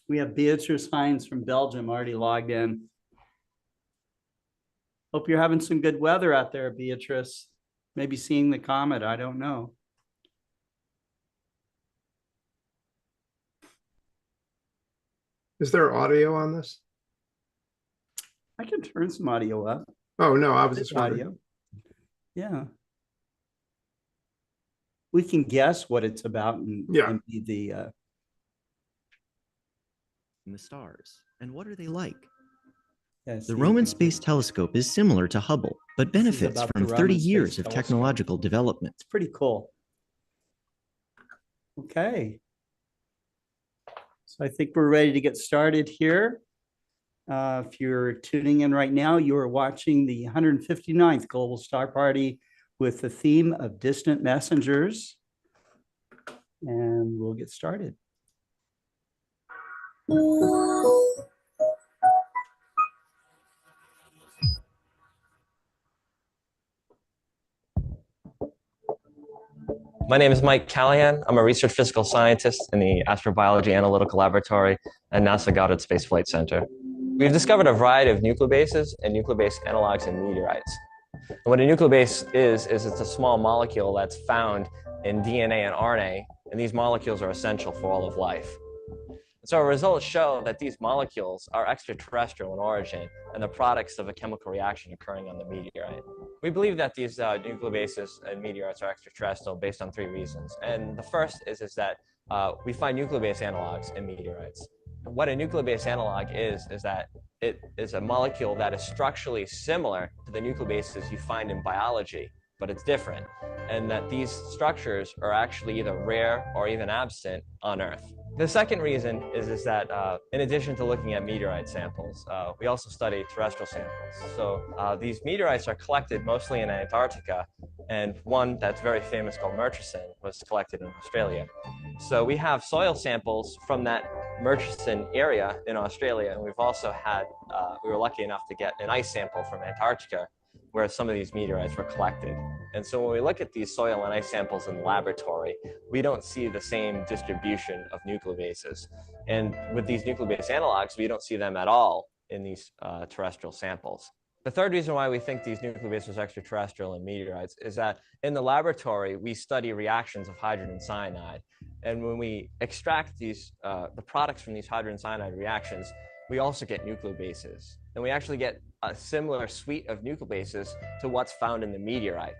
We have Beatrice Hines from Belgium already logged in. Hope you're having some good weather out there, Beatrice. Maybe seeing the comet, I don't know. Is there audio on this? I can turn some audio up. Oh, no, I was just wondering. Audio. Yeah. We can guess what it's about and be the stars. And what are they like? yes, The Roman Space Telescope is similar to Hubble, but benefits from 30 years of technological development. It's pretty cool. Okay. So I think we're ready to get started here. If you're tuning in right now, you are watching the 159th Global Star Party with the theme of distant messengers. And we'll get started. My name is Mike Callahan. I'm a research physical scientist in the Astrobiology Analytical Laboratory at NASA Goddard Space Flight Center. We've discovered a variety of nucleobases and nucleobase analogs in meteorites. And what a nucleobase is it's a small molecule that's found in DNA and RNA, and these molecules are essential for all of life. So our results show that these molecules are extraterrestrial in origin and the products of a chemical reaction occurring on the meteorite. We believe that these nucleobases and meteorites are extraterrestrial based on 3 reasons. And the first is that we find nucleobase analogs in meteorites. What a nucleobase analog is that it is a molecule that is structurally similar to the nucleobases you find in biology, but it's different. And that these structures are actually either rare or even absent on Earth. The second reason is that in addition to looking at meteorite samples, we also study terrestrial samples. So these meteorites are collected mostly in Antarctica, and one that's very famous called Murchison was collected in Australia. So we have soil samples from that Murchison area in Australia, and we've also had, we were lucky enough to get an ice sample from Antarctica where some of these meteorites were collected. And so when we look at these soil and ice samples in the laboratory, we don't see the same distribution of nucleobases. And with these nucleobase analogs, we don't see them at all in these terrestrial samples. The third reason why we think these nucleobases are extraterrestrial in meteorites is that in the laboratory, we study reactions of hydrogen cyanide. And when we extract these, the products from these hydrogen cyanide reactions, we also get nucleobases. And we actually get a similar suite of nucleobases to what's found in the meteorite.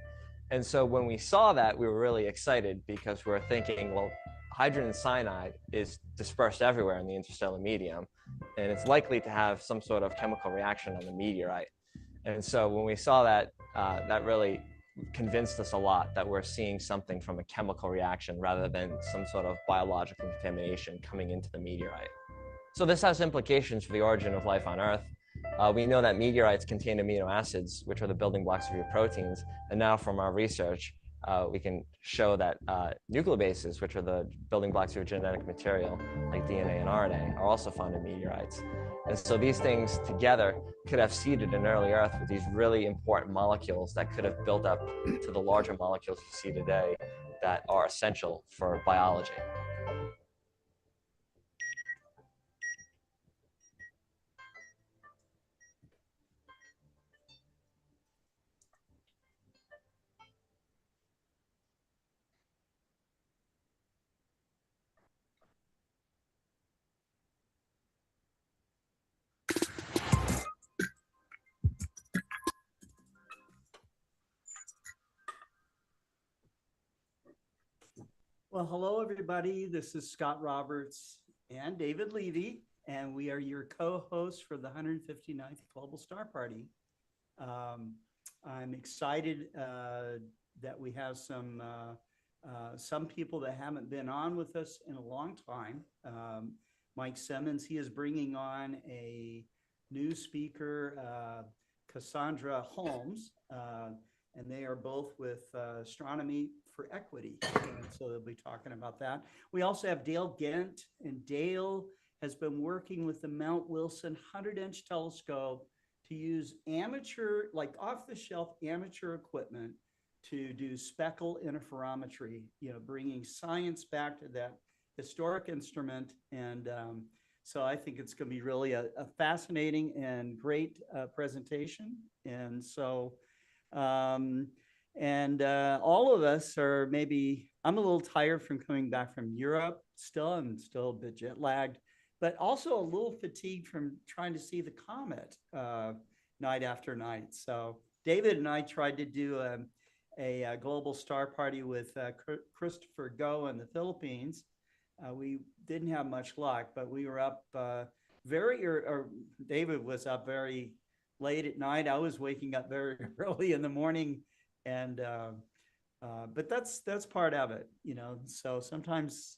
And so when we saw that, we were really excited because we were thinking, well, hydrogen cyanide is dispersed everywhere in the interstellar medium, and it's likely to have some sort of chemical reaction on the meteorite. And so when we saw that, that really convinced us a lot that we're seeing something from a chemical reaction rather than some sort of biological contamination coming into the meteorite. So this has implications for the origin of life on Earth. We know that meteorites contain amino acids, which are the building blocks of your proteins. And now from our research, we can show that nucleobases, which are the building blocks of your genetic material, like DNA and RNA, are also found in meteorites. And so these things together could have seeded an early Earth with these really important molecules that could have built up to the larger molecules you see today that are essential for biology. Well, hello, everybody. This is Scott Roberts and David Levy, and we are your co-hosts for the 159th Global Star Party. I'm excited that we have some people that haven't been on with us in a long time. Mike Simmons, he is bringing on a new speaker, Cassandra Holmes, and they are both with Astronomy for Equity. And so they'll be talking about that. We also have Dale Gent, and Dale has been working with the Mount Wilson 100-inch telescope to use amateur, like off-the-shelf amateur equipment to do speckle interferometry, bringing science back to that historic instrument. And so I think it's going to be really a fascinating and great presentation. And so, all of us are maybe, I'm a little tired from coming back from Europe still. I'm still a bit jet lagged, but also a little fatigued from trying to see the comet night after night. So David and I tried to do a global star party with Christopher Go in the Philippines. We didn't have much luck, but we were up or David was up very late at night. I was waking up very early in the morning, and but that's part of it, you know. So sometimes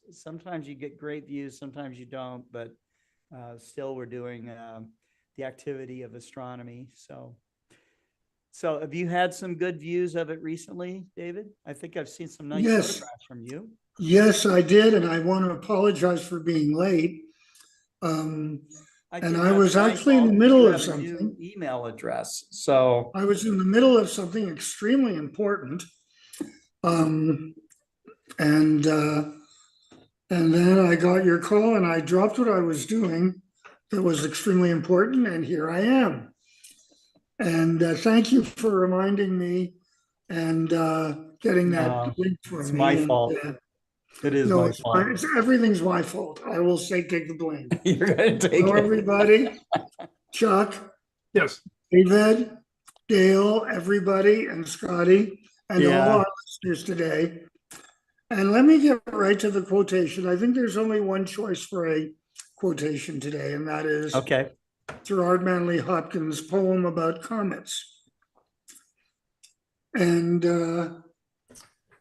you get great views, sometimes you don't, but still we're doing the activity of astronomy. So have you had some good views of it recently, David? I think I've seen some nice photographs from you. Yes, I did, and I want to apologize for being late. And I was actually in the middle of something. Email address. So I was in the middle of something extremely important. And then I got your call and I dropped what I was doing that was extremely important, and here I am. And thank you for reminding me and getting that link for me. It's my fault. It is No, my it's fault. everything's my fault. I will take the blame. You're going to take Hello, it. everybody. Chuck. Yes. David, Dale, everybody, and Scotty, and all our listeners today. And let me get right to the quotation. I think there's only one choice for a quotation today, and that is Gerard Manley Hopkins' poem about comets. And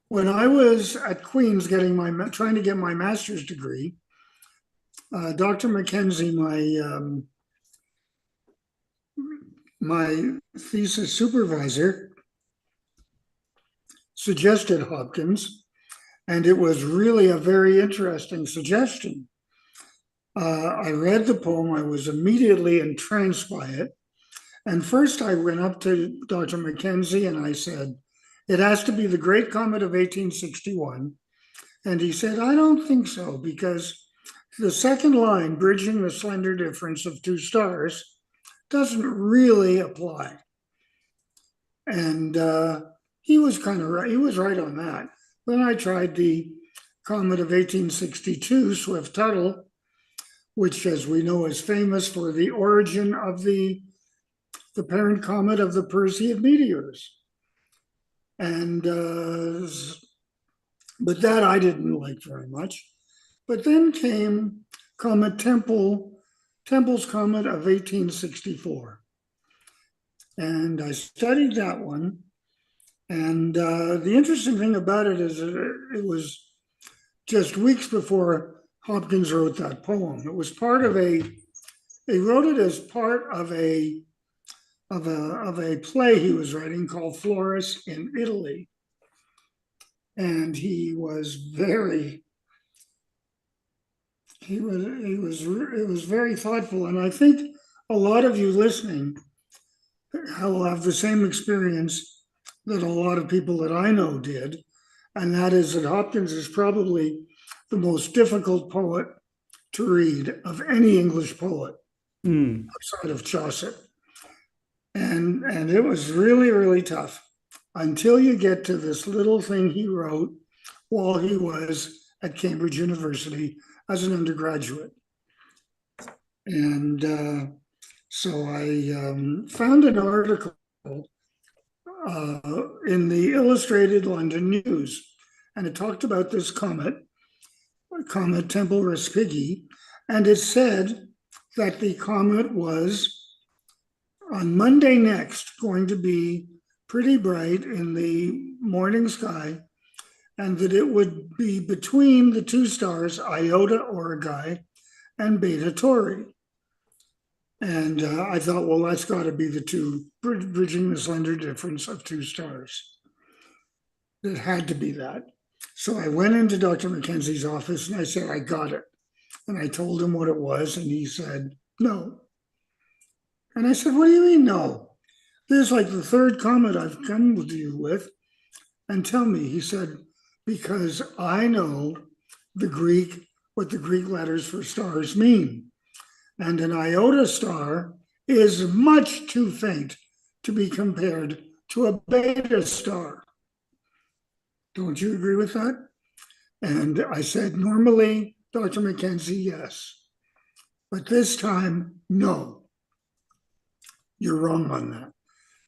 when I was at Queen's trying to get my master's degree, Dr. Mackenzie, my thesis supervisor, suggested Hopkins, and it was really a very interesting suggestion. I read the poem, I was immediately entranced by it. And first I went up to Dr. Mackenzie and I said, it has to be the Great Comet of 1861. And he said, I don't think so, because the second line, bridging the slender difference of two stars, doesn't really apply. And he was kind of right. He was right on that. Then I tried the comet of 1862, Swift-Tuttle, which, as we know, is famous for the origin of the parent comet of the Perseid meteors. And but that I didn't like very much. But then came Comet Temple's comet of 1864. And I studied that one. And the interesting thing about it is that it was just weeks before Hopkins wrote that poem. It was part of he wrote it as part of a play he was writing called Florence in Italy. And it was very thoughtful. And I think a lot of you listening will have the same experience that a lot of people that I know did. And that is that Hopkins is probably the most difficult poet to read of any English poet outside of Chaucer. And it was really, really tough until you get to this little thing he wrote while he was at Cambridge University as an undergraduate. And so I found an article in the Illustrated London News, and it talked about this comet Temple-Respighi, and it said that the comet was on Monday next going to be pretty bright in the morning sky, and that it would be between the two stars Iota Aurigae and Beta Tauri. And I thought, well, that's got to be the two, bridging the slender difference of two stars. It had to be that. So I went into Dr. Mackenzie's office and I said, I got it. And I told him what it was, and he said, no. And I said, what do you mean, no? This is like the third comet I've come to you with. And tell me, he said, because I know the Greek what the Greek letters for stars mean. And an iota star is much too faint to be compared to a beta star. Don't you agree with that? And I said, normally, Dr. McKenzie, yes. But this time, no. You're wrong on that.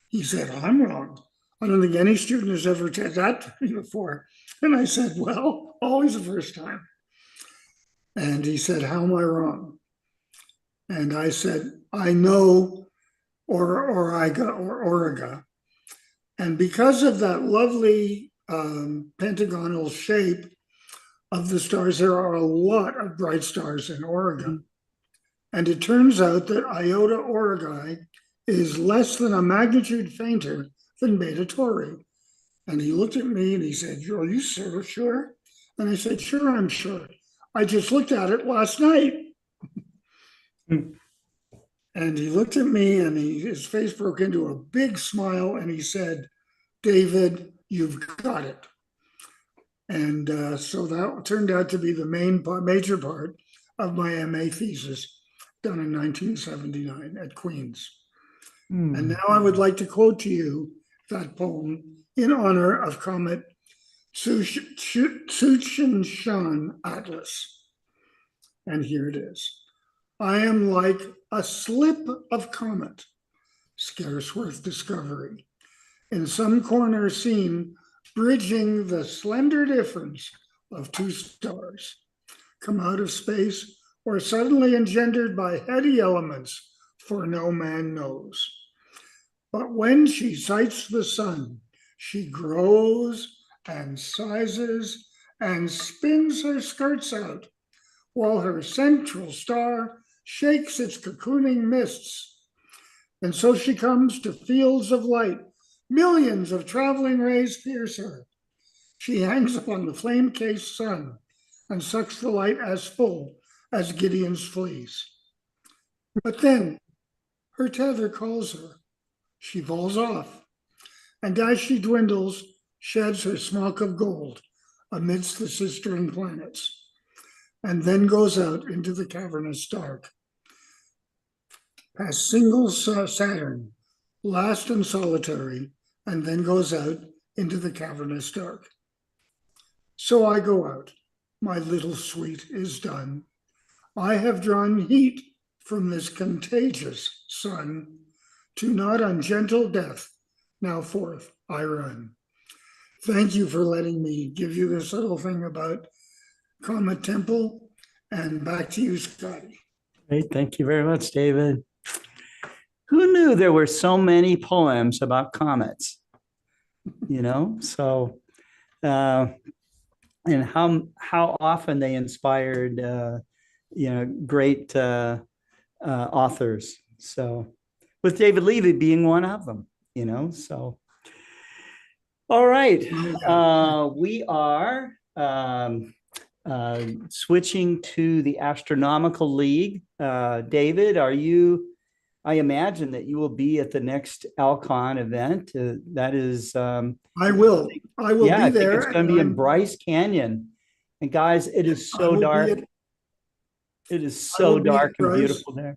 He said, I'm wrong. I don't think any student has ever said that to me before. And I said, well, always the first time. And he said, how am I wrong? And I said, I know Auriga. And because of that lovely pentagonal shape of the stars, there are a lot of bright stars in Auriga. And it turns out that Iota Aurigae is less than a magnitude fainter than Beta Tauri. And he looked at me and he said, are you sure? And I said, sure, I'm sure. I just looked at it last night. And he looked at me and his face broke into a big smile and he said, David, you've got it. And so that turned out to be the major part of my MA thesis done in 1979 at Queen's. And now I would like to quote to you that poem in honor of Comet Tsuchinshan Atlas. And here it is. I am like a slip of comet, scarce worth discovery, in some corner seen, bridging the slender difference of two stars, come out of space or suddenly engendered by heady elements, for no man knows. But when she sights the sun, she grows and sizes and spins her skirts out, while her central star shakes its cocooning mists. And so she comes to fields of light. Millions of traveling rays pierce her. She hangs upon the flame-cased sun and sucks the light as full as Gideon's fleece. But then her tether calls her. She falls off, and as she dwindles, sheds her smock of gold amidst the sistering planets, and then goes out into the cavernous dark, past single Saturn, last and solitary, and then goes out into the cavernous dark. So I go out. My little suite is done. I have drawn heat from this contagious sun. To not ungentle death, now forth I run. Thank you for letting me give you this little thing about Comet Temple, and back to you, Scotty. Great, thank you very much, David. Who knew there were so many poems about comets? So, and how often they inspired, great authors. So, with David Levy being one of them, so. All right, we are switching to the Astronomical League. David, I imagine that you will be at the next Alcon event. That is. I will be there. I think it's going to be in Bryce Canyon. And guys, it is so dark. It is so dark and beautiful there.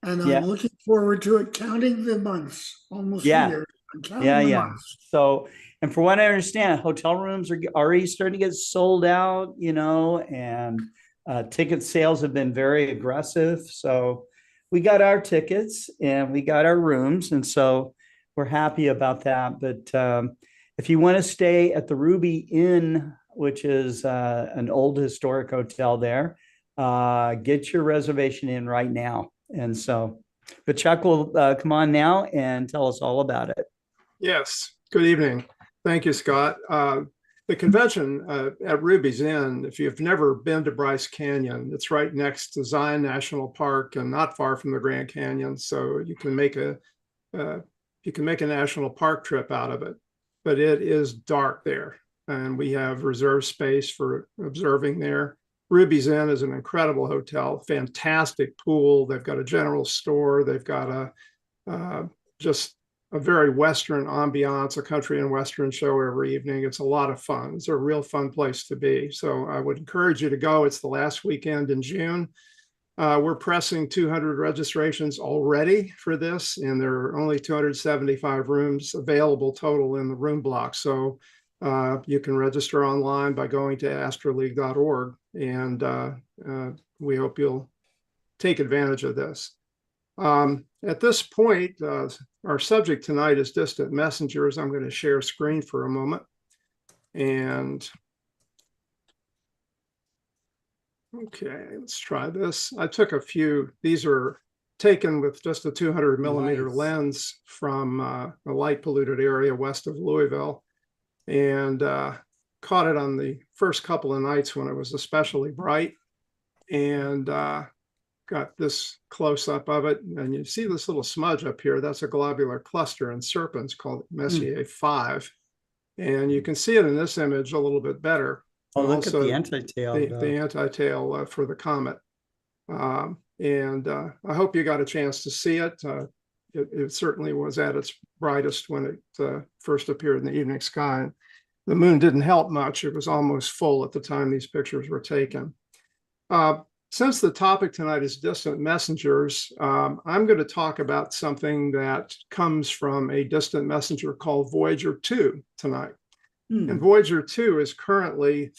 And I'm looking forward to it, counting the months, almost a year. Months. So, and for what I understand, hotel rooms are already starting to get sold out, and ticket sales have been very aggressive. So we got our tickets and we got our rooms. And so we're happy about that. But if you want to stay at the Ruby Inn, which is an old historic hotel there, get your reservation in right now. And so, but Chuck will come on now and tell us all about it. Yes. Good evening. Thank you, Scott. The convention at Ruby's Inn, if you've never been to Bryce Canyon, it's right next to Zion National Park and not far from the Grand Canyon. So you can make a national park trip out of it. But it is dark there, and we have reserved space for observing there. Ruby's Inn is an incredible hotel, fantastic pool. They've got a general store. They've got just a very Western ambiance, a country and Western show every evening. It's a lot of fun. It's a real fun place to be. So I would encourage you to go. It's the last weekend in June. We're pressing 200 registrations already for this, and there are only 275 rooms available total in the room block. So you can register online by going to astroleague.org, and we hope you'll take advantage of this. At this point, our subject tonight is distant messengers. I'm going to share screen for a moment. And okay, let's try this. I took a few. These are taken with just a 200 millimeter Nice. lens from a light polluted area west of Louisville, and caught it on the first couple of nights when it was especially bright, and got this close up of it. And you see this little smudge up here. That's a globular cluster in Serpens called Messier 5. And you can see it in this image a little bit better. Oh, look also at the anti-tail. the anti-tail for the comet. And I hope you got a chance to see it. It certainly was at its brightest when it first appeared in the evening sky. The moon didn't help much. It was almost full at the time these pictures were taken. Since the topic tonight is distant messengers, I'm going to talk about something that comes from a distant messenger called Voyager 2 tonight. And Voyager 2 is currently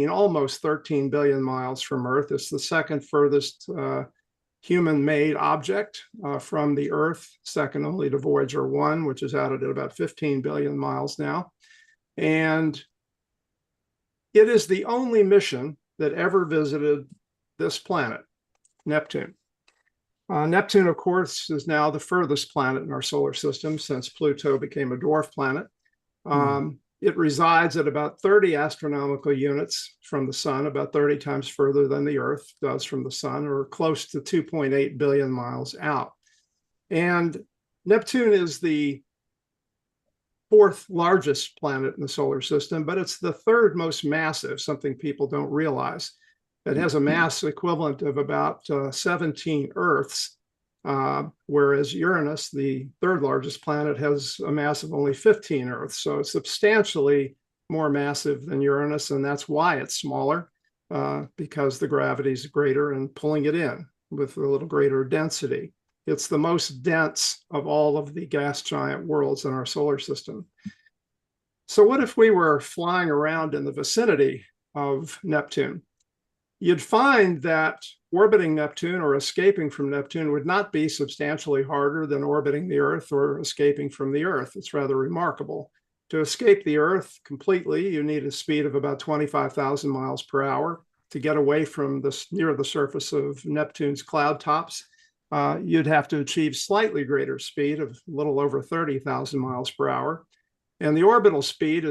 almost 13 billion miles from Earth. It's the second furthest human-made object from the Earth, second only to Voyager 1, which is out at about 15 billion miles now. And it is the only mission that ever visited this planet, Neptune. Neptune, of course, is now the furthest planet in our solar system since Pluto became a dwarf planet. It resides at about 30 astronomical units from the sun, about 30 times further than the Earth does from the sun, or close to 2.8 billion miles out. And Neptune is the fourth largest planet in the solar system, but it's the third most massive, something people don't realize. It has a mass equivalent of about 17 Earths, whereas Uranus, the third largest planet, has a mass of only 15 Earths. So it's substantially more massive than Uranus, and that's why it's smaller, because the gravity is greater and pulling it in with a little greater density. It's the most dense of all of the gas giant worlds in our solar system. So what if we were flying around in the vicinity of Neptune? You'd find that orbiting Neptune or escaping from Neptune would not be substantially harder than orbiting the Earth or escaping from the Earth. It's rather remarkable. To escape the Earth completely, you need a speed of about 25,000 miles per hour. To get away from near the surface of Neptune's cloud tops, you'd have to achieve slightly greater speed of a little over 30,000 miles per hour. And the orbital speed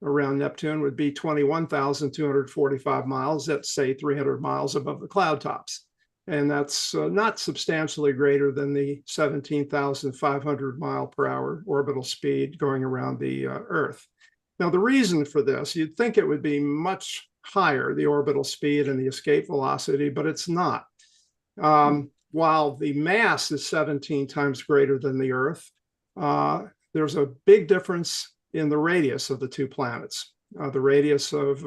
around Neptune would be 21,245 miles. That's, say, 300 miles above the cloud tops. And that's not substantially greater than the 17,500 mile per hour orbital speed going around the Earth. Now, the reason for this, you'd think it would be much higher, the orbital speed and the escape velocity, but it's not. While the mass is 17 times greater than the Earth, there's a big difference in the radius of the two planets. The radius of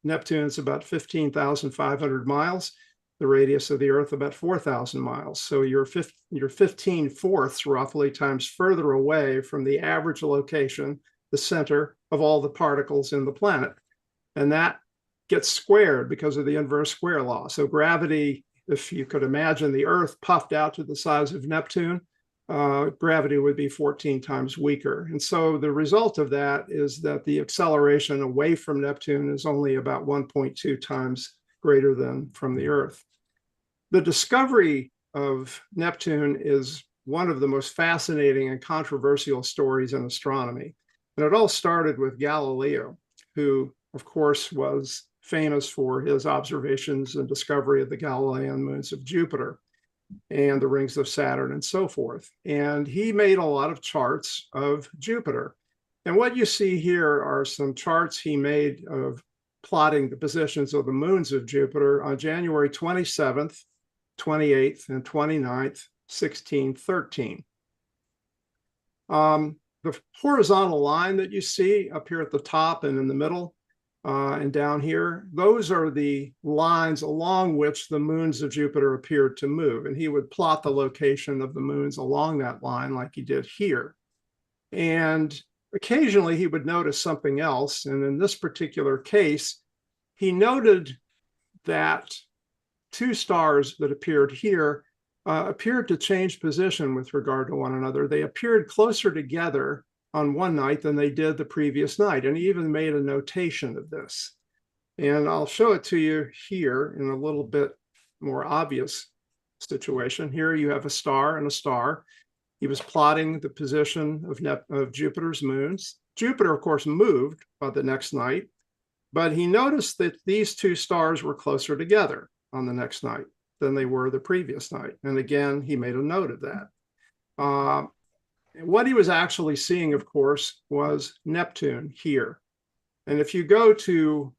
Neptune is about 15,500 miles. The radius of the Earth about 4,000 miles. So you're 15/4 roughly times further away from the average location, the center of all the particles in the planet. And that gets squared because of the inverse square law. So gravity, if you could imagine the Earth puffed out to the size of Neptune, gravity would be 14 times weaker. And so the result of that is that the acceleration away from Neptune is only about 1.2 times greater than from the Earth. The discovery of Neptune is one of the most fascinating and controversial stories in astronomy. And it all started with Galileo, who, of course, was famous for his observations and discovery of the Galilean moons of Jupiter and the rings of Saturn and so forth. And he made a lot of charts of Jupiter. And what you see here are some charts he made of plotting the positions of the moons of Jupiter on January 27th, 28th, and 29th, 1613. The horizontal line that you see up here at the top and in the middle and down here, those are the lines along which the moons of Jupiter appeared to move. And he would plot the location of the moons along that line like he did here. And occasionally he would notice something else. And in this particular case, he noted that two stars that appeared here appeared to change position with regard to one another. They appeared closer together on one night than they did the previous night. And he even made a notation of this. And I'll show it to you here in a little bit more obvious situation. Here you have a star and a star. He was plotting the position of Jupiter's moons. Jupiter, of course, moved by the next night, but he noticed that these two stars were closer together on the next night than they were the previous night. And again, he made a note of that. What he was actually seeing, of course, was Neptune here. And if you go to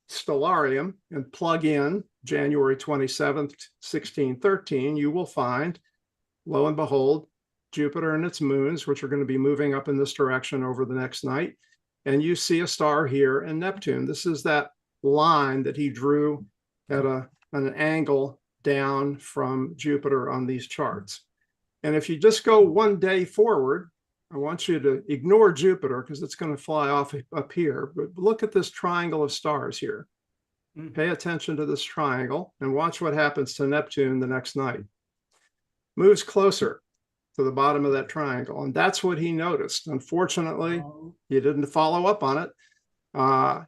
Stellarium and plug in January 27th, 1613, you will find, lo and behold, Jupiter and its moons, which are going to be moving up in this direction over the next night. And you see a star here and Neptune. This is that line that he drew at an angle down from Jupiter on these charts. And if you just go one day forward, I want you to ignore Jupiter because it's going to fly off up here. But look at this triangle of stars here. Pay attention to this triangle and watch what happens to Neptune the next night. Moves closer to the bottom of that triangle. And that's what he noticed. Unfortunately, he didn't follow up on it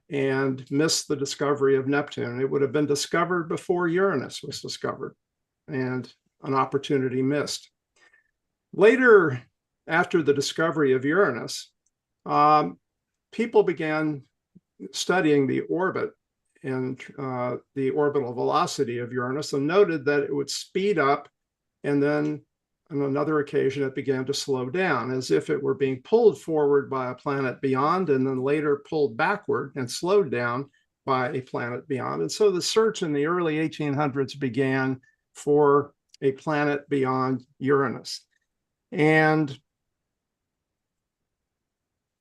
and missed the discovery of Neptune. It would have been discovered before Uranus was discovered, and an opportunity missed. Later, after the discovery of Uranus, people began studying the orbit and the orbital velocity of Uranus and noted that it would speed up, and then on another occasion it began to slow down as if it were being pulled forward by a planet beyond and then later pulled backward and slowed down by a planet beyond. And so the search in the early 1800s began for a planet beyond Uranus. And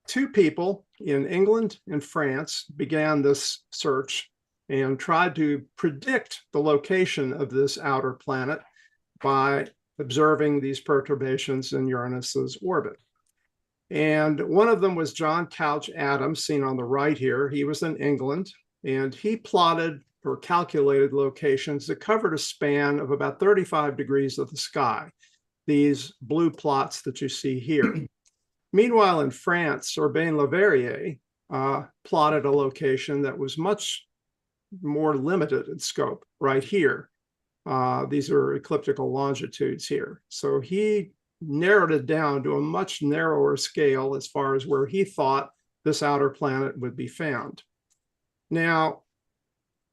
two people in England and France began this search and tried to predict the location of this outer planet by observing these perturbations in Uranus's orbit. And one of them was John Couch Adams, seen on the right here. He was in England, and he plotted or calculated locations that covered a span of about 35 degrees of the sky, these blue plots that you see here. Meanwhile, in France, Urbain Le Verrier plotted a location that was much more limited in scope right here. These are ecliptical longitudes here. So he narrowed it down to a much narrower scale as far as where he thought this outer planet would be found. Now,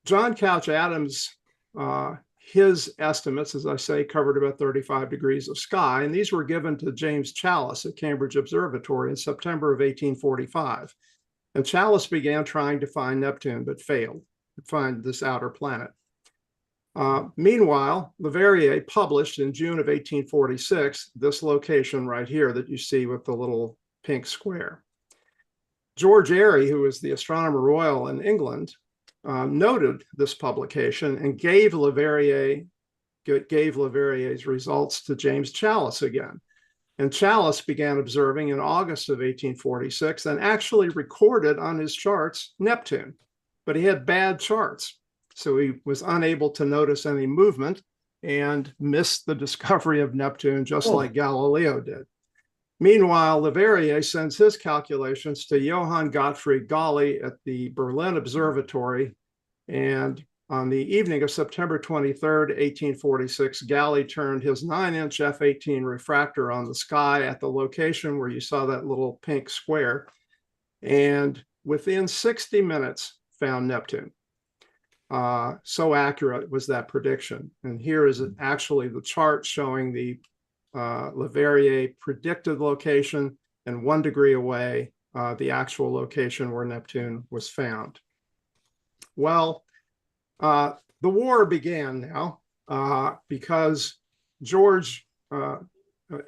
John Couch Adams, his estimates, as I say, covered about 35 degrees of sky, and these were given to James Challis at Cambridge Observatory in September of 1845. And Challis began trying to find Neptune, but failed to find this outer planet. Meanwhile, Le Verrier published in June of 1846 this location right here that you see with the little pink square. George Airy, who was the Astronomer Royal in England, noted this publication and gave Le Verrier's results to James Challis again. And Challis began observing in August of 1846 and actually recorded on his charts Neptune, but he had bad charts. So he was unable to notice any movement and missed the discovery of Neptune just like Galileo did. Meanwhile, Le Verrier sends his calculations to Johann Gottfried Galle at the Berlin Observatory. And on the evening of September 23rd, 1846, Galle turned his 9-inch F-18 refractor on the sky at the location where you saw that little pink square. And within 60 minutes, found Neptune. So accurate was that prediction. And here is actually the chart showing the Le Verrier predicted location, and 1 degree away, the actual location where Neptune was found. Well, the war began now because George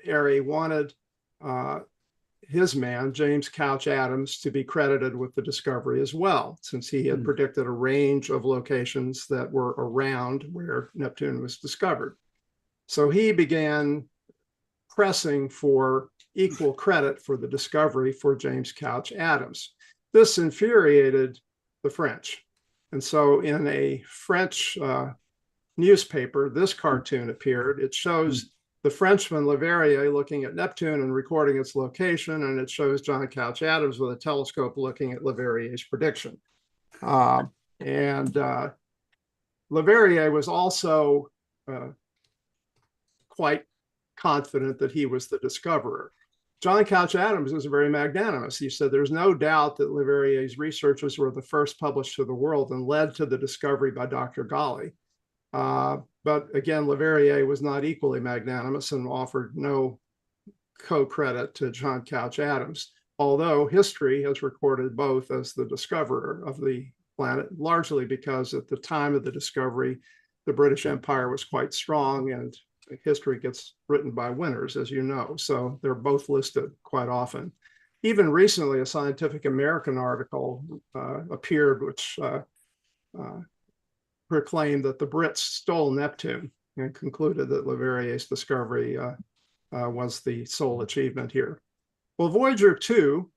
Airy wanted his man, James Couch Adams, to be credited with the discovery as well, since he had predicted a range of locations that were around where Neptune was discovered. So he began pressing for equal credit for the discovery for James Couch Adams. This infuriated the French. And so in a French newspaper, this cartoon appeared. It shows the Frenchman Leverrier looking at Neptune and recording its location, and it shows John Couch Adams with a telescope looking at Leverrier's prediction. Leverrier was also quite confident that he was the discoverer. John Couch Adams was very magnanimous. He said there's no doubt that Leverrier's researches were the first published to the world and led to the discovery by Dr. Galli. But again, Leverrier was not equally magnanimous and offered no co-credit to John Couch Adams, although history has recorded both as the discoverer of the planet, largely because at the time of the discovery, the British Empire was quite strong, and history gets written by winners, as you know. So they're both listed quite often. Even recently, a Scientific American article appeared, which proclaimed that the Brits stole Neptune and concluded that Leverrier's discovery was the sole achievement here. Well, Voyager 2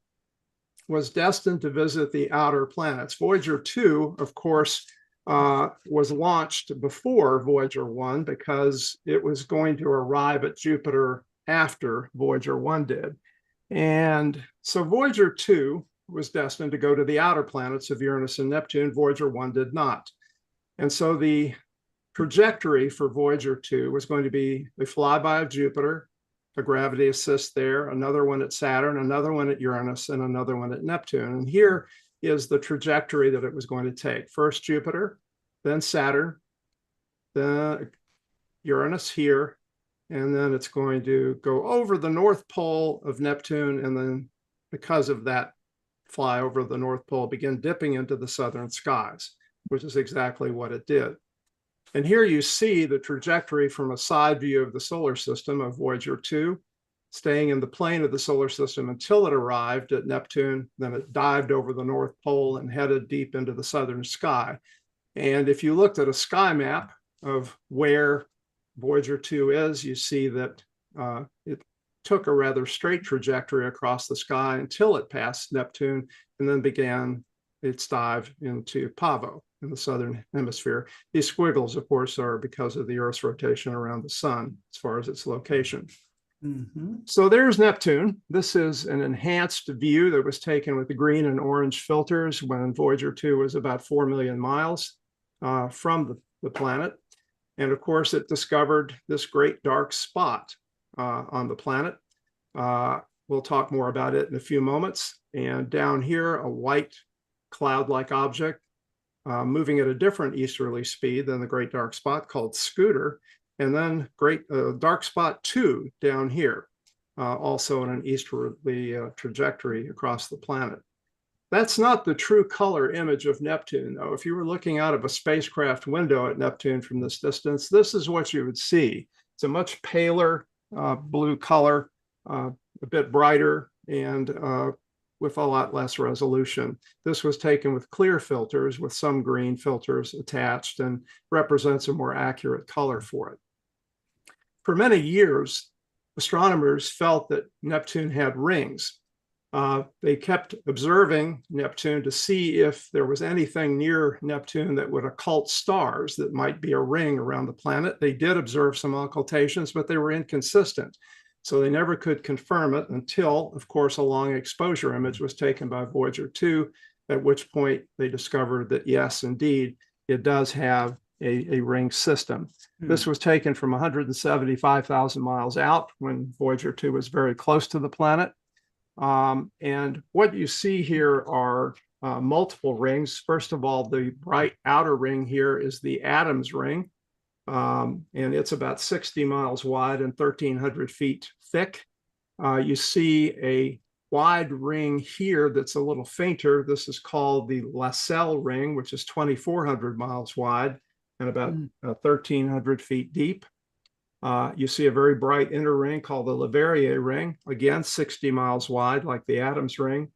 was destined to visit the outer planets. Voyager 2, of course, was launched before Voyager 1 because it was going to arrive at Jupiter after Voyager 1 did. And so Voyager 2 was destined to go to the outer planets of Uranus and Neptune. Voyager 1 did not. And so the trajectory for Voyager 2 was going to be a flyby of Jupiter, a gravity assist there, another one at Saturn, another one at Uranus, and another one at Neptune. And here is the trajectory that it was going to take. First Jupiter, then Saturn, then Uranus here, and then it's going to go over the North Pole of Neptune, and then because of that fly over the North Pole, begin dipping into the southern skies, which is exactly what it did. And here you see the trajectory from a side view of the solar system of Voyager 2, staying in the plane of the solar system until it arrived at Neptune. Then it dived over the North Pole and headed deep into the southern sky. And if you looked at a sky map of where Voyager 2 is, you see that it took a rather straight trajectory across the sky until it passed Neptune and then began its dive into Pavo in the southern hemisphere. These squiggles, of course, are because of the Earth's rotation around the sun as far as its location. So there's Neptune. This is an enhanced view that was taken with the green and orange filters when Voyager 2 was about 4 million miles from the planet. And of course, it discovered this great dark spot on the planet. We'll talk more about it in a few moments. And down here, a white cloud-like object moving at a different easterly speed than the great dark spot called Scooter. And then great dark spot 2 down here, also in an easterly trajectory across the planet. That's not the true color image of Neptune, though. If you were looking out of a spacecraft window at Neptune from this distance, this is what you would see. It's a much paler blue color, a bit brighter, and with a lot less resolution. This was taken with clear filters with some green filters attached and represents a more accurate color for it. For many years, astronomers felt that Neptune had rings. They kept observing Neptune to see if there was anything near Neptune that would occult stars that might be a ring around the planet. They did observe some occultations, but they were inconsistent. So they never could confirm it until, of course, a long exposure image was taken by Voyager 2, at which point they discovered that, yes, indeed, it does have a ring system. This was taken from 175,000 miles out when Voyager 2 was very close to the planet. And what you see here are multiple rings. First of all, the bright outer ring here is the Adams ring. And it's about 60 miles wide and 1,300 feet thick. You see a wide ring here that's a little fainter. This is called the Lassell ring, which is 2,400 miles wide and about 1,300 feet deep. You see a very bright inner ring called the Leverrier ring, again, 60 miles wide, like the Adams ring,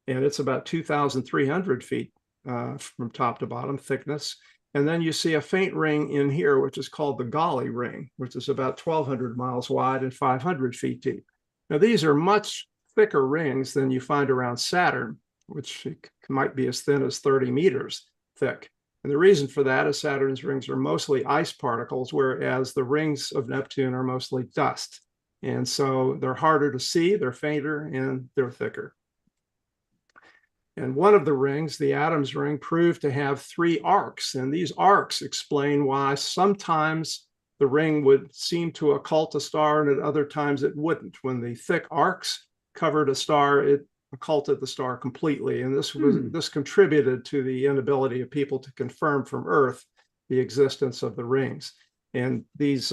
and it's about 2,300 feet from top to bottom thickness. And then you see a faint ring in here, which is called the Golly ring, which is about 1,200 miles wide and 500 feet deep. Now, these are much thicker rings than you find around Saturn, which might be as thin as 30 meters thick. And the reason for that is Saturn's rings are mostly ice particles, whereas the rings of Neptune are mostly dust. And so they're harder to see, they're fainter, and they're thicker. And one of the rings, the Adams ring, proved to have 3 arcs. And these arcs explain why sometimes the ring would seem to occult a star and at other times it wouldn't. When the thick arcs covered a star, it occulted the star completely. And this contributed to the inability of people to confirm from Earth the existence of the rings. And these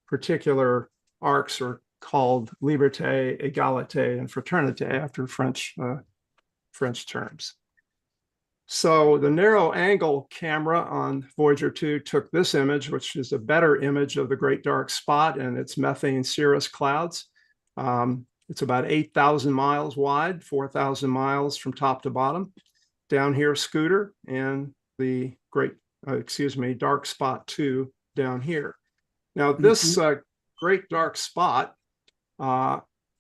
particular arcs are called liberté, égalité, and fraternité after French terms. So the narrow angle camera on Voyager 2 took this image, which is a better image of the Great Dark Spot and its methane cirrus clouds. It's about 8,000 miles wide, 4,000 miles from top to bottom. Down here, Scooter, and the Dark Spot 2 down here. Now, this Great Dark Spot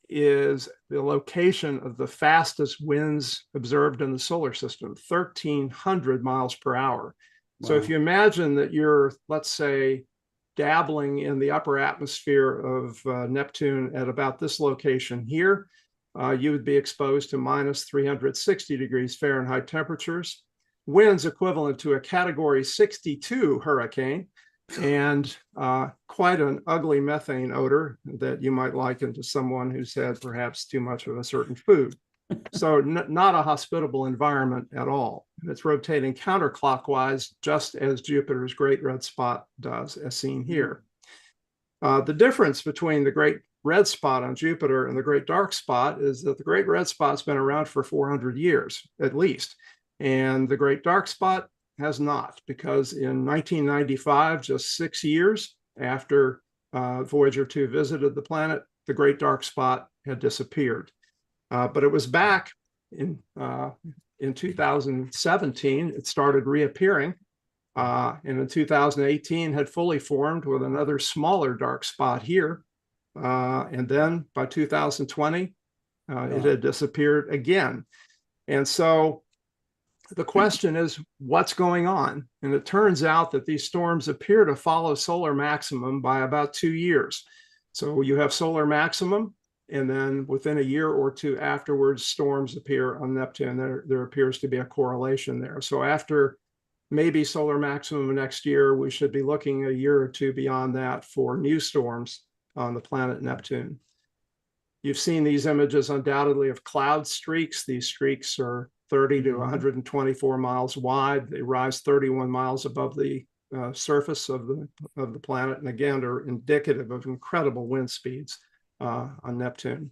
is the location of the fastest winds observed in the solar system, 1,300 miles per hour. Wow. So if you imagine that you're, let's say, dabbling in the upper atmosphere of Neptune at about this location here, you would be exposed to minus 360 degrees Fahrenheit temperatures, winds equivalent to a Category 62 hurricane, and quite an ugly methane odor that you might liken to someone who's had perhaps too much of a certain food. So not a hospitable environment at all. It's rotating counterclockwise, just as Jupiter's Great Red Spot does, as seen here. The difference between the Great Red Spot on Jupiter and the Great Dark Spot is that the Great Red Spot's been around for 400 years, at least. And the Great Dark Spot has not, because in 1995, just 6 years after Voyager 2 visited the planet, the Great Dark Spot had disappeared. But it was back in 2017. It started reappearing, and in 2018 had fully formed with another smaller dark spot here. And then by 2020, it had disappeared again. And so the question is, what's going on? And it turns out that these storms appear to follow solar maximum by about 2 years. So you have solar maximum, and then within a year or two afterwards, storms appear on Neptune. There appears to be a correlation there. So after maybe solar maximum next year, we should be looking a year or two beyond that for new storms on the planet Neptune. You've seen these images undoubtedly of cloud streaks. These streaks are 30 to 124 miles wide. They rise 31 miles above the surface of the planet, and again are indicative of incredible wind speeds on Neptune.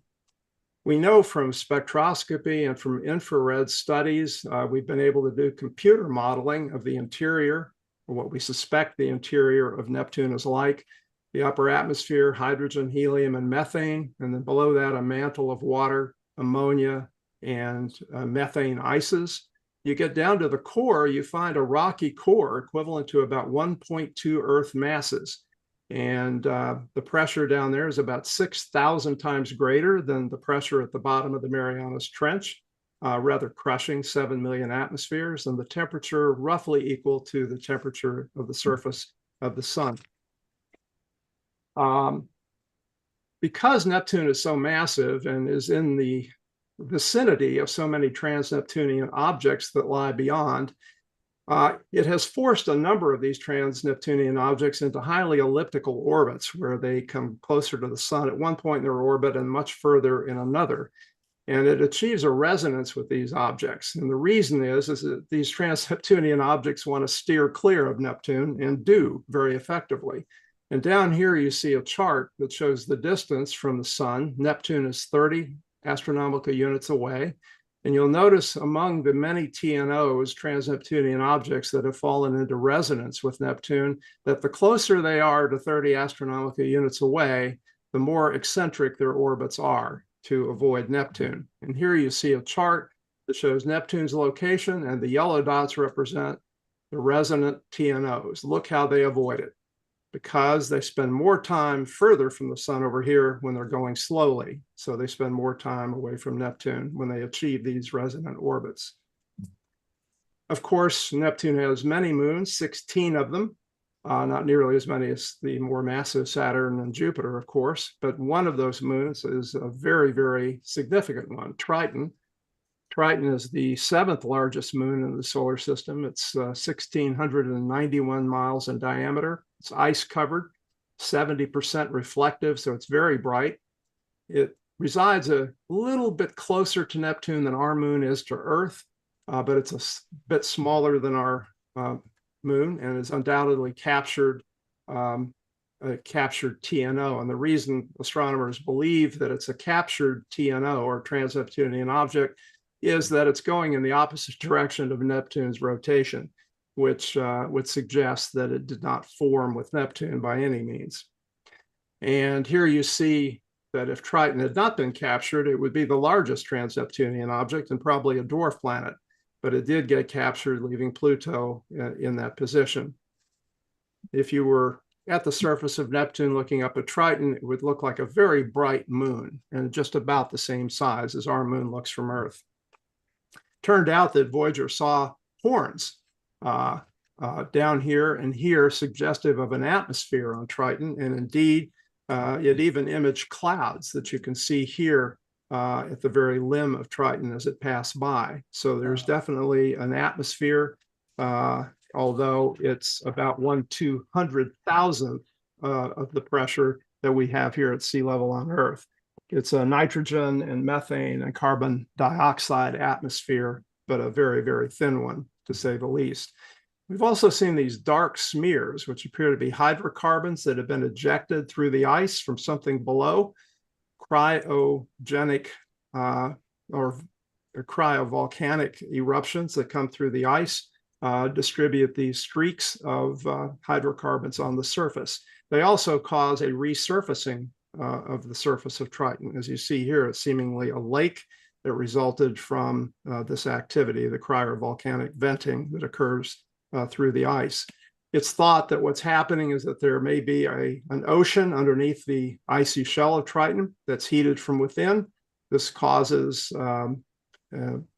We know from spectroscopy and from infrared studies, we've been able to do computer modeling of the interior, or what we suspect the interior of Neptune is like. The upper atmosphere, hydrogen, helium, and methane, and then below that, a mantle of water, ammonia, and methane ices. You get down to the core, you find a rocky core equivalent to about 1.2 Earth masses. And the pressure down there is about 6,000 times greater than the pressure at the bottom of the Marianas Trench, rather crushing 7 million atmospheres, and the temperature roughly equal to the temperature of the surface of the sun. Because Neptune is so massive and is in the vicinity of so many trans-Neptunian objects that lie beyond, it has forced a number of these trans-Neptunian objects into highly elliptical orbits where they come closer to the sun at one point in their orbit and much further in another. And it achieves a resonance with these objects. And the reason is that these trans-Neptunian objects want to steer clear of Neptune, and do very effectively. And down here you see a chart that shows the distance from the sun. Neptune is 30 astronomical units away, And you'll notice among the many TNOs, trans-Neptunian objects, that have fallen into resonance with Neptune, that the closer they are to 30 astronomical units away, the more eccentric their orbits are to avoid Neptune. And here you see a chart that shows Neptune's location, and the yellow dots represent the resonant TNOs. Look how they avoid it, because they spend more time further from the sun over here when they're going slowly. So they spend more time away from Neptune when they achieve these resonant orbits. Of course, Neptune has many moons, 16 of them, not nearly as many as the more massive Saturn and Jupiter, of course, but one of those moons is a very, very significant one, Triton. Triton is the 7th largest moon in the solar system. It's 1,691 miles in diameter. It's ice covered, 70% reflective, so it's very bright. It resides a little bit closer to Neptune than our moon is to Earth, but it's a bit smaller than our moon, and is undoubtedly captured TNO. And the reason astronomers believe that it's a captured TNO, or trans-Neptunian object, is that it's going in the opposite direction of Neptune's rotation, which would suggest that it did not form with Neptune by any means. And here you see that if Triton had not been captured, it would be the largest trans-Neptunian object and probably a dwarf planet, but it did get captured, leaving Pluto in that position. If you were at the surface of Neptune looking up at Triton, it would look like a very bright moon, and just about the same size as our moon looks from Earth. Turned out that Voyager saw horns down here and here, suggestive of an atmosphere on Triton, and indeed it even imaged clouds that you can see here at the very limb of Triton as it passed by. So there's definitely an atmosphere, although it's about 1/200,000th of the pressure that we have here at sea level on Earth. It's a nitrogen and methane and carbon dioxide atmosphere, but a very, very thin one, to say the least. We've also seen these dark smears, which appear to be hydrocarbons that have been ejected through the ice from something below. Cryogenic or cryovolcanic eruptions that come through the ice distribute these streaks of hydrocarbons on the surface. They also cause a resurfacing of the surface of Triton. As you see here, it's seemingly a lake that resulted from this activity, the cryovolcanic venting that occurs through the ice. It's thought that what's happening is that there may be an ocean underneath the icy shell of Triton that's heated from within. This causes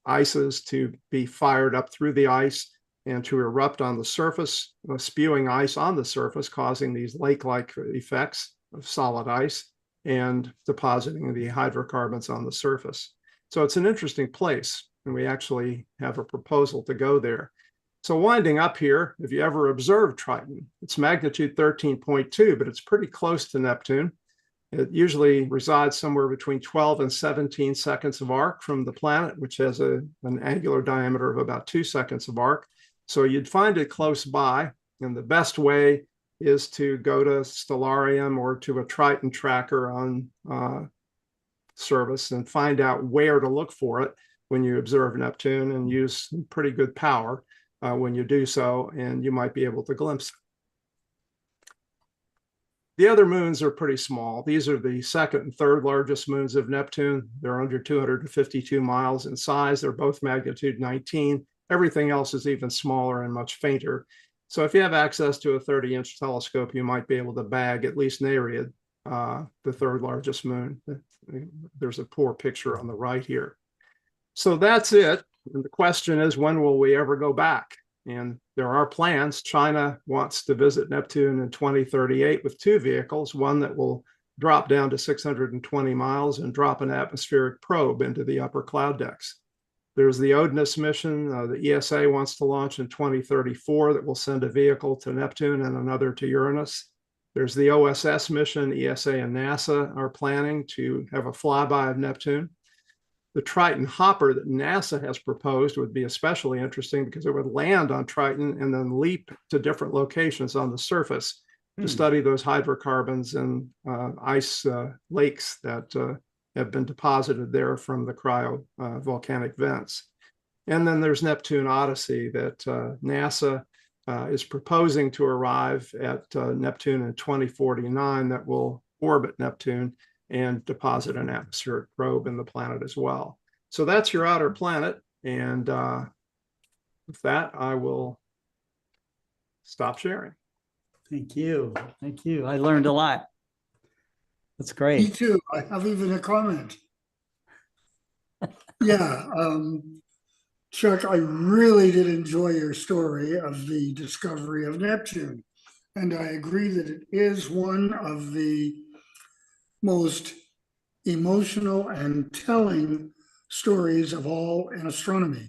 ices to be fired up through the ice and to erupt on the surface, spewing ice on the surface, causing these lake-like effects of solid ice and depositing the hydrocarbons on the surface. So it's an interesting place, and we actually have a proposal to go there. So winding up here, if you ever observed Triton, it's magnitude 13.2, but it's pretty close to Neptune. It usually resides somewhere between 12 and 17 seconds of arc from the planet, which has an angular diameter of about 2 seconds of arc. So you'd find it close by, and the best way is to go to Stellarium or to a Triton tracker on service and find out where to look for it when you observe Neptune, and use pretty good power when you do so, and you might be able to glimpse it. The other moons are pretty small. These are the second and third largest moons of Neptune. They're under 252 miles in size. They're both magnitude 19. Everything else is even smaller and much fainter. So if you have access to a 30-inch telescope, you might be able to bag at least Nereid, the third largest moon. There's a poor picture on the right here. So that's it. And the question is, when will we ever go back? And there are plans. China wants to visit Neptune in 2038 with 2 vehicles, one that will drop down to 620 miles and drop an atmospheric probe into the upper cloud decks. There's the ODNIS mission the ESA wants to launch in 2034 that will send a vehicle to Neptune and another to Uranus. There's the OSS mission. ESA and NASA are planning to have a flyby of Neptune. The Triton hopper that NASA has proposed would be especially interesting because it would land on Triton and then leap to different locations on the surface to study those hydrocarbons and ice lakes that have been deposited there from the volcanic vents. And then there's Neptune Odyssey that NASA is proposing to arrive at Neptune in 2049 that will orbit Neptune and deposit an atmospheric probe in the planet as well. So that's your outer planet. And with that, I will stop sharing. Thank you. Thank you. I learned a lot. That's great. Me too. I have even a comment. Yeah, Chuck, I really did enjoy your story of the discovery of Neptune. And I agree that it is one of the most emotional and telling stories of all in astronomy.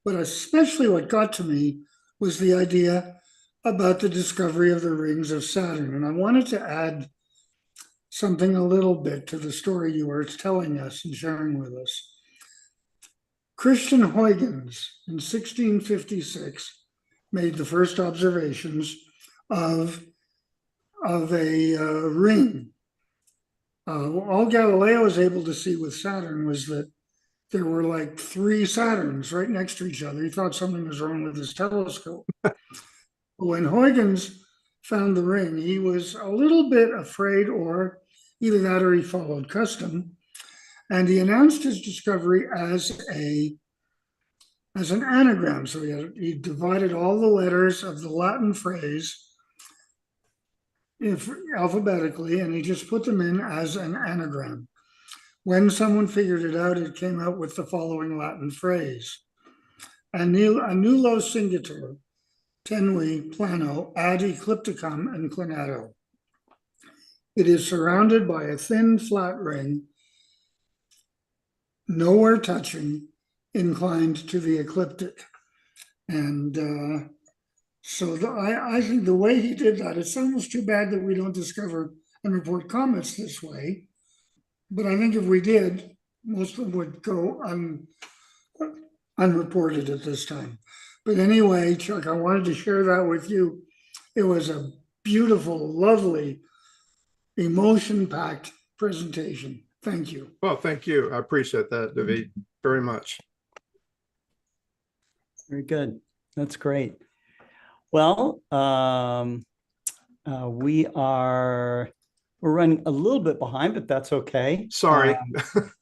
But especially what got to me was the idea about the discovery of the rings of Saturn. And I wanted to add something a little bit to the story you were telling us and sharing with us. Christian Huygens in 1656 made the first observations of a ring. All Galileo was able to see with Saturn was that there were like 3 Saturns right next to each other. He thought something was wrong with his telescope. When Huygens found the ring, he was a little bit afraid, or either that or he followed custom. And he announced his discovery as an anagram. So he divided all the letters of the Latin phrase alphabetically, and he just put them in as an anagram. When someone figured it out, it came out with the following Latin phrase: Annulo cingitur, tenui plano ad eclipticam inclinato. It is surrounded by a thin, flat ring, nowhere touching, inclined to the ecliptic. And I think the way he did that, it's almost too bad that we don't discover and report comets this way. But I think if we did, most of them would go unreported at this time. But anyway, Chuck, I wanted to share that with you. It was a beautiful, lovely, emotion-packed presentation. Thank you. Well, thank you. I appreciate that, David, very much. Very good. That's great. Well, we're running a little bit behind, but that's okay. Sorry.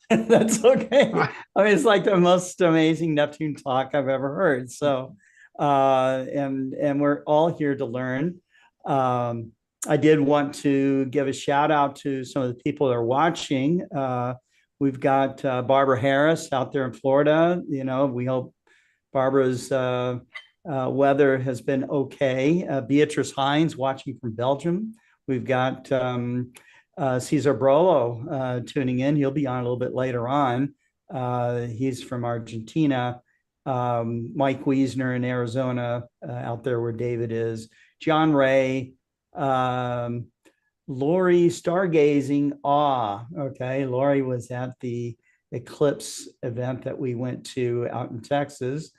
That's okay. I mean, it's like the most amazing Neptune talk I've ever heard. So, and we're all here to learn. I did want to give a shout out to some of the people that are watching. We've got Barbara Harris out there in Florida. You know, we hope Barbara's weather has been okay. Beatrice Hines watching from Belgium. We've got Cesar Brolo tuning in. He'll be on a little bit later on. He's from Argentina. Mike Wiesner in Arizona, out there where David is. John Ray. Lori Stargazing Awe. Okay, Lori was at the eclipse event that we went to out in Texas.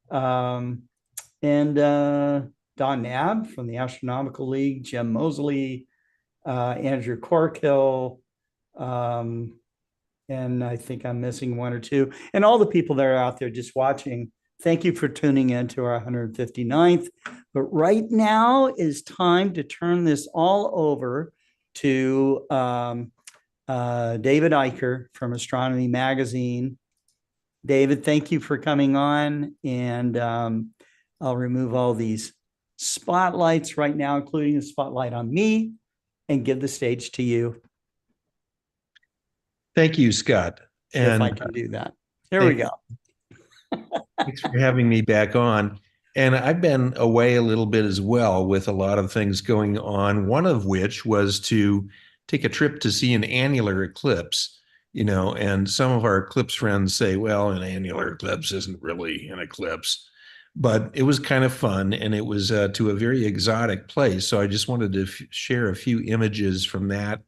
And Don Nab from the Astronomical League, Jim Mosley, Andrew Corkill, and I think I'm missing 1 or 2. And all the people that are out there just watching, thank you for tuning in to our 159th. But right now is time to turn this all over to David Eicher from Astronomy Magazine. David, thank you for coming on. And I'll remove all these spotlights right now, including the spotlight on me, and give the stage to you. Thank you, Scott. And if I can do that. There we go. Thanks for having me back on. And I've been away a little bit as well with a lot of things going on, one of which was to take a trip to see an annular eclipse, you know, and some of our eclipse friends say, well, an annular eclipse isn't really an eclipse. But it was kind of fun, and it was to a very exotic place. So I just wanted to share a few images from that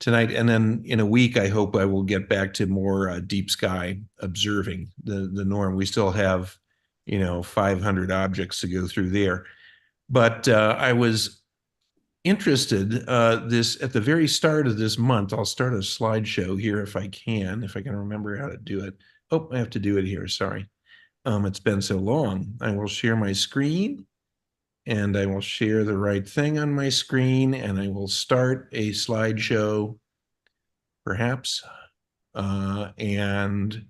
tonight. And then in a week, I hope I will get back to more deep sky observing the norm. We still have, you know, 500 objects to go through there. But I was interested, this at the very start of this month, I'll start a slideshow here if I can remember how to do it. Oh, I have to do it here. Sorry. It's been so long. I will share my screen, and I will share the right thing on my screen, and I will start a slideshow, perhaps. And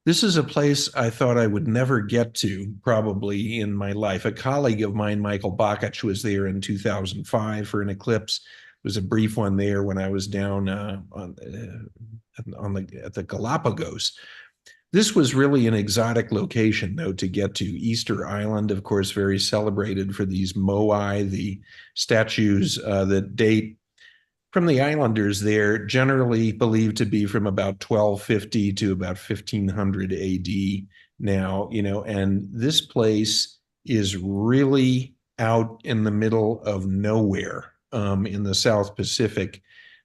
this is a place I thought I would never get to probably in my life. A colleague of mine, Michael Bakich, was there in 2005 for an eclipse. It was a brief one there when I was down at the Galapagos. This was really an exotic location, though, to get to. Easter Island, of course, very celebrated for these moai, the statues that date from the islanders there, generally believed to be from about 1250 to about 1500 AD now, and this place is really out in the middle of nowhere in the South Pacific.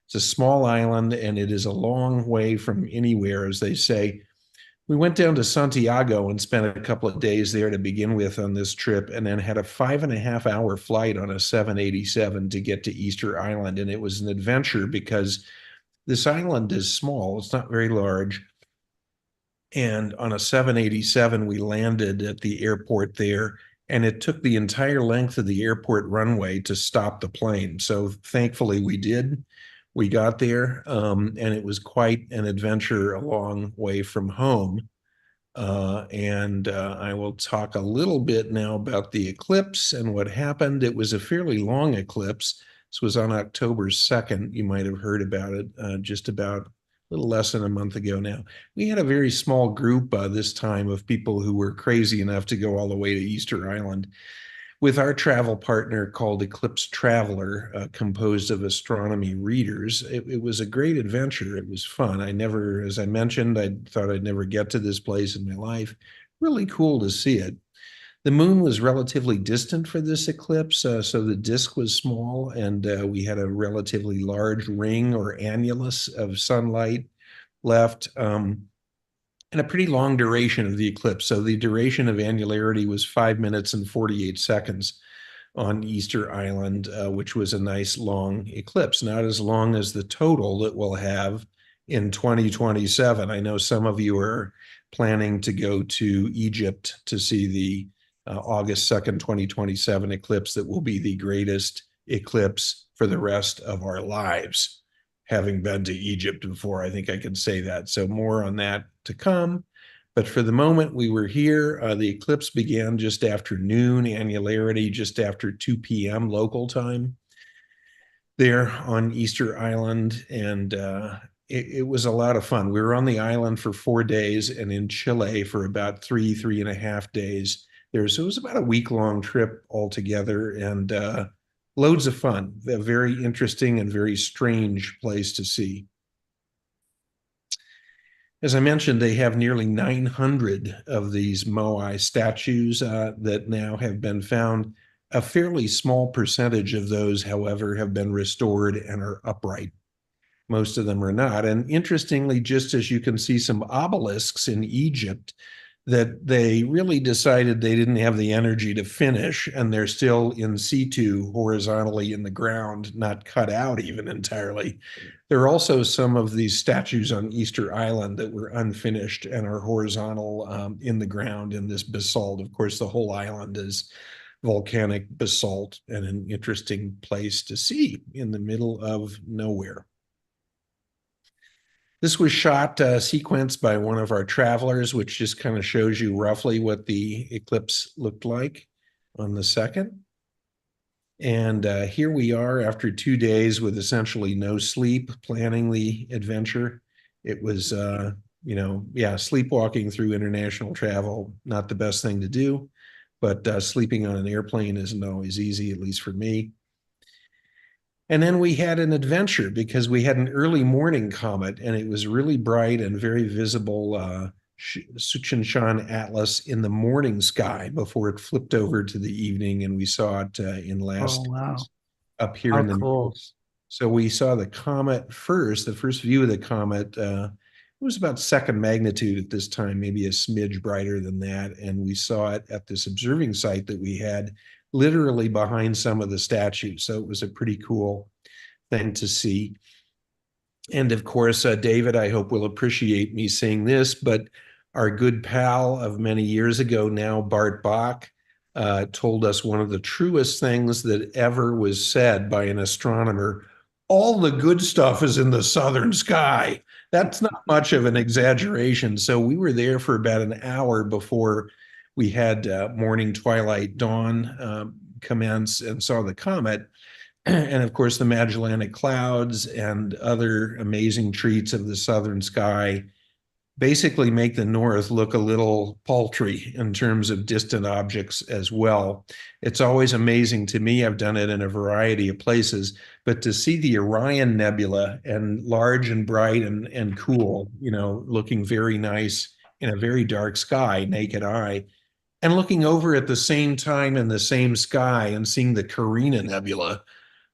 It's a small island, and it is a long way from anywhere, as they say. We went down to Santiago and spent a couple of days there to begin with on this trip, and then had a 5.5-hour flight on a 787 to get to Easter Island. And it was an adventure because this island is small. It's not very large. And on a 787, we landed at the airport there, and it took the entire length of the airport runway to stop the plane. So thankfully we did. We got there, and it was quite an adventure a long way from home. And I will talk a little bit now about the eclipse and what happened. It was a fairly long eclipse. This was on October 2nd. You might have heard about it just about a little less than a month ago now. We had a very small group this time of people who were crazy enough to go all the way to Easter Island with our travel partner called Eclipse Traveler, composed of astronomy readers. It was a great adventure. It was fun. As I mentioned, I thought I'd never get to this place in my life. Really cool to see it. The moon was relatively distant for this eclipse, so the disk was small, and we had a relatively large ring or annulus of sunlight left. And a pretty long duration of the eclipse. So the duration of annularity was 5 minutes and 48 seconds on Easter Island, which was a nice long eclipse, not as long as the total that we'll have in 2027. I know some of you are planning to go to Egypt to see the August 2nd, 2027 eclipse that will be the greatest eclipse for the rest of our lives. Having been to Egypt before, I think I can say that. So more on that to come. But for the moment, we were here. The eclipse began just after noon, annularity just after 2 p.m. local time there on Easter Island. And it was a lot of fun. We were on the island for 4 days and in Chile for about 3.5 days there. So it was about a week-long trip altogether, and loads of fun. A very interesting and very strange place to see. As I mentioned, they have nearly 900 of these moai statues that now have been found. A fairly small percentage of those, however, have been restored and are upright. Most of them are not. And interestingly, just as you can see some obelisks in Egypt that they really decided they didn't have the energy to finish, and they're still in situ, horizontally in the ground, not cut out even entirely. There are also some of these statues on Easter Island that were unfinished and are horizontal in the ground in this basalt. Of course, the whole island is volcanic basalt, and an interesting place to see in the middle of nowhere. This was shot sequenced by one of our travelers, which just kind of shows you roughly what the eclipse looked like on the 2nd. And here we are after 2 days with essentially no sleep, planning the adventure. It was, sleepwalking through international travel, not the best thing to do, but sleeping on an airplane isn't always easy, at least for me. And then we had an adventure because we had an early morning comet, and it was really bright and very visible, Suchinshan Atlas, in the morning sky before it flipped over to the evening, and we saw it in last up here in the news. So we saw the comet first. The first view of the comet it was about 2nd magnitude at this time, maybe a smidge brighter than that, and we saw it at this observing site that we had literally behind some of the statues. So it was a pretty cool thing to see. And of course, David, I hope will appreciate me saying this, but our good pal of many years ago now, Bart Bach, told us one of the truest things that ever was said by an astronomer. All the good stuff is in the southern sky. That's not much of an exaggeration. So we were there for about an hour before we had morning, twilight, dawn commence and saw the comet. And of course, the Magellanic Clouds and other amazing treats of the southern sky basically make the north look a little paltry in terms of distant objects as well. It's always amazing to me, I've done it in a variety of places, but to see the Orion Nebula and large and bright and cool, you know, looking very nice in a very dark sky, naked eye, and looking over at the same time in the same sky and seeing the Carina Nebula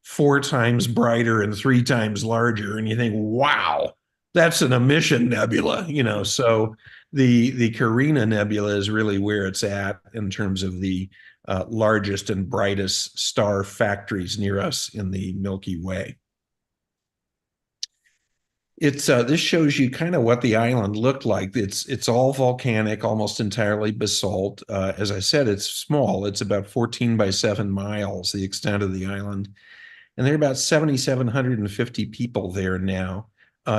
4 times brighter and 3 times larger, and you think, wow, that's an emission nebula, you know. So the Carina Nebula is really where it's at in terms of the largest and brightest star factories near us in the Milky Way. It's this shows you kind of what the island looked like. It's all volcanic, almost entirely basalt. As I said, it's small. It's about 14 by 7 miles, the extent of the island. And there are about 7,750 people there now.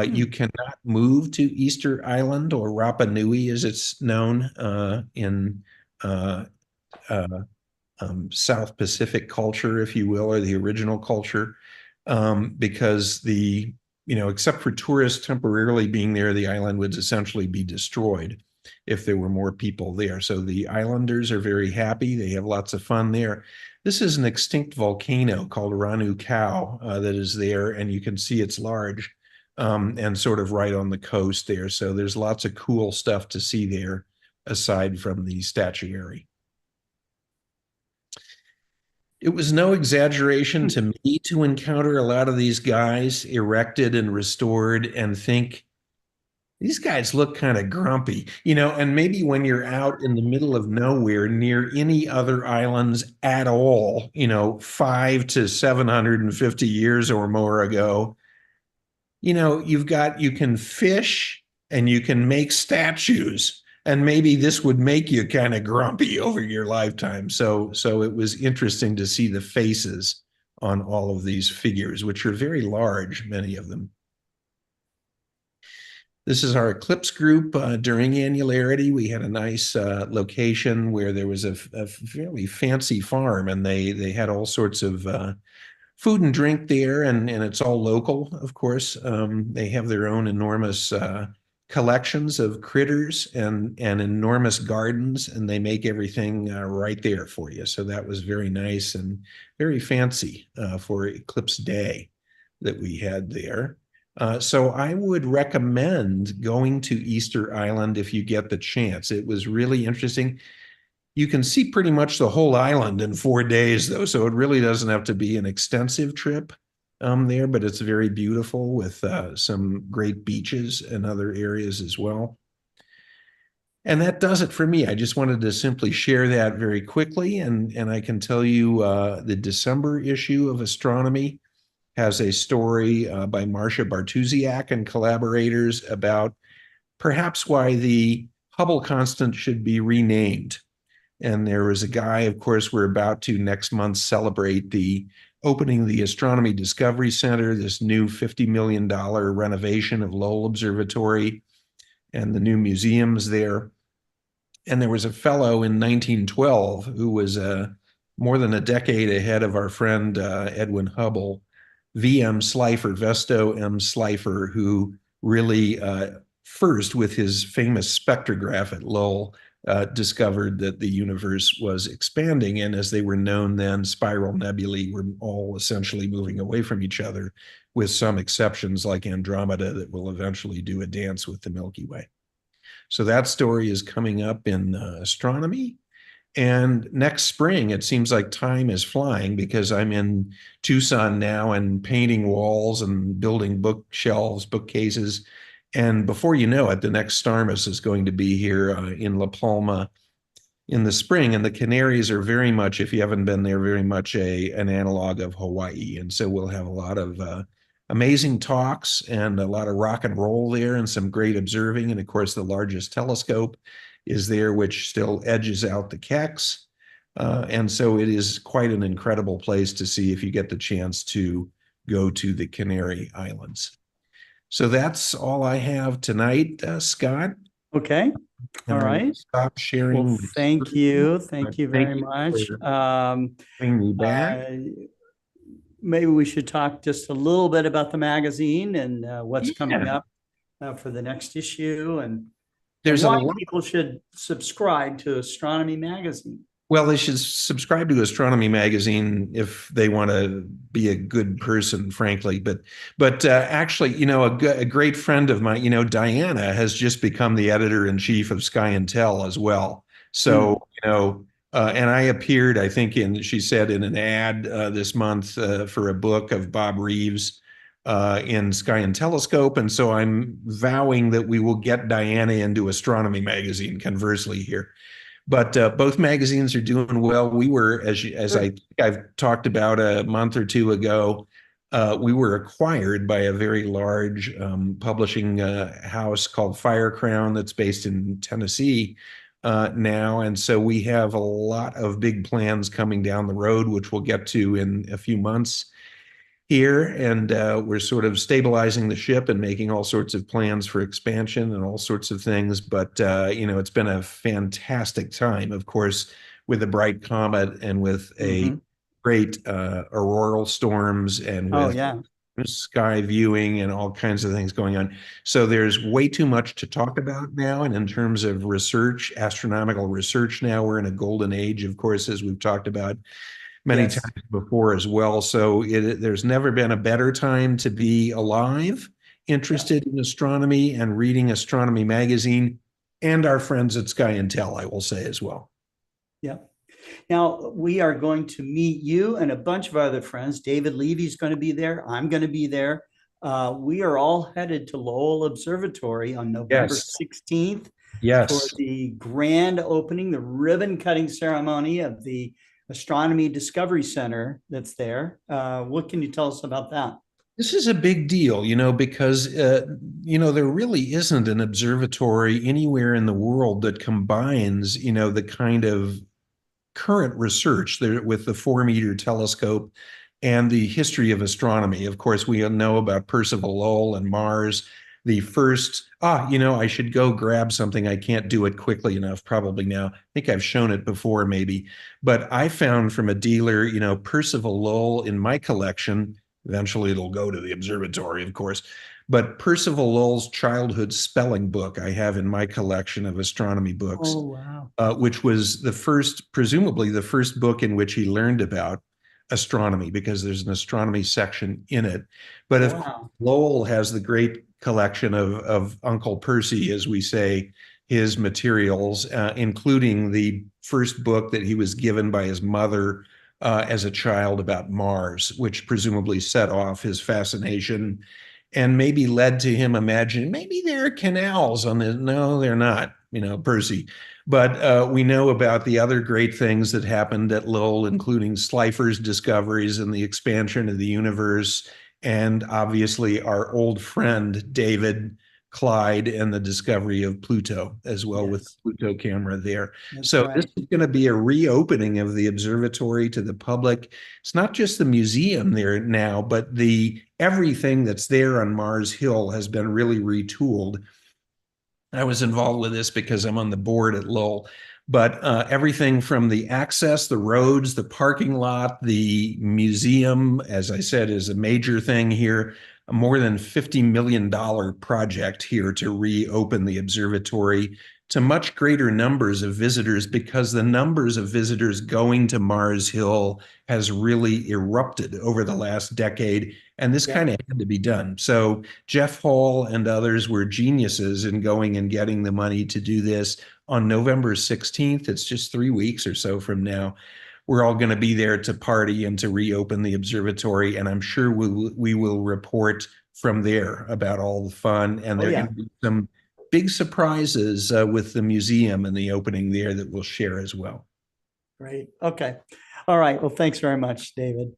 You cannot move to Easter Island, or Rapa Nui as it's known in South Pacific culture, if you will, or the original culture, because except for tourists temporarily being there, the island would essentially be destroyed if there were more people there. So the islanders are very happy. They have lots of fun there. This is an extinct volcano called Ranu Kau that is there, and you can see it's large and sort of right on the coast there. So there's lots of cool stuff to see there aside from the statuary. It was no exaggeration to me to encounter a lot of these guys erected and restored and think, these guys look kind of grumpy, you know, and maybe when you're out in the middle of nowhere near any other islands at all, you know, 500 to 750 years or more ago, you know, you can fish and you can make statues, and maybe this would make you kind of grumpy over your lifetime. So it was interesting to see the faces on all of these figures, which are very large, many of them. This is our eclipse group during annularity. We had a nice location where there was a fairly fancy farm, and they had all sorts of food and drink there, and it's all local, of course. They have their own enormous collections of critters and enormous gardens, and they make everything right there for you. So that was very nice and very fancy for Eclipse Day that we had there. So I would recommend going to Easter Island if you get the chance. It was really interesting. You can see pretty much the whole island in 4 days, though, so it really doesn't have to be an extensive trip there, but it's very beautiful with some great beaches and other areas as well. And that does it for me. I just wanted to simply share that very quickly, and I can tell you the December issue of Astronomy has a story by Marcia Bartusiak and collaborators about perhaps why the Hubble constant should be renamed. And there was a guy, of course, we're about to next month celebrate the opening of the Astronomy Discovery Center, this new $50 million renovation of Lowell Observatory and the new museums there. And there was a fellow in 1912 who was more than a decade ahead of our friend Edwin Hubble, V.M. Slipher, Vesto M. Slipher, who really first, with his famous spectrograph at Lowell, discovered that the universe was expanding, and as they were known then, spiral nebulae were all essentially moving away from each other, with some exceptions like Andromeda that will eventually do a dance with the Milky Way. So that story is coming up in astronomy. And next spring, it seems like time is flying because I'm in Tucson now and painting walls and building bookshelves, bookcases. And before you know it, the next Starmus is going to be here in La Palma in the spring. And the Canaries are very much, if you haven't been there, very much an analog of Hawaii. And so we'll have a lot of amazing talks and a lot of rock and roll there and some great observing. And of course, the largest telescope is there, which still edges out the Keck. And so it is quite an incredible place to see if you get the chance to go to the Canary Islands. So that's all I have tonight, Scott. Okay. All right. Stop sharing. Well, thank you. Thank you very much. Bring me back. Maybe we should talk just a little bit about the magazine and what's coming up for the next issue, and there's why people should subscribe to Astronomy Magazine. Well, they should subscribe to Astronomy Magazine if they want to be a good person, frankly. But actually, you know, a great friend of mine, you know, Diana has just become the editor-in-chief of Sky and Tell as well. So, you know, and I appeared, I think, she said in an ad this month for a book of Bob Reeves in Sky and Telescope. And so I'm vowing that we will get Diana into Astronomy Magazine, conversely here. But both magazines are doing well. We were, as I've talked about a month or two ago, we were acquired by a very large publishing house called Fire Crown that's based in Tennessee now. And so we have a lot of big plans coming down the road, which we'll get to in a few months here. And we're sort of stabilizing the ship and making all sorts of plans for expansion and all sorts of things. But, you know, it's been a fantastic time, of course, with a bright comet and with a great auroral storms and with sky viewing and all kinds of things going on. So there's way too much to talk about now. And in terms of research, astronomical research now, we're in a golden age, of course, as we've talked about many times before as well. So there's never been a better time to be alive, interested in astronomy and reading Astronomy Magazine, and our friends at Sky and Tell, I will say as well. Yeah. Now we are going to meet you and a bunch of other friends. David Levy's going to be there. I'm going to be there. We are all headed to Lowell Observatory on November 16th for the grand opening, the ribbon cutting ceremony of the Astronomy Discovery Center that's there. What can you tell us about that? This is a big deal, you know, because, you know, there really isn't an observatory anywhere in the world that combines, you know, the kind of current research there with the 4-meter telescope and the history of astronomy. Of course, we know about Percival Lowell and Mars. The first, you know, I should go grab something. I can't do it quickly enough probably now. I think I've shown it before maybe. But I found from a dealer, you know, Percival Lowell in my collection. Eventually it'll go to the observatory, of course. But Percival Lowell's childhood spelling book I have in my collection of astronomy books. Oh, wow. Which was the first, presumably the first book in which he learned about astronomy, because there's an astronomy section in it. But if Lowell has the great collection of Uncle Percy, as we say, his materials, including the first book that he was given by his mother as a child about Mars, which presumably set off his fascination and maybe led to him imagining maybe there are canals on this. No, they're not, you know, Percy. But we know about the other great things that happened at Lowell, including Slipher's discoveries and the expansion of the universe, and obviously our old friend David Clyde and the discovery of Pluto as well, with the Pluto camera there. This is going to be a reopening of the observatory to the public. It's not just the museum there now, but everything that's there on Mars Hill has been really retooled. I was involved with this because I'm on the board at Lowell. But everything from the access, the roads, the parking lot, the museum, as I said, is a major thing here. A more than $50 million project here to reopen the observatory to much greater numbers of visitors, because the numbers of visitors going to Mars Hill has really erupted over the last decade. And this kind of had to be done. So Jeff Hall and others were geniuses in going and getting the money to do this. On November 16th, it's just 3 weeks or so from now, we're all going to be there to party and to reopen the observatory. And I'm sure we will report from there about all the fun. And there are going to be some big surprises with the museum and the opening there that we'll share as well. Great. Okay. All right. Well, thanks very much, David.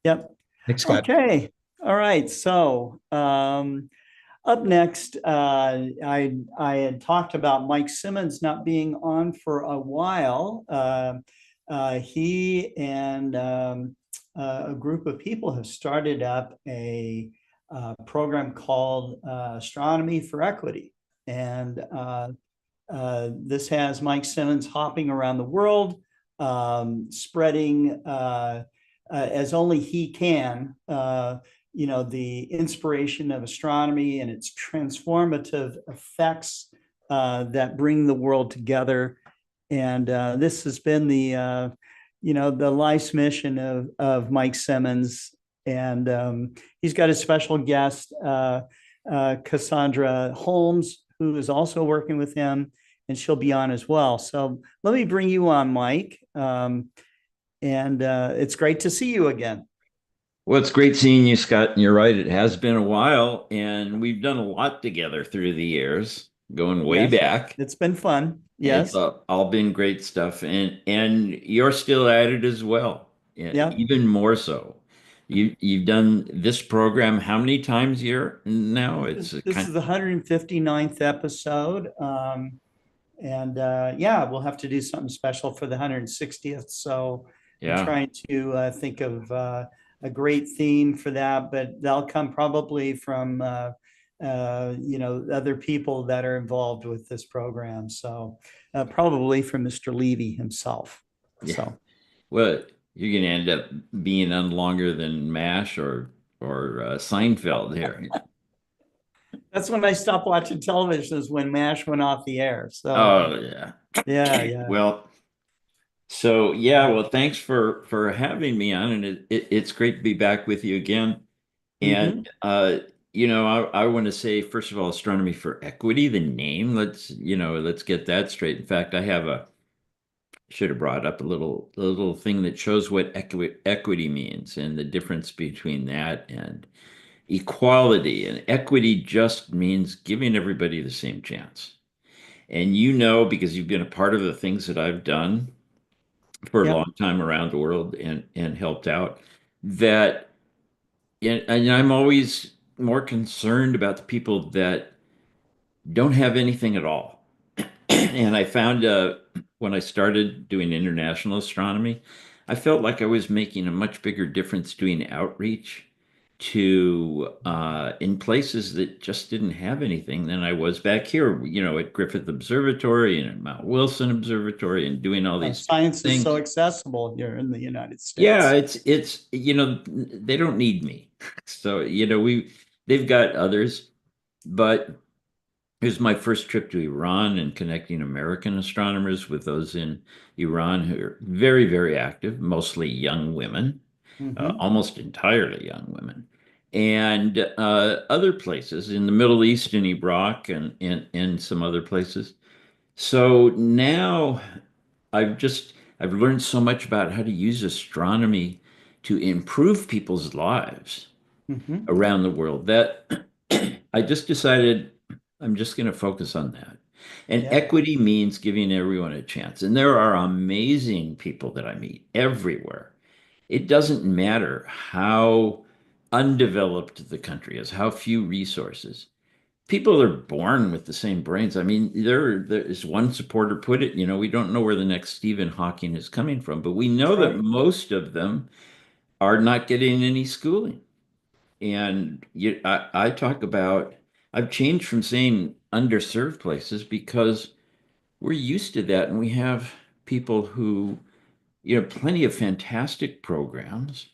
Yep. Thanks, Scott. Okay. All right. So up next, I had talked about Mike Simmons not being on for a while. He and a group of people have started up a program called Astronomy for Equity. And this has Mike Simmons hopping around the world, spreading as only he can, the inspiration of astronomy and its transformative effects that bring the world together. And this has been the life's mission of Mike Simmons. And he's got a special guest, Cassandra Holmes, who is also working with him, and she'll be on as well. So let me bring you on, Mike. And it's great to see you again. Well, it's great seeing you, Scott. And you're right, it has been a while, and we've done a lot together through the years, going way back. It's been fun. Yes. It's all been great stuff. And you're still at it as well. Yeah. Even more so. You've done this program how many times a year now? This is the 159th episode. We'll have to do something special for the 160th. So I'm trying to think of a great theme for that, but they'll come probably from other people that are involved with this program. So probably from Mr. Levy himself. Yeah. So, well, you're going to end up being on longer than MASH or Seinfeld here. That's when I stopped watching television, is when MASH went off the air. So, oh yeah, yeah. Well, thanks for having me on, and it's great to be back with you again. And I want to say, first of all, Astronomy for Equity, the name. Let's get that straight. In fact, should have brought up a little thing that shows what equity means and the difference between that and equality. And equity just means giving everybody the same chance. And because you've been a part of the things that I've done for a long time around the world and helped out, that, and I'm always more concerned about the people that don't have anything at all. And I found when I started doing international astronomy, I felt like I was making a much bigger difference doing outreach to in places that just didn't have anything than I was back here, at Griffith Observatory and at Mount Wilson Observatory, and doing all these science things. Is so accessible here in the United States. Yeah, it's they don't need me. So they've got others, but it was my first trip to Iran and connecting American astronomers with those in Iran who are very, very active, mostly young women, almost entirely young women, and other places in the Middle East and Iraq and some other places. So now I've learned so much about how to use astronomy to improve people's lives around the world that I just decided I'm just going to focus on that. And equity means giving everyone a chance. And there are amazing people that I meet everywhere. It doesn't matter how undeveloped the country is, how few resources. People are born with the same brains. I mean, there is one supporter put it, we don't know where the next Stephen Hawking is coming from, but we know that most of them are not getting any schooling. And I talk about, I've changed from saying underserved places because we're used to that. And we have people who, plenty of fantastic programs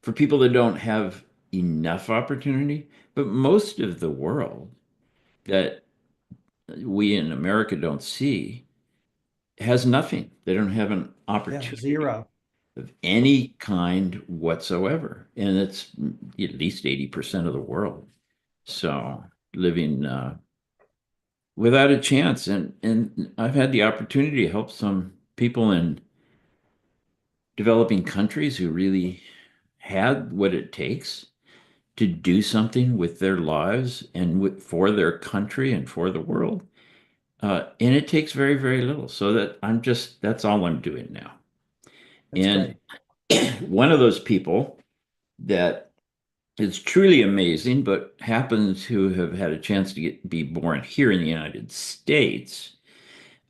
for people that don't have enough opportunity. But most of the world that we in America don't see has nothing. They don't have an opportunity. Zero. Of any kind whatsoever. And it's at least 80% of the world. So living without a chance. And I've had the opportunity to help some people in developing countries who really had what it takes to do something with their lives and for their country and for the world. And it takes very, very little. So that's all I'm doing now. That's And great. one of those people that is truly amazing, but happens to have had a chance to be born here in the United States,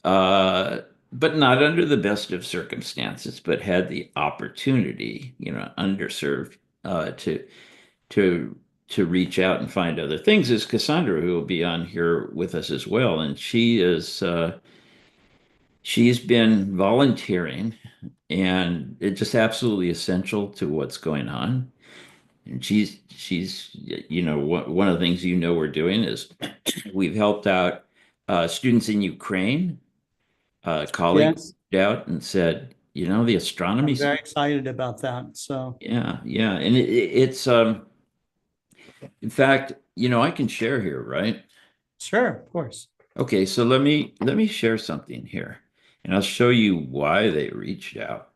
uh, but not under the best of circumstances, but had the opportunity, underserved, to to to reach out and find other things is Cassandra, who will be on here with us as well. And she's been volunteering, and it's just absolutely essential to what's going on. And she's one of the things we're doing is we've helped out students in Ukraine. Colleagues Yes, reached out and said, the astronomy. I'm very excited about that. So Yeah, yeah, and it's in fact, I can share here, right? sure, of course. Okay, so let me share something here, and I'll show you why they reached out.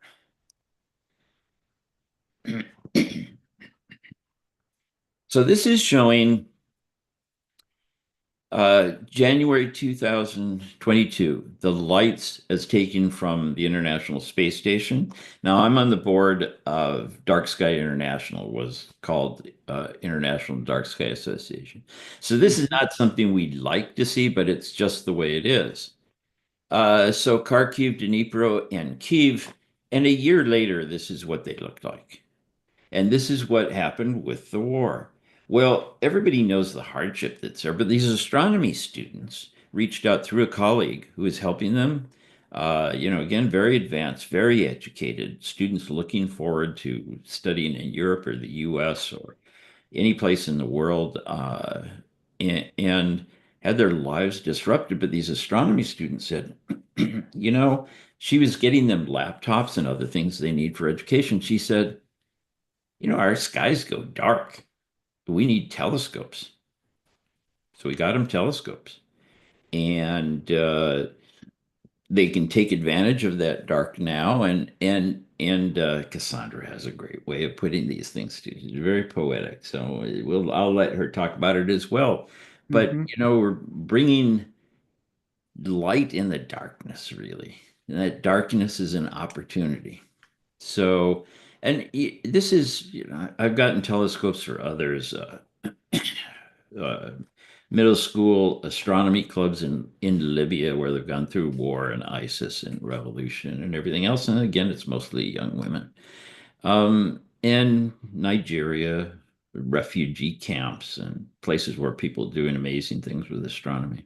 So this is showing January 2022, the lights as taken from the International Space Station. Now, I'm on the board of Dark Sky International, was called International Dark Sky Association. So this is not something we'd like to see, but it's just the way it is. So Kharkiv, Dnipro, and Kiev, and a year later, this is what they looked like. And this is what happened with the war. Well, everybody knows the hardship that's there, but these astronomy students reached out through a colleague who is helping them. Again, very advanced, very educated students looking forward to studying in Europe or the US or any place in the world, and had their lives disrupted. But these astronomy students said, she was getting them laptops and other things they need for education. She said, our skies go dark. We need telescopes. So we got them telescopes. And they can take advantage of that dark now. And Cassandra has a great way of putting these things to. She's very poetic. So I'll let her talk about it as well. But Mhm. we're bringing light in the darkness, really. And that darkness is an opportunity. So, and this is, I've gotten telescopes for others, uh, middle school astronomy clubs in Libya where they've gone through war and ISIS and revolution and everything else. And again, it's mostly young women. And Nigeria, refugee camps and places where people are doing amazing things with astronomy.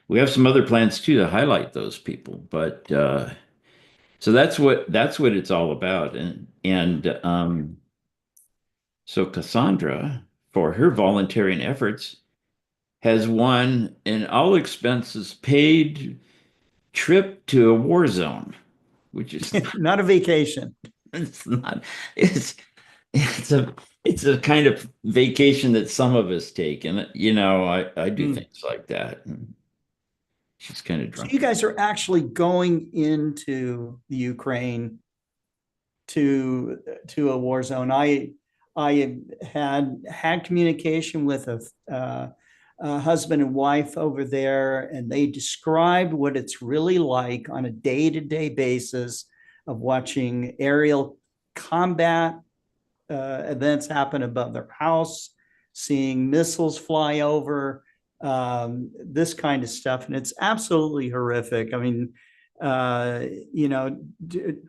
We have some other plans too to highlight those people, but so that's what it's all about. And so Cassandra, for her volunteering efforts, has won an all expenses paid trip to a war zone, which is Not a vacation. it's not it's it's a it's a kind of vacation that some of us take. And I do Mm. things like that. And she's kind of So drunk. you guys are actually going into the Ukraine to a war zone. I had communication with a husband and wife over there, and they described what it's really like on a day-to-day basis of watching aerial combat events happen above their house, seeing missiles fly over, this kind of stuff. And it's absolutely horrific. I mean, uh, you know,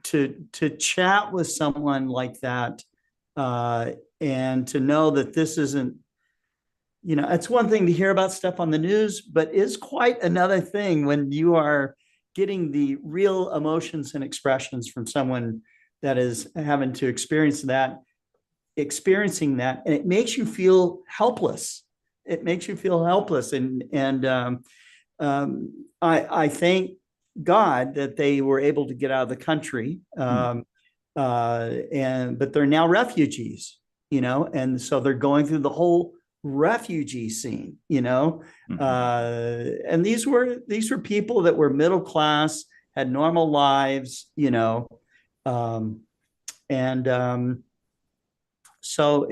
to chat with someone like that, and to know that this isn't, it's one thing to hear about stuff on the news, but is quite another thing when you are getting the real emotions and expressions from someone that is having to experiencing that, and it makes you feel helpless. It makes you feel helpless, and I thank God that they were able to get out of the country, but they're now refugees, and so they're going through the whole refugee scene, and these were people that were middle class, had normal lives, and so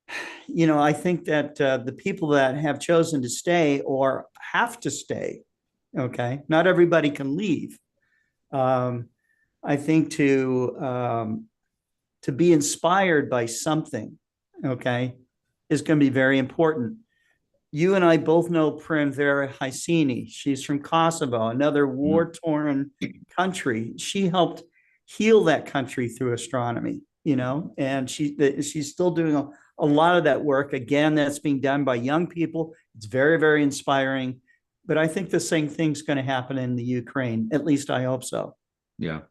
I think that the people that have chosen to stay or have to stay, okay, not everybody can leave. I think to be inspired by something, okay, is going to be very important. You and I both know Primvera Hysini. She's from Kosovo, another war-torn country. She helped heal that country through astronomy, and she's still doing a lot of that work. Again, that's being done by young people. It's very, very inspiring. But I think the same thing's going to happen in the Ukraine. At least I hope so. Yeah.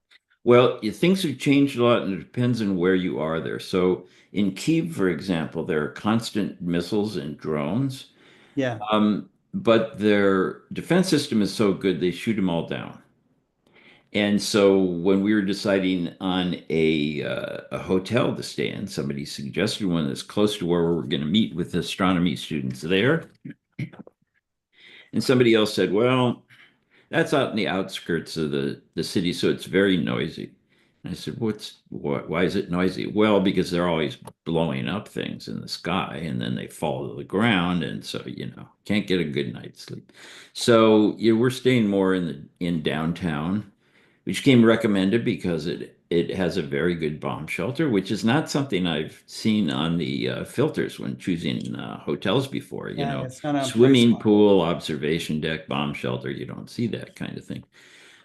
Well, things have changed a lot, and it depends on where you are there. So in Kyiv, for example, there are constant missiles and drones. Yeah. But their defense system is so good, they shoot them all down. And so when we were deciding on a hotel to stay in, somebody suggested one that's close to where we're going to meet with astronomy students there. And somebody else said, well, that's out in the outskirts of the city, so it's very noisy. And I said, why is it noisy? Well, because they're always blowing up things in the sky and then they fall to the ground. And so, can't get a good night's sleep. So we're staying more in downtown, which came recommended because it has a very good bomb shelter, which is not something I've seen on the filters when choosing hotels before. Yeah, it's not on Swimming price. pool, observation deck, bomb shelter. You don't see that kind of thing.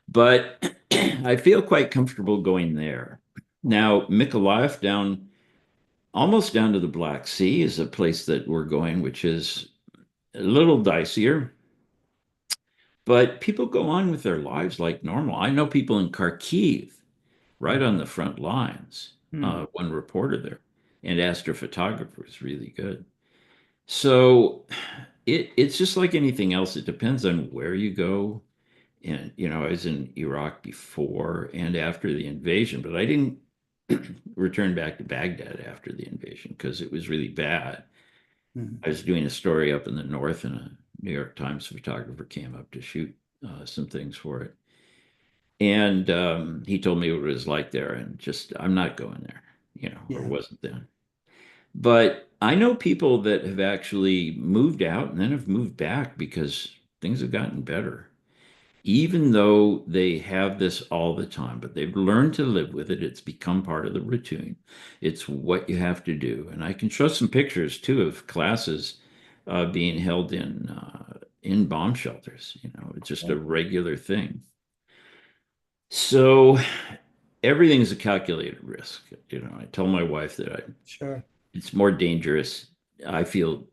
But I feel quite comfortable going there. Now, Mykolaiv almost down to the Black Sea is a place that we're going, which is a little dicier. But people go on with their lives like normal. I know people in Kharkiv, right on the front lines. One reporter there, and astrophotographer is really good. So it's just like anything else. It depends on where you go. And, I was in Iraq before and after the invasion, but I didn't return back to Baghdad after the invasion because it was really bad. I was doing a story up in the north, and a New York Times photographer came up to shoot some things for it. And he told me what it was like there, and just, I'm not going there, or wasn't then. But I know people that have actually moved out and then have moved back because things have gotten better. Even though they have this all the time, but they've learned to live with it. It's become part of the routine. It's what you have to do. And I can show some pictures too of classes being held in bomb shelters. It's just a regular thing. So everything's a calculated risk. I tell my wife that Sure. it's more dangerous. I feel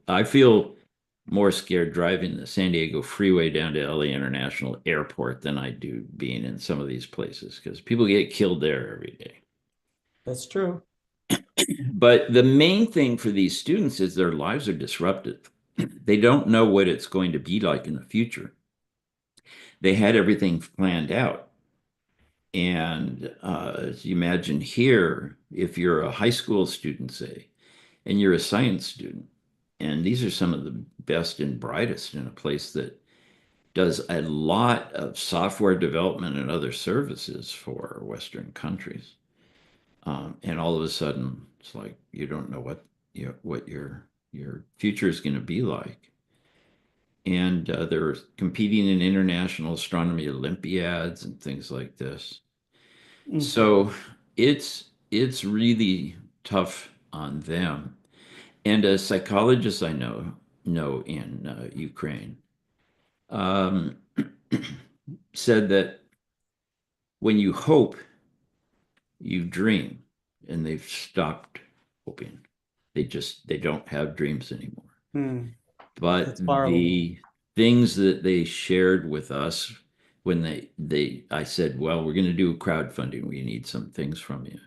more scared driving the San Diego freeway down to LA International Airport than I do being in some of these places because people get killed there every day. That's true. But the main thing for these students is their lives are disrupted. They don't know what it's going to be like in the future. They had everything planned out. And as you imagine here, if you're a high school student, say, and you're a science student, and these are some of the best and brightest in a place that does a lot of software development and other services for Western countries. And all of a sudden, it's like you don't know what your future is going to be like. And they're competing in international astronomy Olympiads and things like this. So it's really tough on them. And a psychologist I know in Ukraine said that when you hope, you dream, and they've stopped hoping. They don't have dreams anymore. But the things that they shared with us when I said, well, we're going to do crowdfunding. We need some things from you,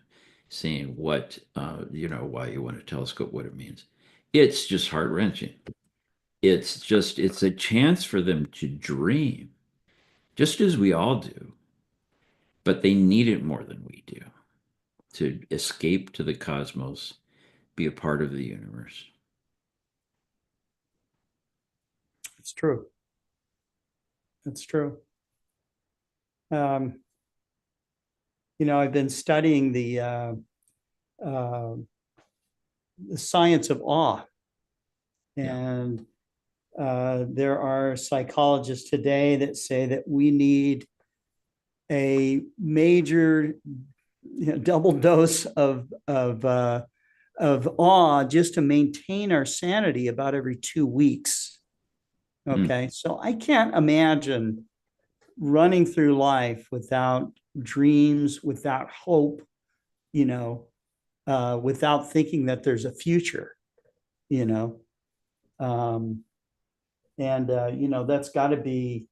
saying what, why you want a telescope, what it means. It's just heart-wrenching. It's a chance for them to dream, just as we all do, but they need it more than we do to escape to the cosmos, be a part of the universe. It's true. It's true. I've been studying the the science of awe. Yeah. And there are psychologists today that say that we need a major double dose of awe just to maintain our sanity about every 2 weeks. Okay, so I can't imagine running through life without dreams, without hope, without thinking that there's a future, you know. That's got to be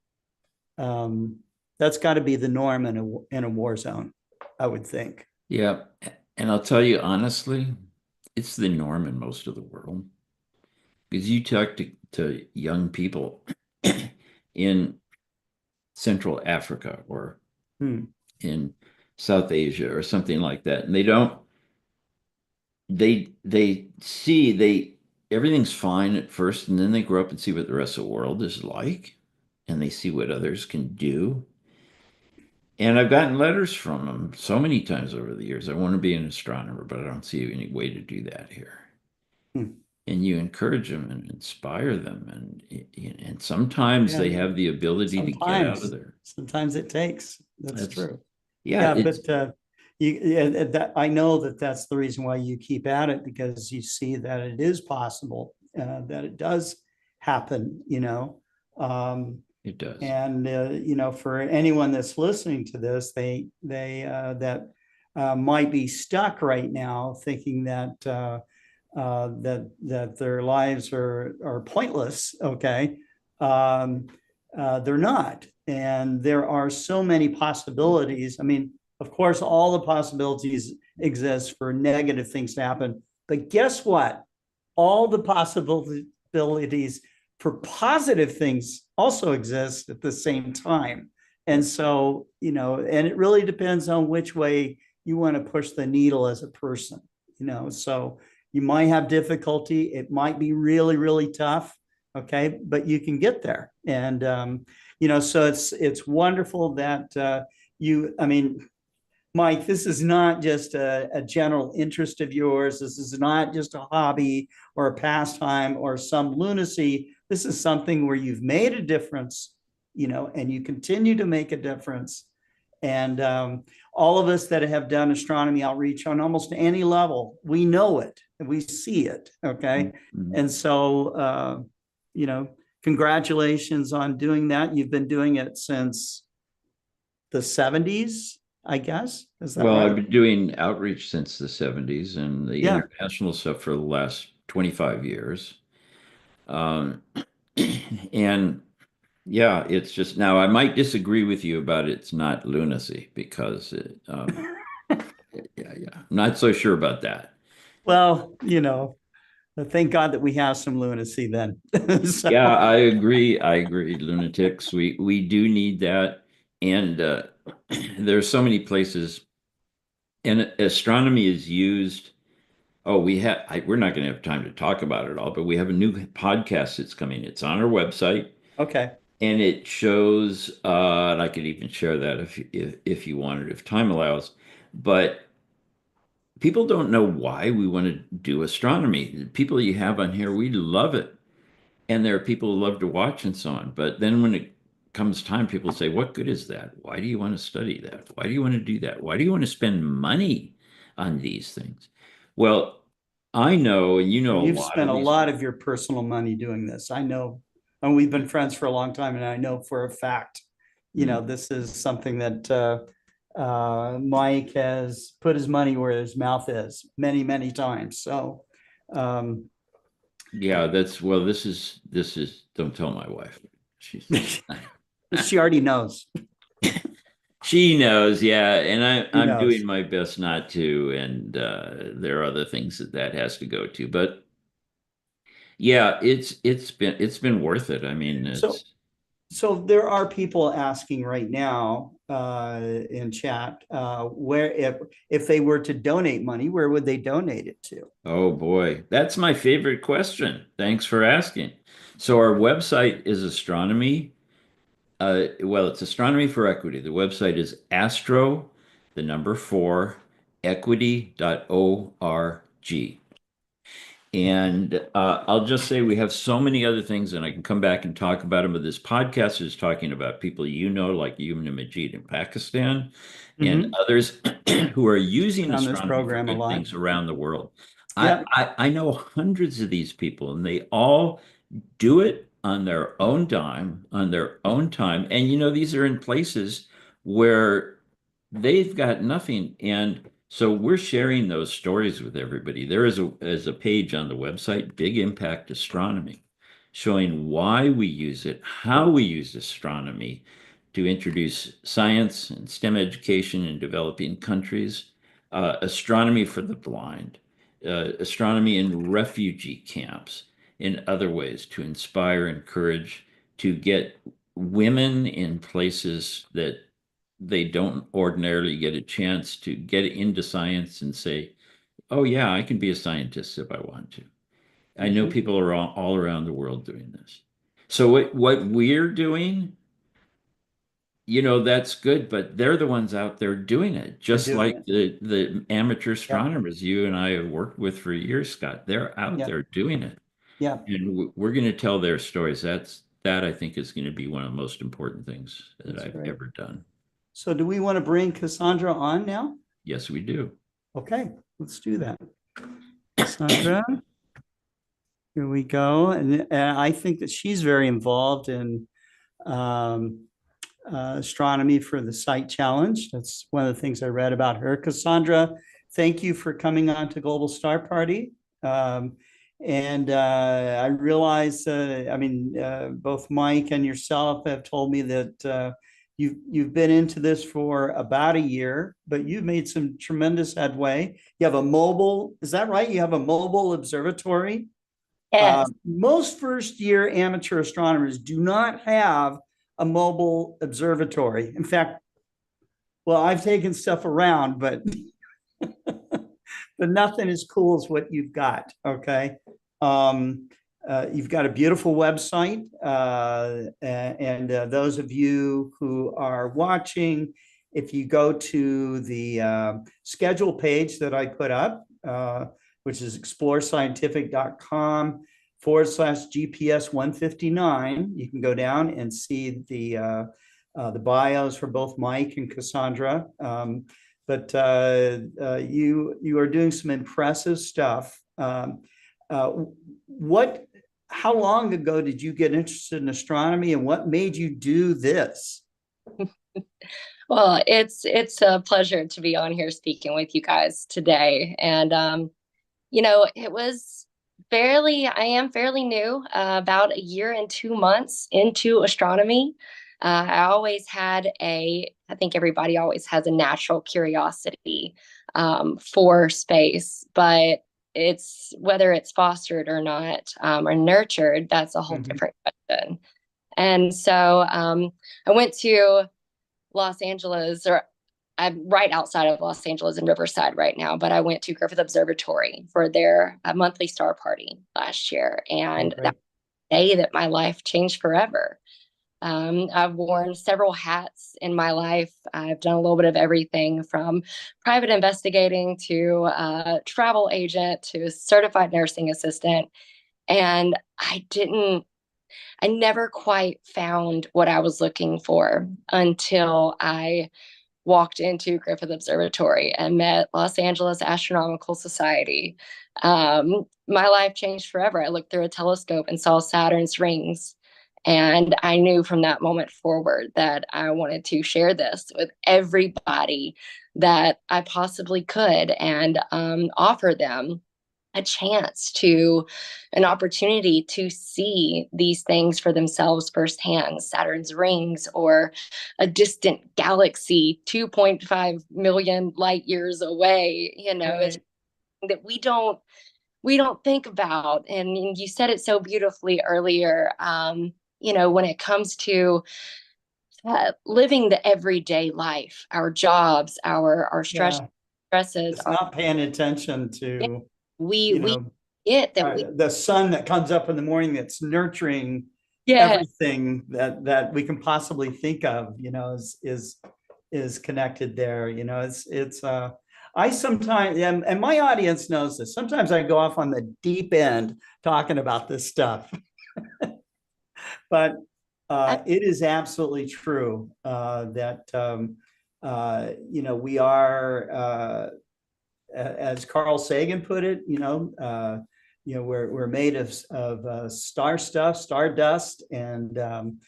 the norm in a war zone, I would think. Yeah. And I'll tell you honestly, it's the norm in most of the world. Because you talk to young people in Central Africa or in South Asia or something like that, and they see everything's fine at first, and then they grow up and see what the rest of the world is like, and they see what others can do. And I've gotten letters from them so many times over the years. I want to be an astronomer, but I don't see any way to do that here. And you encourage them and inspire them, and sometimes they have the ability to get out of there. Sometimes it takes. That's true. Yeah, but I know that's the reason why you keep at it, because you see that it is possible, that it does happen. It does. And for anyone that's listening to this, they that might be stuck right now thinking that that their lives are pointless. Okay, they're not, and there are so many possibilities. I mean, of course, all the possibilities exist for negative things to happen, but guess what? All the possibilities for positive things also exist at the same time. And so, and it really depends on which way you want to push the needle as a person, so you might have difficulty. It might be really, really tough. Okay. But you can get there. And, so it's wonderful that Mike, this is not just a general interest of yours. This is not just a hobby or a pastime or some lunacy. This is something where you've made a difference, and you continue to make a difference. And all of us that have done astronomy outreach on almost any level, we know it and we see it. Okay. And so, congratulations on doing that. You've been doing it since the 70s. I guess. Is that right? I've been doing outreach since the 70s and the international stuff for the last 25 years. And yeah, it's just, now I might disagree with you about it's not lunacy, because I'm not so sure about that. Well, thank God that we have some lunacy then. So. Yeah, I agree. Lunatics. We do need that. And there's so many places, and astronomy is used. We're not going to have time to talk about it all, but we have a new podcast that's coming. It's on our website. Okay. And it shows, and I could even share that if you wanted, if time allows. But people don't know why we want to do astronomy. The people you have on here, we love it. And there are people who love to watch and so on. But then when it comes time, people say, what good is that? Why do you want to study that? Why do you want to do that? Why do you want to spend money on these things? Well, I know, and you've spent a lot of your personal money doing this. I know, and we've been friends for a long time, and I know for a fact, this is something that Mike has put his money where his mouth is many, many times. So, yeah, this is, don't tell my wife. She already knows. She knows, yeah, and I'm doing my best not to, and there are other things that has to go to, but yeah, it's been worth it. I mean, so there are people asking right now in chat where if they were to donate money, where would they donate it to? Oh boy, that's my favorite question. Thanks for asking. So our website is astronomy. It's Astronomy for Equity. The website is equity.org. And I'll just say we have so many other things, and I can come back and talk about them. But this podcast is talking about people like Yumna Majid in Pakistan, and Mhm. others who are using On this astronomy for program a good lot. things around the world. Yeah. I know hundreds of these people, and they all do it on their own dime, on their own time. And these are in places where they've got nothing. And so we're sharing those stories with everybody. There is a page on the website, Big Impact Astronomy, showing why we use it, how we use astronomy to introduce science and STEM education in developing countries, astronomy for the blind, astronomy in refugee camps, in other ways to inspire, encourage, to get women in places that they don't ordinarily get a chance to get into science and say, oh, yeah, I can be a scientist if I want to. I know Mhm. people are all around the world doing this. So what we're doing, that's good, but they're the ones out there doing it, They're just doing like it. the amateur Yeah. astronomers you and I have worked with for years, Scott. They're out Yeah. there doing it. Yeah. And we're going to tell their stories. That I think is going to be one of the most important things that That's I've great. ever done. So do we want to bring Cassandra on now? Yes, we do. Okay, let's do that. Cassandra, here we go. And I think that she's very involved in um, astronomy for the Site Challenge. That's one of the things I read about her. Cassandra, thank you for coming on to Global Star Party. And I realize, both Mike and yourself have told me that you've been into this for about a year, but you've made some tremendous headway. You have a mobile, is that right? You have a mobile observatory. Yes. Most first-year amateur astronomers do not have a mobile observatory. In fact, well, I've taken stuff around, but but nothing as cool as what you've got. Okay. You've got a beautiful website. And those of you who are watching, if you go to the schedule page that I put up, which is explorescientific.com/GPS 159, you can go down and see the bios for both Mike and Cassandra. But you are doing some impressive stuff. How long ago did you get interested in astronomy, and what made you do this? Well, it's a pleasure to be on here speaking with you guys today. And I am fairly new, about a year and 2 months into astronomy. I always had I think everybody always has a natural curiosity for space, but it's whether it's fostered or not, or nurtured, that's a whole different question. And so I went to Los Angeles, or I'm right outside of Los Angeles in Riverside right now, but I went to Griffith Observatory for their monthly star party last year. And that day that my life changed forever. I've worn several hats in my life. I've done a little bit of everything from private investigating to travel agent to certified nursing assistant. And I never quite found what I was looking for until I walked into Griffith Observatory and met Los Angeles Astronomical Society. My life changed forever. I looked through a telescope and saw Saturn's rings. And I knew from that moment forward that I wanted to share this with everybody that I possibly could, and offer them a chance to an opportunity to see these things for themselves firsthand. Saturn's rings, or a distant galaxy 2.5 million light years away. It's that we don't think about. And you said it so beautifully earlier. When it comes to living the everyday life, our jobs, our stresses, It's not paying attention to, we get that the sun that comes up in the morning that's nurturing everything that we can possibly think of, is connected there. I sometimes, and my audience knows this, sometimes I go off on the deep end talking about this stuff. But it is absolutely true that, we are, as Carl Sagan put it, we're made of star stuff, stardust, and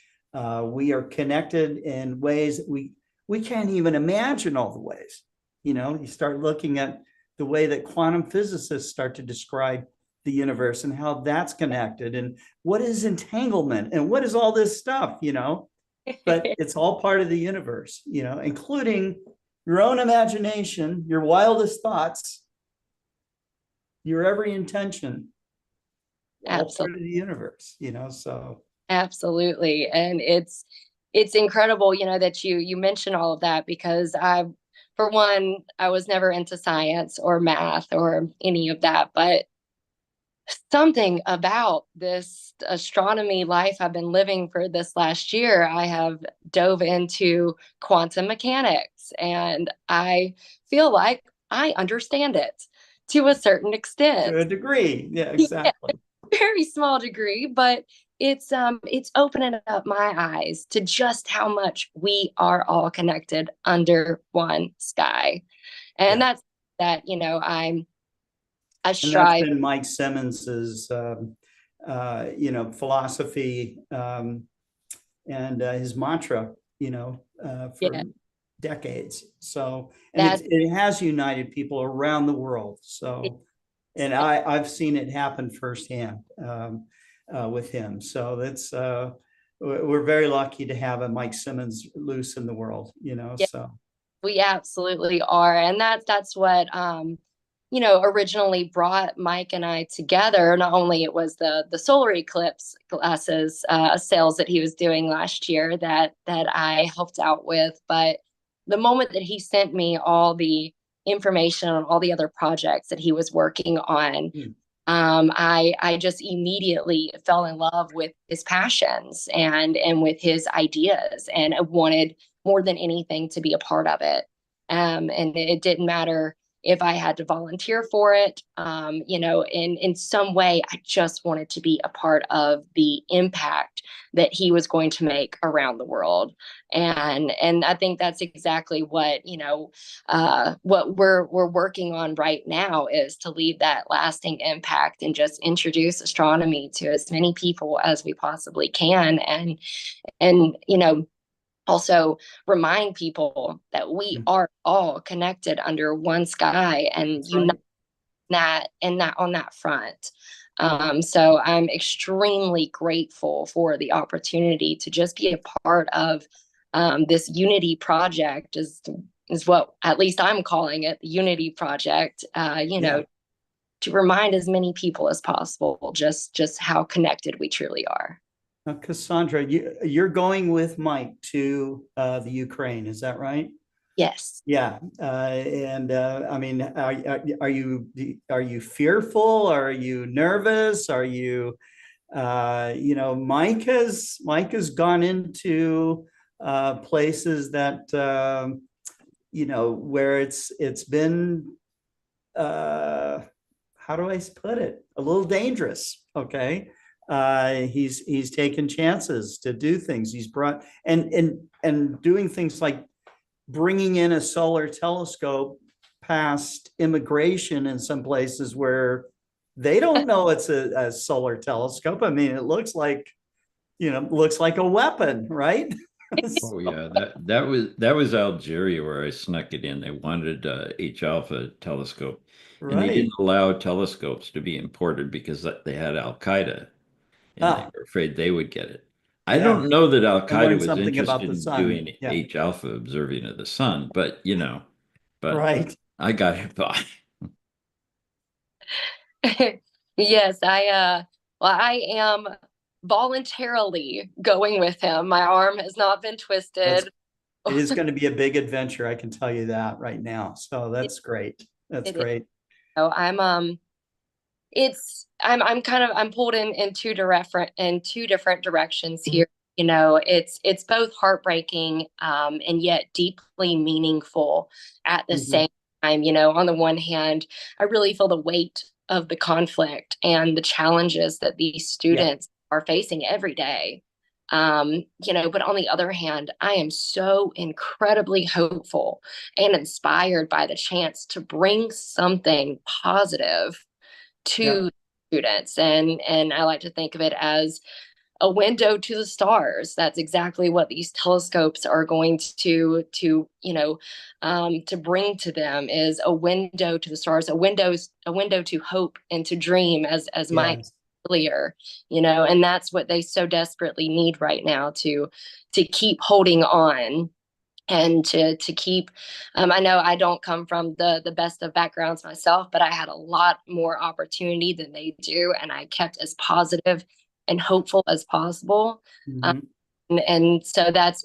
we are connected in ways that we can't even imagine all the ways. You start looking at the way that quantum physicists start to describe the universe and how that's connected, and what is entanglement, and what is all this stuff, but it's all part of the universe, including your own imagination, your wildest thoughts, your every intention, all part of the universe, so. Absolutely. And it's incredible, that you mention all of that, because for one, I was never into science or math or any of that, but something about this astronomy life I've been living for this last year, I have dove into quantum mechanics, and I feel like I understand it to a certain extent. To a degree. Yeah, exactly. Yeah, very small degree, but it's opening up my eyes to just how much we are all connected under one sky. And that's that, I strive. And that's been Mike Simmons's, philosophy, and his mantra, for decades. So, and it has united people around the world. So, and I've seen it happen firsthand with him. So that's, we're very lucky to have a Mike Simmons loose in the world, so. We absolutely are. And that's what, originally brought Mike and I together. Not only it was the solar eclipse glasses sales that he was doing last year that I helped out with, but the moment that he sent me all the information on all the other projects that he was working on, I just immediately fell in love with his passions and with his ideas, and I wanted more than anything to be a part of it. And it didn't matter if I had to volunteer for it, in some way, I just wanted to be a part of the impact that he was going to make around the world. And I think that's exactly what, what we're working on right now, is to leave that lasting impact and just introduce astronomy to as many people as we possibly can. And also remind people that we are all connected under one sky, and unite that on that front. So I'm extremely grateful for the opportunity to just be a part of this Unity project, is what at least I'm calling it, the Unity project. To remind as many people as possible just how connected we truly are. Cassandra, you're going with Mike to the Ukraine, is that right? Yes. Yeah, and I mean, are you fearful? Are you nervous? Are you, Mike has gone into places that where it's been how do I put it? A little dangerous. Okay. He's taken chances to do things. He's brought and doing things like bringing in a solar telescope past immigration in some places where they don't know it's a solar telescope. I mean, it looks like a weapon, right? Oh yeah, that was Algeria where I snuck it in. They wanted H alpha telescope, and they didn't allow telescopes to be imported because they had Al Qaeda. And they were afraid they would get it. I don't know that Al Qaeda was interested in doing H alpha observing of the sun, but right. I got hit by. Yes, I am voluntarily going with him. My arm has not been twisted. It is going to be a big adventure, I can tell you that right now. So that's great. That's great. So I'm pulled in two different directions here. It's both heartbreaking and yet deeply meaningful at the same time. On the one hand, I really feel the weight of the conflict and the challenges that these students are facing every day. But on the other hand, I am so incredibly hopeful and inspired by the chance to bring something positive to students. And I like to think of it as a window to the stars. That's exactly what these telescopes are going to bring to them, is a window to the stars, a window to hope and to dream, as Mike earlier, and that's what they so desperately need right now, to keep holding on and to keep. I know I don't come from the best of backgrounds myself, but I had a lot more opportunity than they do, and I kept as positive and hopeful as possible. And so that's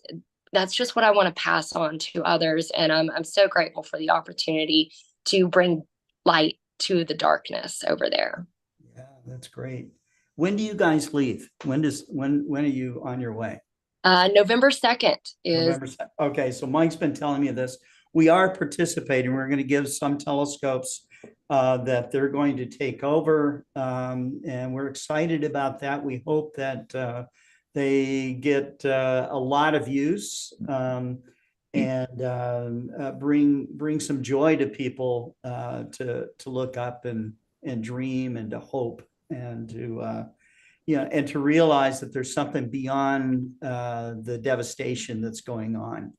just what I want to pass on to others, and I'm so grateful for the opportunity to bring light to the darkness over there. Yeah, that's great. When do you guys leave? When are you on your way? November 2nd is. November 2nd. Okay, so Mike's been telling me this. We are participating. We're going to give some telescopes that they're going to take over, and we're excited about that. We hope that they get a lot of use and bring some joy to people to look up and dream and to hope and to and to realize that there's something beyond the devastation that's going on.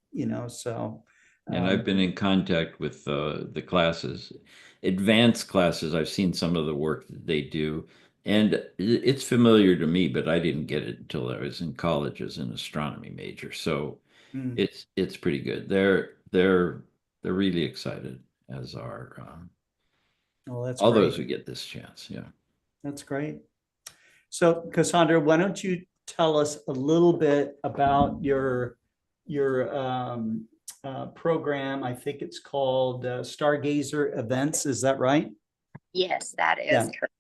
So. And I've been in contact with the classes, advanced classes. I've seen some of the work that they do, and it's familiar to me, but I didn't get it until I was in college as an astronomy major. So it's pretty good. They're really excited, as are that's all great. those who get this chance. Yeah, that's great. So Cassandra, why don't you tell us a little bit about your program? I think it's called Stargazer Events. Is that right? Yes, that is correct.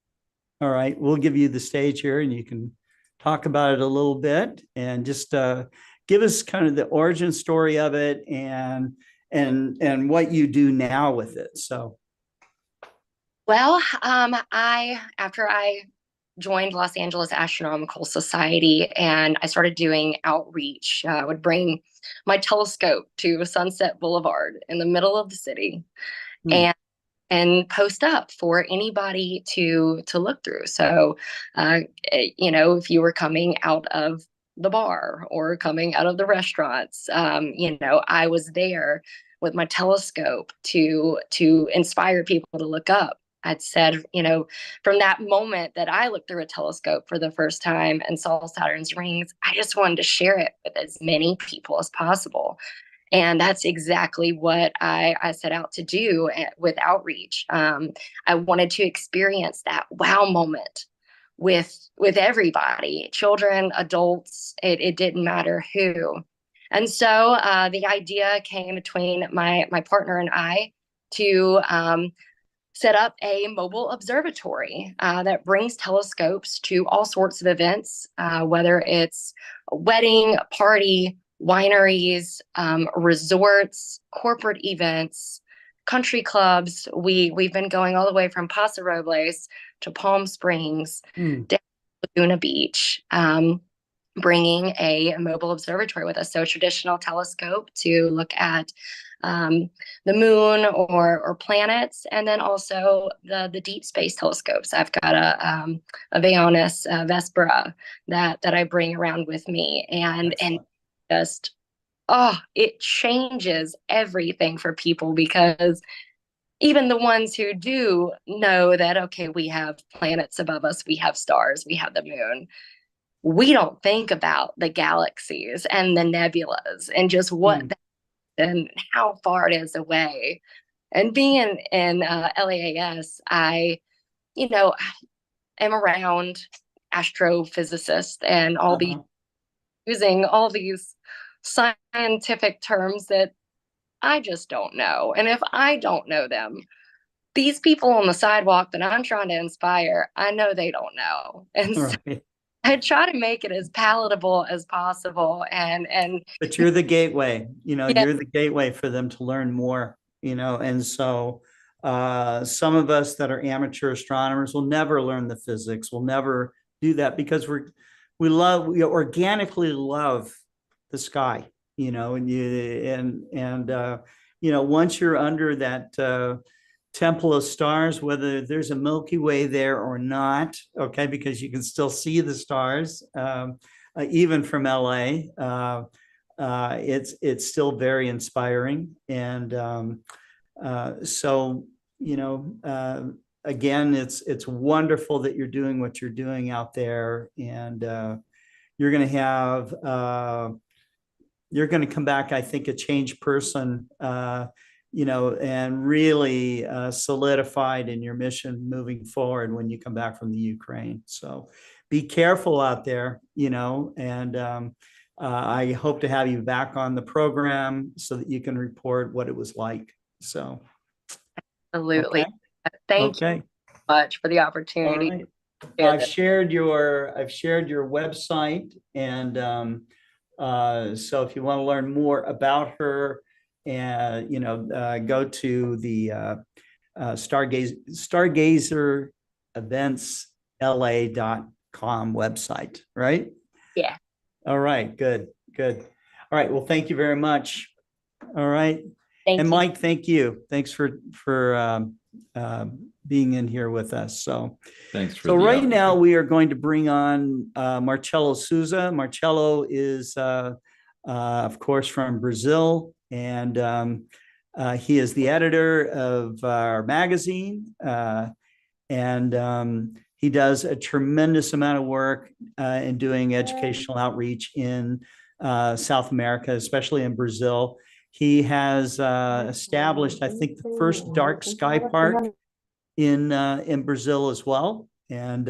All right. We'll give you the stage here and you can talk about it a little bit and just give us kind of the origin story of it and what you do now with it. So. Well, after I joined Los Angeles Astronomical Society and I started doing outreach, I would bring my telescope to Sunset Boulevard in the middle of the city and post up for anybody to look through. So, if you were coming out of the bar or coming out of the restaurants, I was there with my telescope to inspire people to look up. I'd said, from that moment that I looked through a telescope for the first time and saw Saturn's rings, I just wanted to share it with as many people as possible. And that's exactly what I set out to do with outreach. I wanted to experience that wow moment with everybody, children, adults, it didn't matter who. And so the idea came between my partner and I to set up a mobile observatory that brings telescopes to all sorts of events, whether it's a wedding, a party, wineries, resorts, corporate events, country clubs. We've been going all the way from Paso Robles to Palm Springs, down to Laguna Beach, bringing a mobile observatory with us. So a traditional telescope to look at the moon or planets, and then also the deep space telescopes. I've got a Vaonis Vespera that I bring around with me, and just it changes everything for people, because even the ones who do know that, okay, we have planets above us, we have stars, we have the moon, we don't think about the galaxies and the nebulas and just what and how far it is away. And being in LAAS, I am around astrophysicists and all these using all these scientific terms that I just don't know. And if I don't know them, these people on the sidewalk that I'm trying to inspire, I know they don't know. And so I try to make it as palatable as possible. But you're the gateway, you're the gateway for them to learn more, and so some of us that are amateur astronomers will never learn the physics, will never do that because we organically love the sky, once you're under that temple of stars, whether there's a Milky Way there or not, okay, because you can still see the stars, even from LA. It's still very inspiring. And again, it's wonderful that you're doing what you're doing out there, and you're going to come back, I think, a changed person, and really solidified in your mission moving forward when you come back from the Ukraine. So be careful out there, and I hope to have you back on the program so that you can report what it was like. So. Absolutely. Okay. Thank you so much for the opportunity. Right. I've shared your website, and so if you want to learn more about her, and go to the stargazereventsla.com website, right? Yeah. All right, good. All right, well, thank you very much. All right. Thank you. Mike, thank you. Thanks for being in here with us. So Thanks for so right now we are going to bring on Marcelo Souza. Marcelo is, of course, from Brazil, and he is the editor of our magazine, and he does a tremendous amount of work in doing educational outreach in South America, especially in Brazil. He has established, I think, the first dark sky park in Brazil as well. And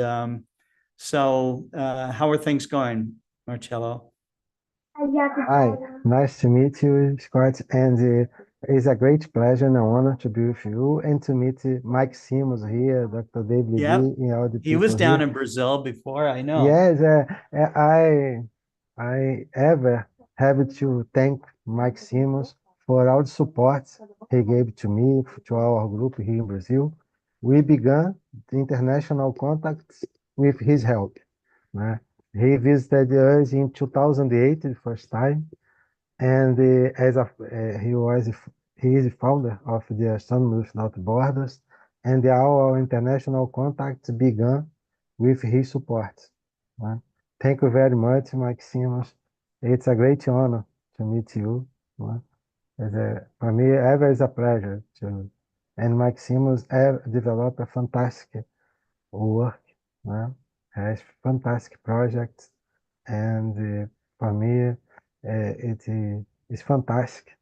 so how are things going, Marcelo? Hi, nice to meet you, Scott. And it's a great pleasure and an honor to be with you and to meet Mike Simmons here, Dr. David Yep. Lee, and all the He was people down here. in Brazil before, I know. Yes, I ever have to thank Mike Simmons for all the support he gave to me, to our group here in Brazil. We began the international contacts with his help. He visited us in 2008 the first time, and he is the founder of the Astronomers Without Borders, and our international contacts began with his support. Thank you very much, Mike Simmons. It's a great honor to meet you. For me, ever is a pleasure to. And Mike Simmons developed a fantastic work, has fantastic projects, and for me, it is fantastic,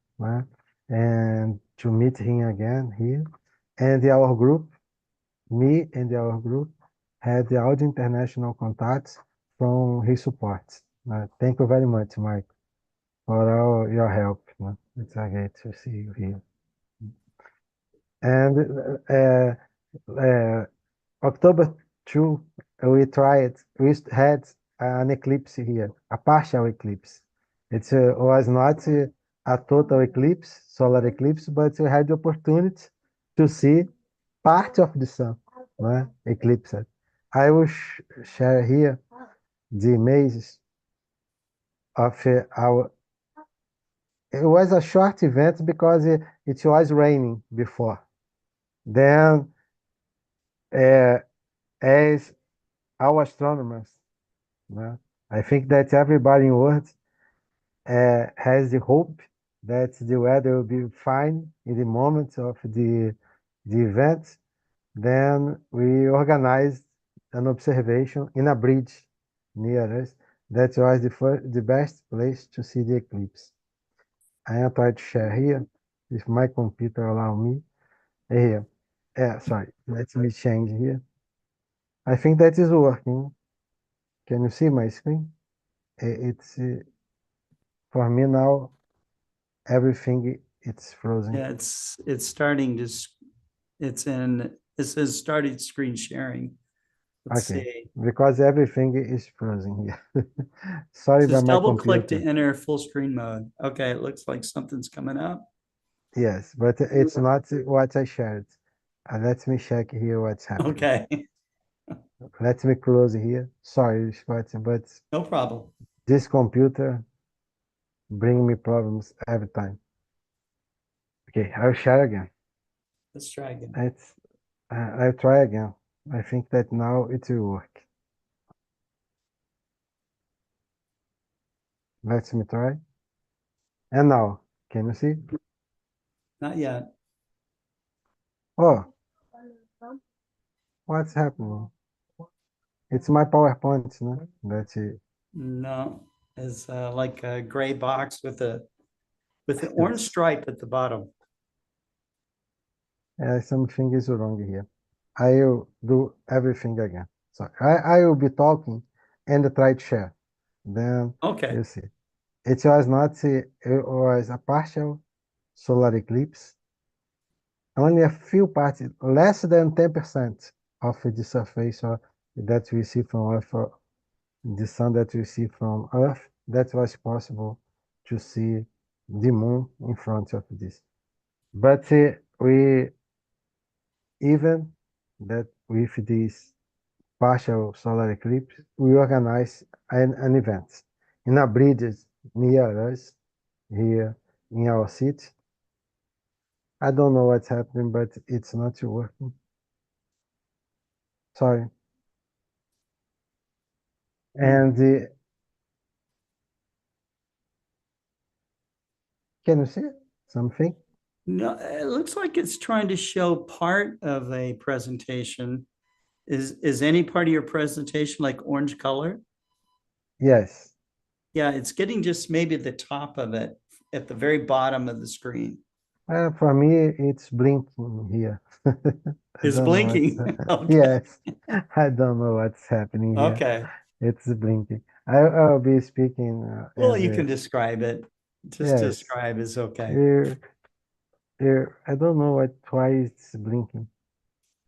and to meet him again here. And our group, me and our group, had all the international contacts from his support. Thank you very much, Mike, for all your help. It's great to see you here. And October 2, we had an eclipse here, a partial eclipse. It was not a total eclipse, solar eclipse, but we had the opportunity to see part of the sun eclipse. I will share here the images of our. It was a short event because it was raining before. Then, as our astronomers, I think that everybody in the world has the hope that the weather will be fine in the moment of the event. Then we organized an observation in a bridge near us. That was the best place to see the eclipse. I am trying to share here, if my computer allow me. Here, sorry, let me change here. I think that is working. Can you see my screen? It's for me now. Everything it's frozen. Yeah, it's starting to. It says started screen sharing. Let's see. Because everything is frozen here. Sorry about my Double computer. click to enter full screen mode. Okay, it looks like something's coming up. Yes, but it's not what I shared. Let me check here what's happening. Okay, Let me close here. Sorry, Scott, but no problem. this computer bring me problems every time. Okay, I'll share again. Let's try again. I'll try again. I think that now it will work. Let me try. And now, can you see? Not yet. Oh, what's happening? It's my PowerPoint, no? That's it. No, it's like a gray box with an orange stripe at the bottom. Something is wrong here. I'll do everything again. So I will be talking and try to share. Then Okay. you see. It was not, it was a partial solar eclipse. Only a few parts, less than 10% of the surface that we see from Earth, the sun that we see from Earth, that was possible to see the moon in front of this. But we, even that with this partial solar eclipse, we organize an event in a bridge near us here in our city. I don't know what's happening, but it's not working. Sorry. And can you see something? No, it looks like it's trying to show part of a presentation. Is any part of your presentation like orange color? Yes. Yeah, it's getting just maybe the top of it at the very bottom of the screen. For me, it's blinking here. It's blinking. Okay. Yes, I don't know what's happening here. Okay. It's blinking. I'll be speaking. Well, you can describe it. Just Yes. describe is okay. I don't know why it's blinking,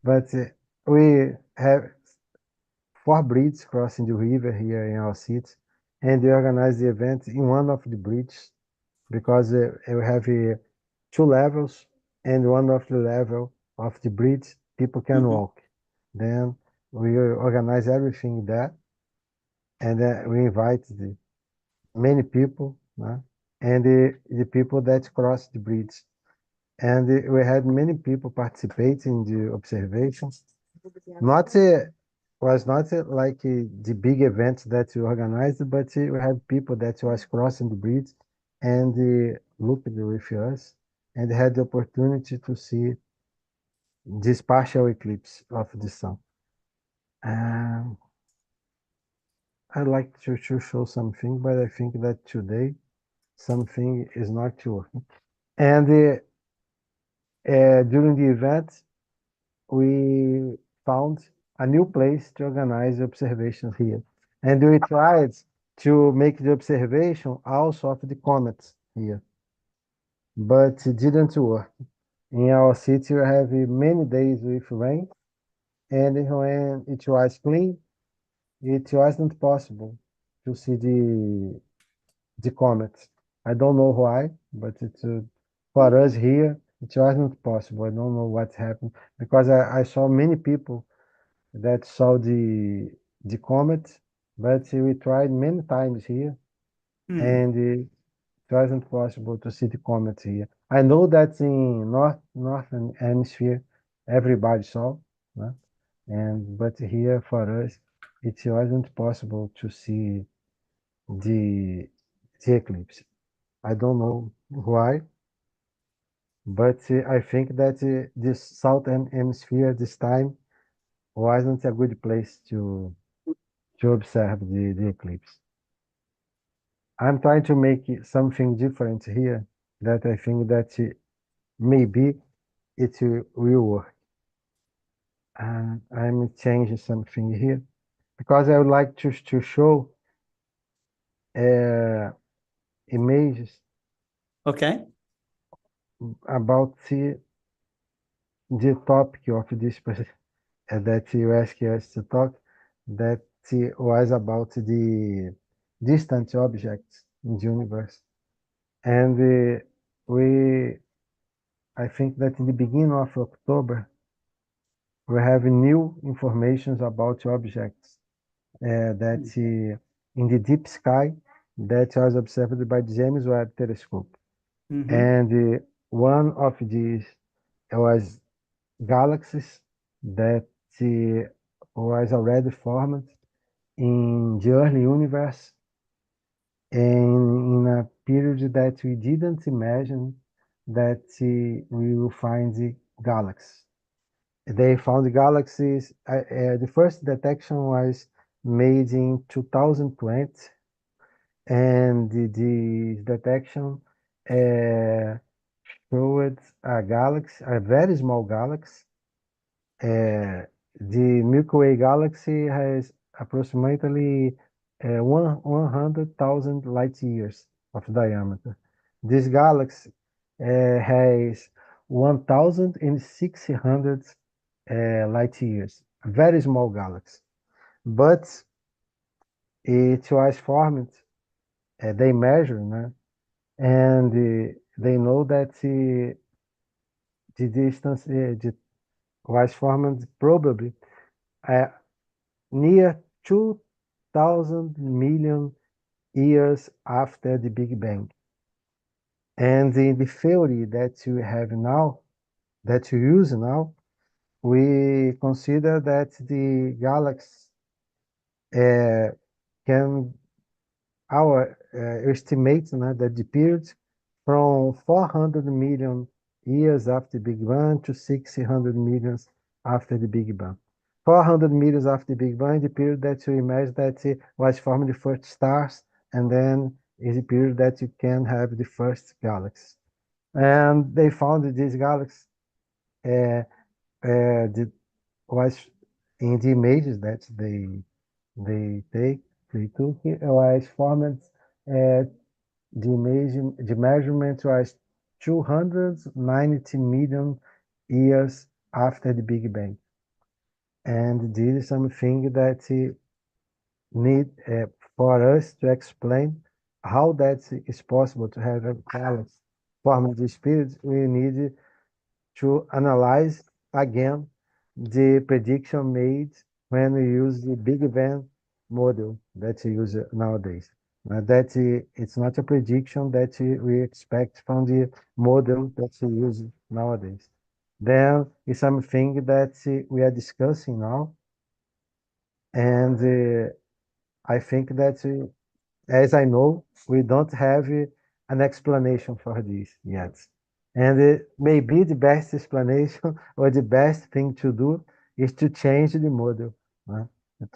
but we have 4 bridges crossing the river here in our city, and we organize the event in one of the bridges because we have 2 levels, and one of the level of the bridge people can Mhm. walk. Then we organize everything there, and we invite many people, and the people that cross the bridge. And we had many people participate in the observations. Not was not like the big event that we organized, but we had people that was crossing the bridge and looked with us and had the opportunity to see this partial eclipse of the sun. I'd like to show something, but I think that today something is not working. And during the event, we found a new place to organize observations here. And we tried to make the observation also of the comets here, but it didn't work. In our city, we have many days with rain, and when it was clean, it wasn't possible to see the comets. I don't know why, but it's for us here, it wasn't possible. I don't know what happened because I saw many people that saw the comet, but we tried many times here, Hmm. and it wasn't possible to see the comet here. I know that in northern hemisphere everybody saw, né? But here for us it wasn't possible to see the the eclipse. I don't know why, but I think that this southern hemisphere this time wasn't a good place to observe the eclipse. I'm trying to make something different here that I think that maybe it will work. And I'm changing something here because I would like to show images Okay. about the topic of this that you asked us to talk, that was about the distant objects in the universe. And we I think that in the beginning of October, we have new information about objects that in the deep sky that was observed by the James Webb Telescope. Mhm. And one of these was galaxies that was already formed in the early universe and in a period that we didn't imagine that we will find the galaxies. They found galaxies. The first detection was made in 2020, and the detection showed a galaxy, a very small galaxy. The Milky Way galaxy has approximately 100,000 light years of diameter. This galaxy has 1,600 light years, a very small galaxy. But it was formed, they measure, né? And they know that the distance was formed probably near 2,000 million years after the Big Bang. And in the theory that you have now, that you use now, we consider that the galaxy can, our estimate that the period from 400 million years after the Big Bang to 600 million after the Big Bang. 400 million after the Big Bang, the period that you imagine that was formed the first stars, and then is the period that you can have the first galaxy. And they found this galaxy was in the images that they took, it was formed the measurement was 290 million years after the Big Bang. And this is something that need for us to explain how that is possible to have a galaxy formed this period. We need to analyze again the prediction made when we use the Big Bang model that we use nowadays. That it's not a prediction that we expect from the model that we use nowadays. Then it's something that we are discussing now, and I think that as I know, we don't have an explanation for this yet. And maybe the best explanation or the best thing to do is to change the model,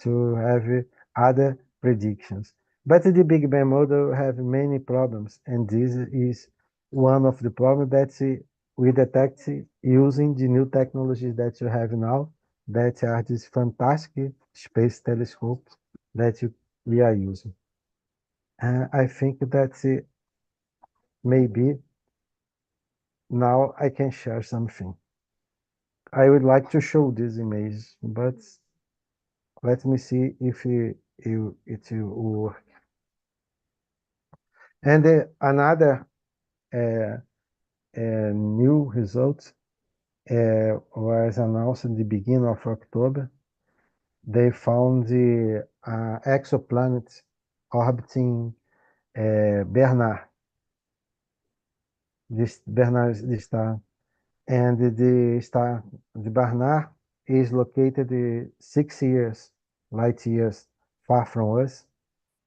to have other predictions. But the Big Bang model have many problems, and this is one of the problems that we detect using the new technologies that you have now, that are these fantastic space telescopes that we are using. I think that maybe now I can share something. I would like to show this image, but let me see if it will work. And another new result was announced in the beginning of October. They found the exoplanet orbiting Bernard, this star. And the star, the Barnard, is located 6 light years far from us,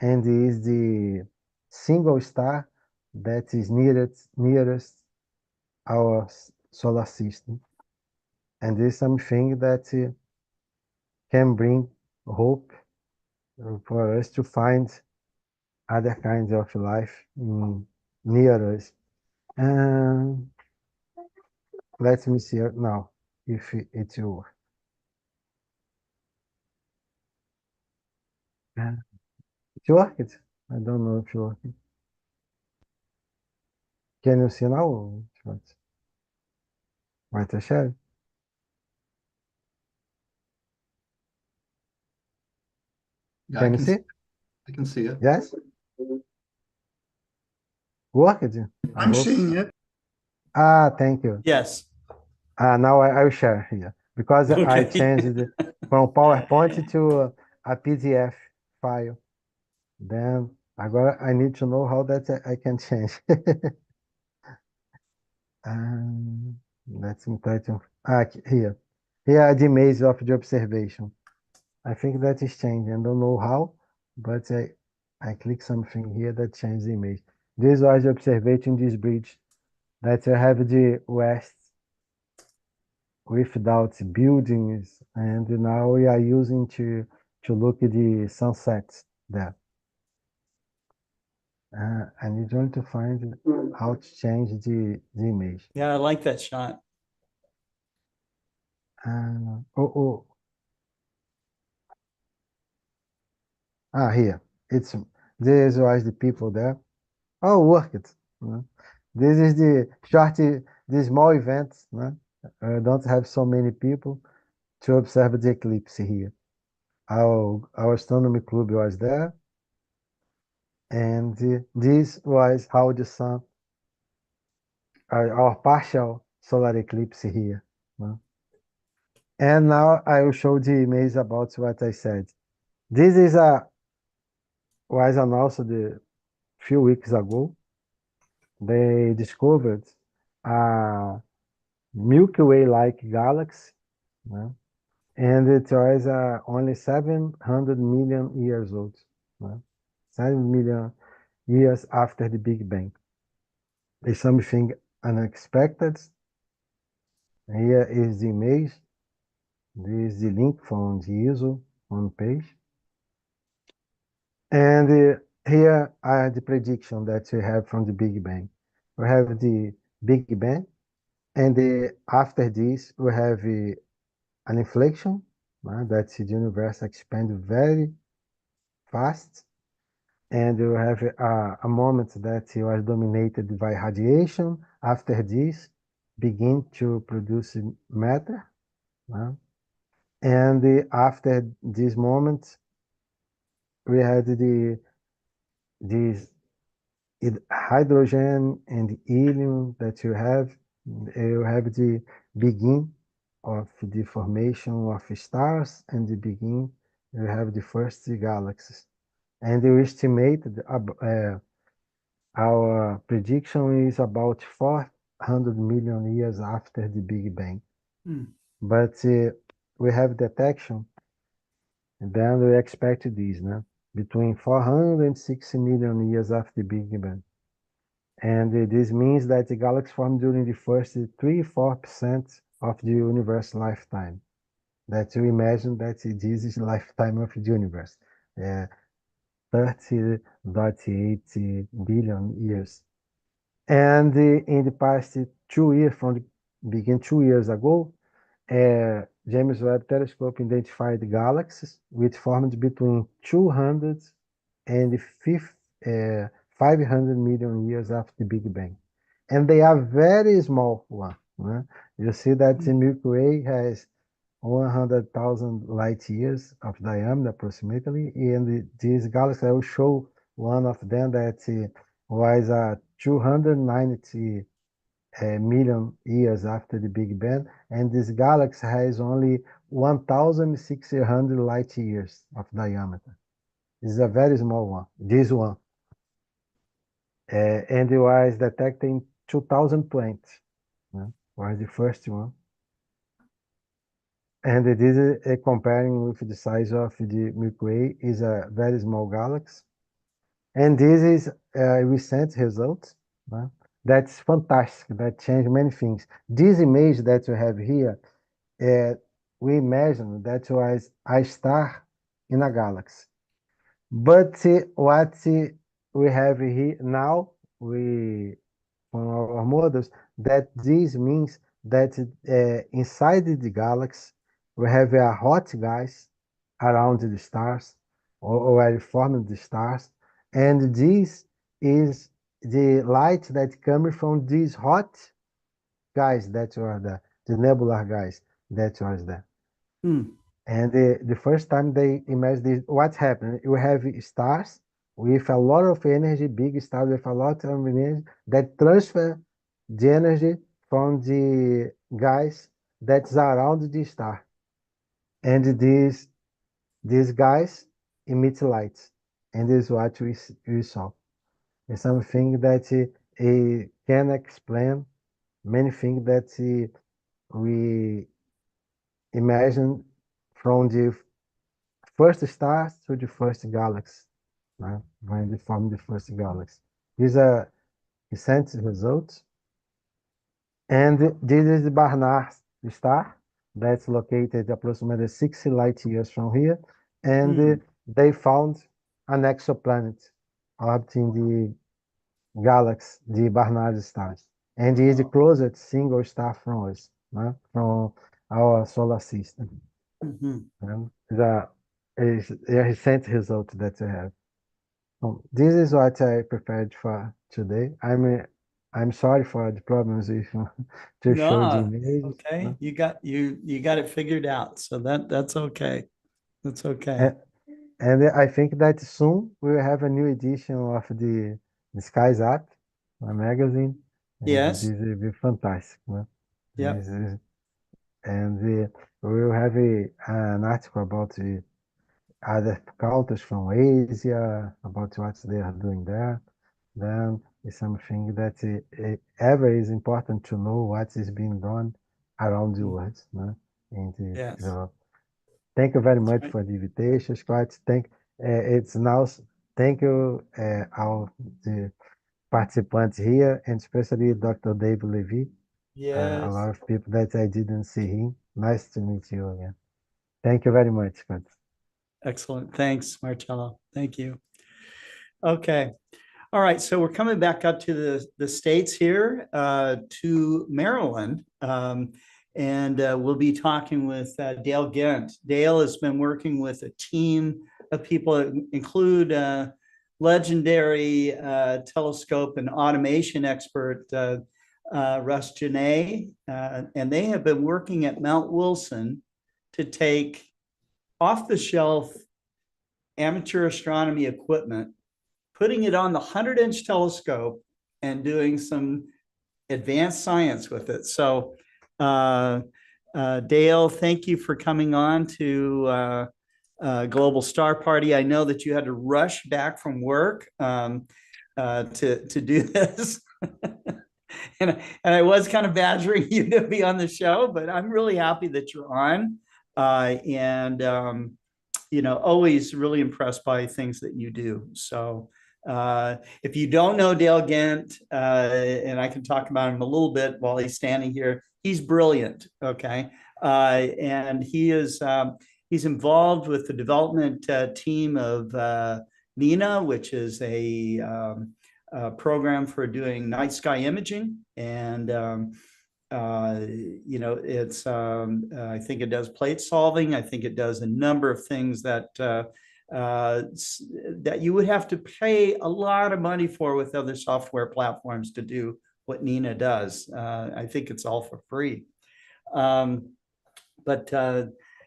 and is the single star that is nearest our solar system. And this is something that can bring hope for us to find other kinds of life near us. And let me see now if it will work. It worked. I don't know if it worked. Can you see now? Vai ter share? Yeah, Can you see? I can see it. Yes? Worked? I I'm hope. seeing it. Thank you. Yes. Now I will share here because I Okay. changed it from PowerPoint to a PDF file. Then I need to know how that I can change. Let me try to here. Here are the image of the observation. I think that is changing. I don't know how, but I click something here that changes the image. This was the observation this bridge that I have the west without buildings, and now we are using to look at the sunsets there. I need only to find how to change the image. Yeah, I like that shot. Here. This was the people there. Oh, work it. This is the small events. Don't have so many people to observe the eclipse here. Our astronomy club was there, and this was how the sun, our partial solar eclipse here. And now I will show the image about what I said. This is was announced a few weeks ago. They discovered a Milky Way-like galaxy, and it was only 700 million years old. 7 million years after the Big Bang. It's something unexpected. Here is the image. This is the link from the ISO homepage. And here are the prediction that we have from the Big Bang. We have the Big Bang, and after this we have an inflection that the universe expands very fast, and we have a moment that was dominated by radiation. After this, begin to produce matter, and after this moment, we had this hydrogen and helium that you have the begin of the formation of stars, and the begin you have the first galaxies, and we estimate our prediction is about 400 million years after the Big Bang. But we have detection, and then we expect this between 460 million years after the Big Bang. And this means that the galaxy formed during the first 3-4% of the universe lifetime. That you imagine that this is the lifetime of the universe, 30.8 billion years. And in the past 2 years, from the beginning 2 years ago, James Webb Telescope identified galaxies which formed between 200 and 500 million years after the Big Bang. And they are very small one. You see that the Milky Way has 100,000 light years of diameter approximately, and this galaxy, I will show one of them that was 290 million years after the Big Bang, and this galaxy has only 1,600 light years of diameter. This is a very small one, this one. And it was detected in 2020, was the first one. And this is comparing with the size of the Milky Way, is a very small galaxy. And this is a recent result. That's fantastic, that changed many things. This image that you have here, we imagine that was a star in a galaxy. But what we have here now, from our models, that this means that inside the galaxy, we have a hot gas around the stars, or formed the stars, and this is the light that comes from these hot guys that were there, the nebular guys that was there. And the first time they imagined this, what happened? You have stars with a lot of energy, big stars with a lot of energy that transfer the energy from the gas that's around the star. And these guys emit light. And this is what we saw. It's something that can explain many things that we imagine from the first star to the first galaxy, right? When they form the first galaxy. These are recent results. And this is the Barnard star that's located approximately 60 light years from here. And they found an exoplanet orbiting the galaxy, the Barnard stars. And it is the closest single star from us, right? From our solar system. Is a recent result that we have. This is what I prepared for today. I'm sorry for the problems if to show the No, image. okay. You got it figured out. So that's okay. That's okay. And I think that soon we will have a new edition of the Skies Up, a magazine. And Yes. this will be fantastic. Yeah. And we will have an article about the other cultures from Asia, about what they are doing there. Then it's something that ever is important to know what is being done around the world. Yes. So thank you very much for the invitation, Scott. It's now thank you all the participants here, and especially Dr. David Levy. Yes. A lot of people that I didn't see him. Nice to meet you again. Thank you very much, Scott. Excellent. Thanks, Marcello. Thank you. Okay. All right. So we're coming back up to the States here, to Maryland. And we'll be talking with Dale Gent. Dale has been working with a team of people that include legendary telescope and automation expert Russ Janae, and they have been working at Mount Wilson to take off-the-shelf amateur astronomy equipment, putting it on the 100-inch telescope and doing some advanced science with it. So Dale, thank you for coming on to Global Star Party. I know that you had to rush back from work to do this. and I was kind of badgering you to be on the show, but I'm really happy that you're on. Always really impressed by things that you do. So if you don't know Dale Gent, and I can talk about him a little bit while he's standing here, he's brilliant. Okay. And he's involved with the development team of NINA, which is a program for doing night sky imaging. And it's I think it does plate solving. I think it does a number of things that that you would have to pay a lot of money for with other software platforms to do what Nina does. I think it's all for free. But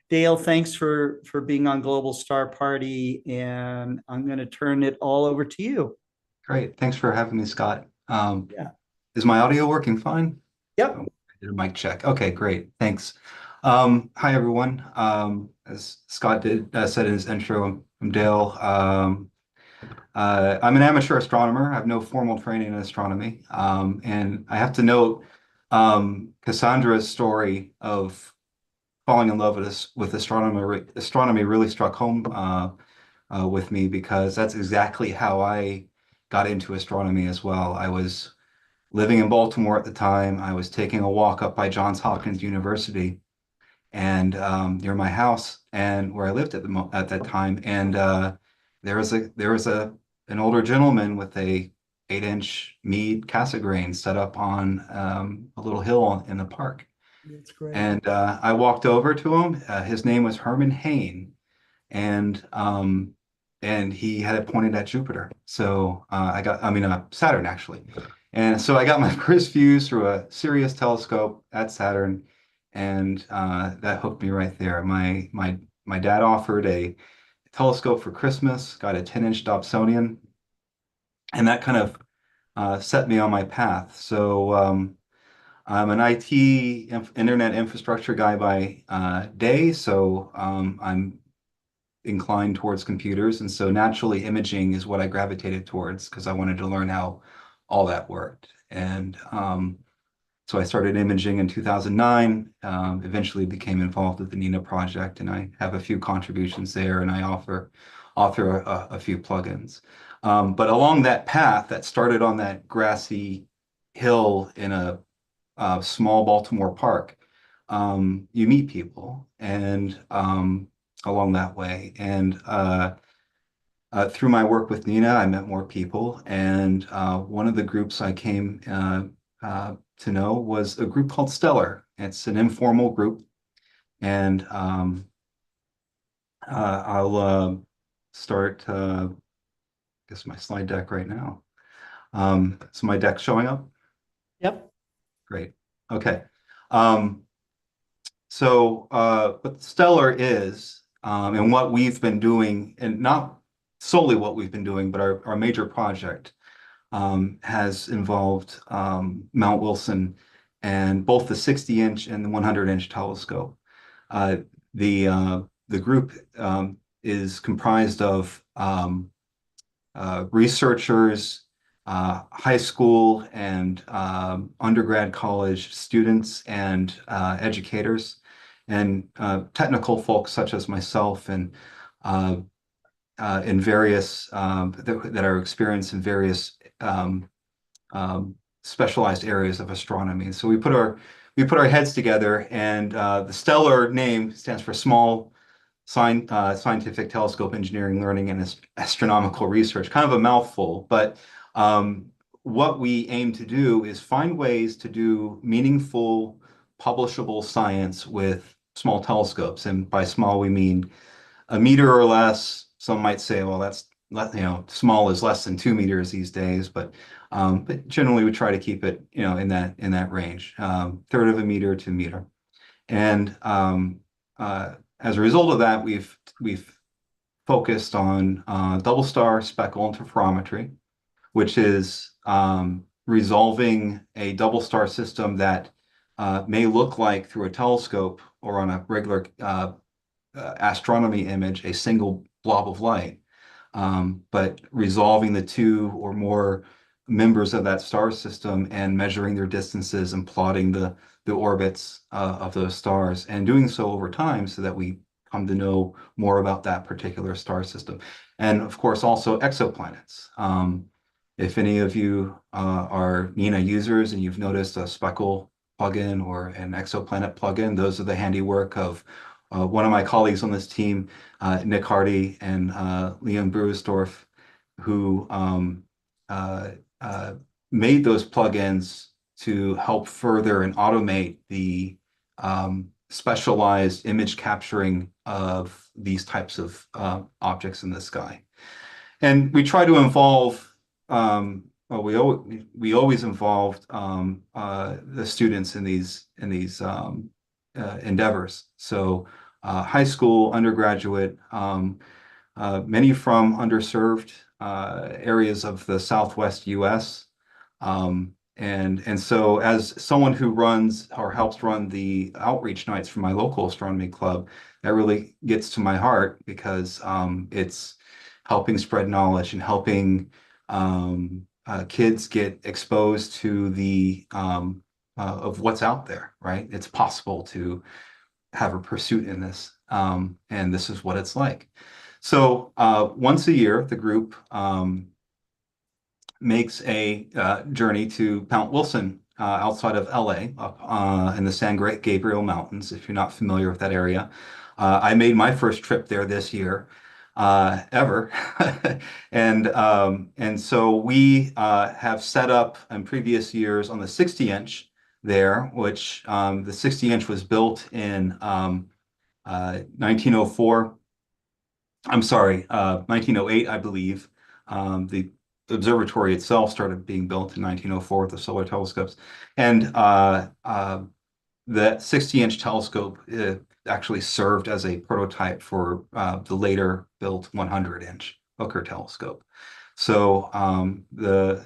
Dale, thanks for being on Global Star Party, and I'm going to turn it all over to you. Great. Thanks for having me, Scott. Yeah. Is my audio working fine? Yep. I did a mic check. Okay, great. Thanks. Hi, everyone. As Scott said in his intro, I'm Dale. I'm an amateur astronomer. I have no formal training in astronomy. And I have to note Cassandra's story of falling in love with astronomy really struck home with me, because that's exactly how I got into astronomy as well. I was living in Baltimore at the time. I was taking a walk up by Johns Hopkins University and near my house and where I lived at that time. And there was an older gentleman with a 8-inch Meade Cassegrain set up on a little hill in the park. That's great. And I walked over to him. His name was Herman Hain, and he had it pointed at Jupiter. So Saturn actually. And so I got my first views through a Sirius telescope at Saturn, and that hooked me right there. My dad offered a telescope for Christmas, got a 10-inch Dobsonian, and that kind of set me on my path. So I'm an internet infrastructure guy by day, so I'm inclined towards computers. And so naturally imaging is what I gravitated towards because I wanted to learn how all that worked. And so I started imaging in 2009, eventually became involved with the NINA project, and I have a few contributions there, and I author a few plugins. But along that path that started on that grassy hill in a small Baltimore park, you meet people and along that way. And through my work with Nina, I met more people. And one of the groups I came to know was a group called Stellar. It's an informal group. And I'll start, I guess, my slide deck right now. So my deck's showing up? Yep. Great. Okay. So what Stellar is, and what we've been doing, and not solely what we've been doing, but our major project has involved Mount Wilson and both the 60-inch and the 100-inch telescope. The group is comprised of researchers, high school and undergrad college students and educators, and technical folks such as myself and in various that are experienced in various specialized areas of astronomy. So we put our heads together, and the Stellar name stands for Small Scientific Telescope Engineering, Learning, and Astronomical Research. Kind of a mouthful, but what we aim to do is find ways to do meaningful, publishable science with small telescopes. And by small, we mean a meter or less. Some might say, well, that's, small is less than 2 meters these days, but generally we try to keep it, in that range, third of a meter to a meter. And as a result of that, we've focused on double star speckle interferometry, which is resolving a double star system that may look like through a telescope or on a regular astronomy image, a single blob of light, but resolving the two or more members of that star system and measuring their distances and plotting the orbits of those stars, and doing so over time so that we come to know more about that particular star system. And of course, also exoplanets. If any of you are NINA users and you've noticed a speckle plugin or an exoplanet plugin, those are the handiwork of one of my colleagues on this team, Nick Hardy and Liam Brewersdorf, who made those plugins to help further and automate the specialized image capturing of these types of objects in the sky. And we try to involve, we always involved the students in these endeavors. So high school, undergraduate, many from underserved areas of the Southwest US. And so as someone who runs or helps run the outreach nights for my local astronomy club, that really gets to my heart because it's helping spread knowledge and helping kids get exposed to the of what's out there, right? It's possible to have a pursuit in this, and this is what it's like. So once a year, the group makes a journey to Mount Wilson outside of LA, up in the San Gabriel Mountains, if you're not familiar with that area. I made my first trip there this year, ever. And so we have set up in previous years on the 60-inch there, which the 60-inch was built in 1904. I'm sorry, 1908, I believe. The observatory itself started being built in 1904 with the solar telescopes. And that 60-inch telescope actually served as a prototype for the later built 100-inch Hooker telescope. So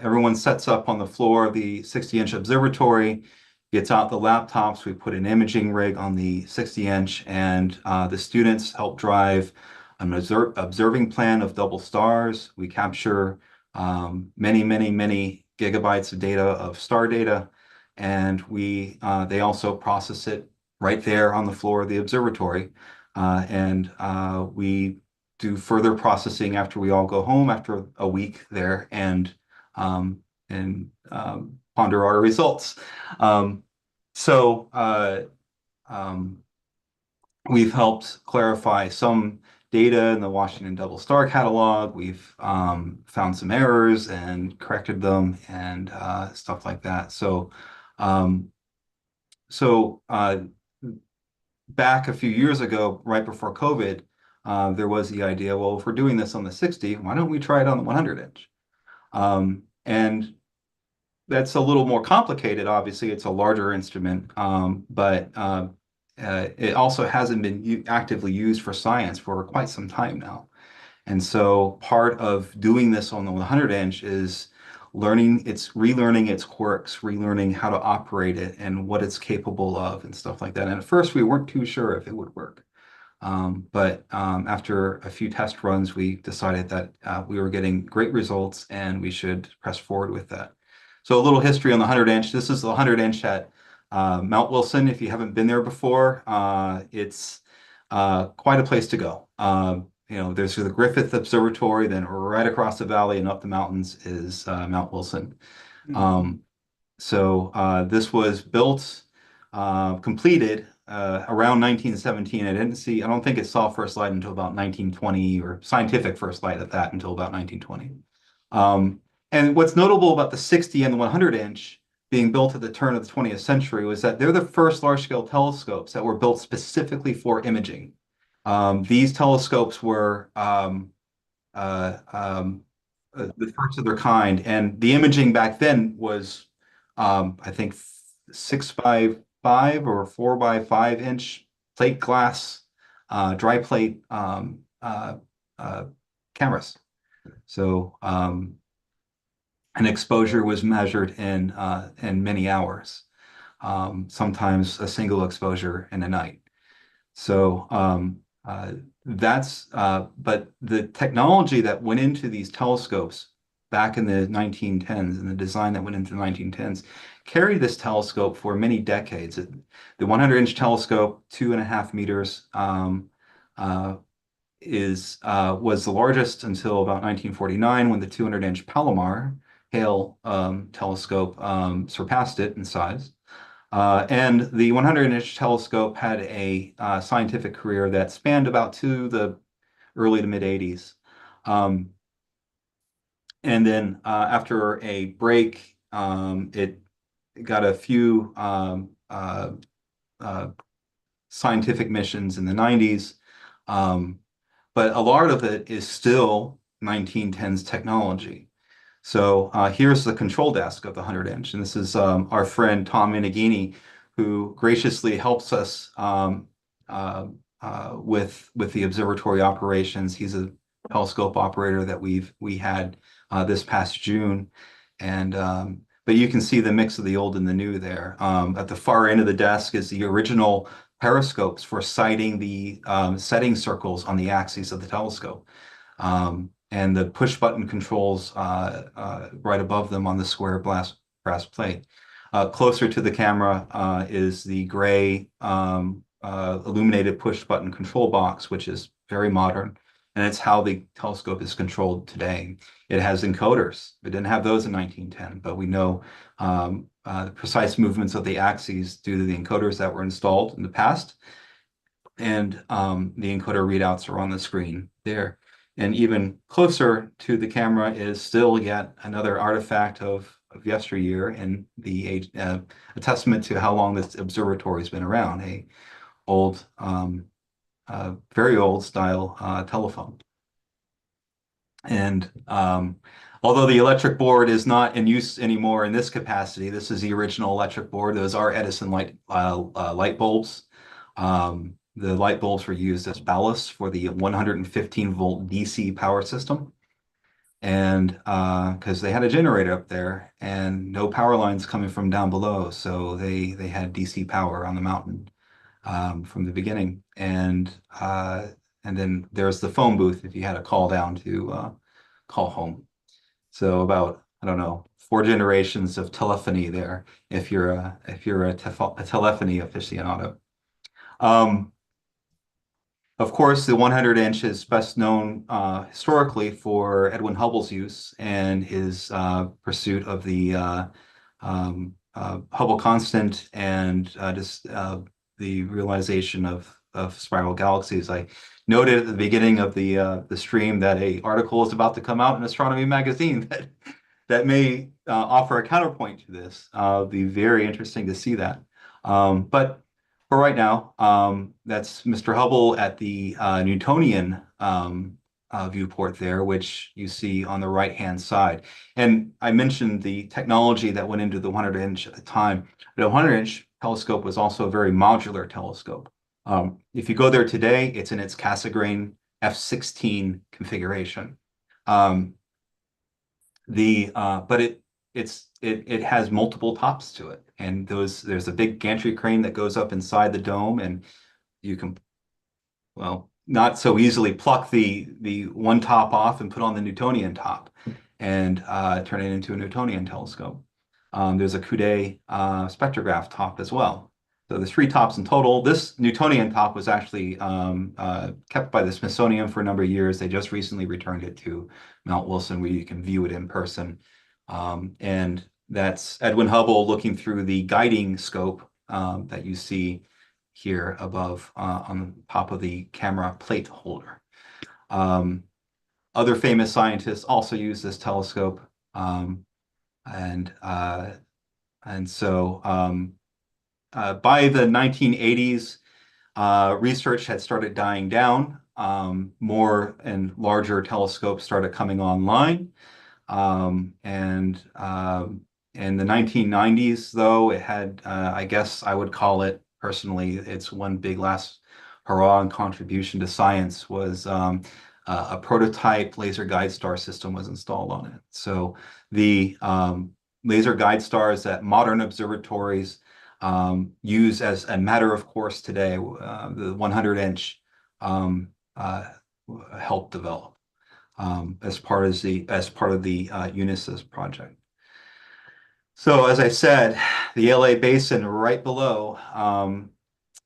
everyone sets up on the floor of the 60-inch observatory, gets out the laptops. We put an imaging rig on the 60-inch, and the students help drive an observing plan of double stars. We capture many, many, many gigabytes of data of star data, and they also process it right there on the floor of the observatory. And we do further processing after we all go home after a week there and ponder our results. So we've helped clarify some data in the Washington Double Star Catalog. We've found some errors and corrected them and stuff like that. So back a few years ago, right before COVID, there was the idea, well, if we're doing this on the 60, why don't we try it on the 100-inch? And that's a little more complicated. Obviously, it's a larger instrument, but it also hasn't been actively used for science for quite some time now. And so part of doing this on the 100-inch is relearning its quirks, relearning how to operate it and what it's capable of and stuff like that. And at first, we weren't too sure if it would work. But after a few test runs, we decided that we were getting great results and we should press forward with that. So a little history on the 100-inch. This is the 100-inch at Mount Wilson. If you haven't been there before, it's quite a place to go. There's the Griffith Observatory, then right across the valley and up the mountains is Mount Wilson. So this was built, completed around 1917. I don't think it saw first light until about 1920, or scientific first light at that until about 1920. And what's notable about the 60 and the 100-inch being built at the turn of the 20th century was that they're the first large-scale telescopes that were built specifically for imaging. These telescopes were the first of their kind, and the imaging back then was, I think, 6x5 or 4x5-inch plate glass, dry plate cameras. So an exposure was measured in many hours, sometimes a single exposure in a night. So but the technology that went into these telescopes back in the 1910s and the design that went into the 1910s carried this telescope for many decades. The 100-inch telescope, 2.5 meters, was the largest until about 1949 when the 200-inch Palomar Hale telescope surpassed it in size. And the 100-inch telescope had a scientific career that spanned about to the early to mid 80s. And then after a break, it got a few scientific missions in the 90s. But a lot of it is still 1910s technology. So here's the control desk of the 100-inch, and this is our friend Tom Minigini, who graciously helps us with the observatory operations. He's a telescope operator that we had this past June, and but you can see the mix of the old and the new there. At the far end of the desk is the original periscopes for sighting the setting circles on the axes of the telescope. And the push button controls right above them on the square brass plate. Closer to the camera is the gray illuminated push button control box, which is very modern. And it's how the telescope is controlled today. It has encoders. We didn't have those in 1910, but we know the precise movements of the axes due to the encoders that were installed in the past. And the encoder readouts are on the screen there. And even closer to the camera is still yet another artifact of yesteryear and a testament to how long this observatory has been around, a old, very old style telephone. And although the electric board is not in use anymore in this capacity, this is the original electric board. Those are Edison light bulbs. The light bulbs were used as ballast for the 115-volt DC power system. and because they had a generator up there and no power lines coming from down below, so they had DC power on the mountain from the beginning, and then there's the phone booth if you had a call down to call home. So about, I don't know, 4 generations of telephony there if you're a telephony aficionado. Of course, the 100-inch is best known historically for Edwin Hubble's use and his pursuit of the Hubble constant and just the realization of spiral galaxies. I noted at the beginning of the stream that an article is about to come out in Astronomy magazine that may offer a counterpoint to this. It'll be very interesting to see that. But for right now, that's Mr. Hubble at the Newtonian viewport there, which you see on the right-hand side. And I mentioned the technology that went into the 100-inch at the time. The 100-inch telescope was also a very modular telescope. If you go there today, it's in its Cassegrain F16 configuration. But it has multiple tops to it, and there's a big gantry crane that goes up inside the dome, and you can, well, not so easily pluck the one top off and put on the Newtonian top and turn it into a Newtonian telescope. There's a Coude spectrograph top as well. So there's 3 tops in total. This Newtonian top was actually kept by the Smithsonian for a number of years. They just recently returned it to Mount Wilson, where you can view it in person. And that's Edwin Hubble looking through the guiding scope that you see here above on the top of the camera plate holder. Other famous scientists also use this telescope. And so by the 1980s, research had started dying down. More and larger telescopes started coming online. And in the 1990s, though, it had, I guess I would call it personally, it's one big last hurrah and contribution to science was a prototype laser guide star system was installed on it. So the laser guide stars that modern observatories use as a matter of course today, the 100-inch helped develop as part of the Unisys project. So as I said, the LA basin right below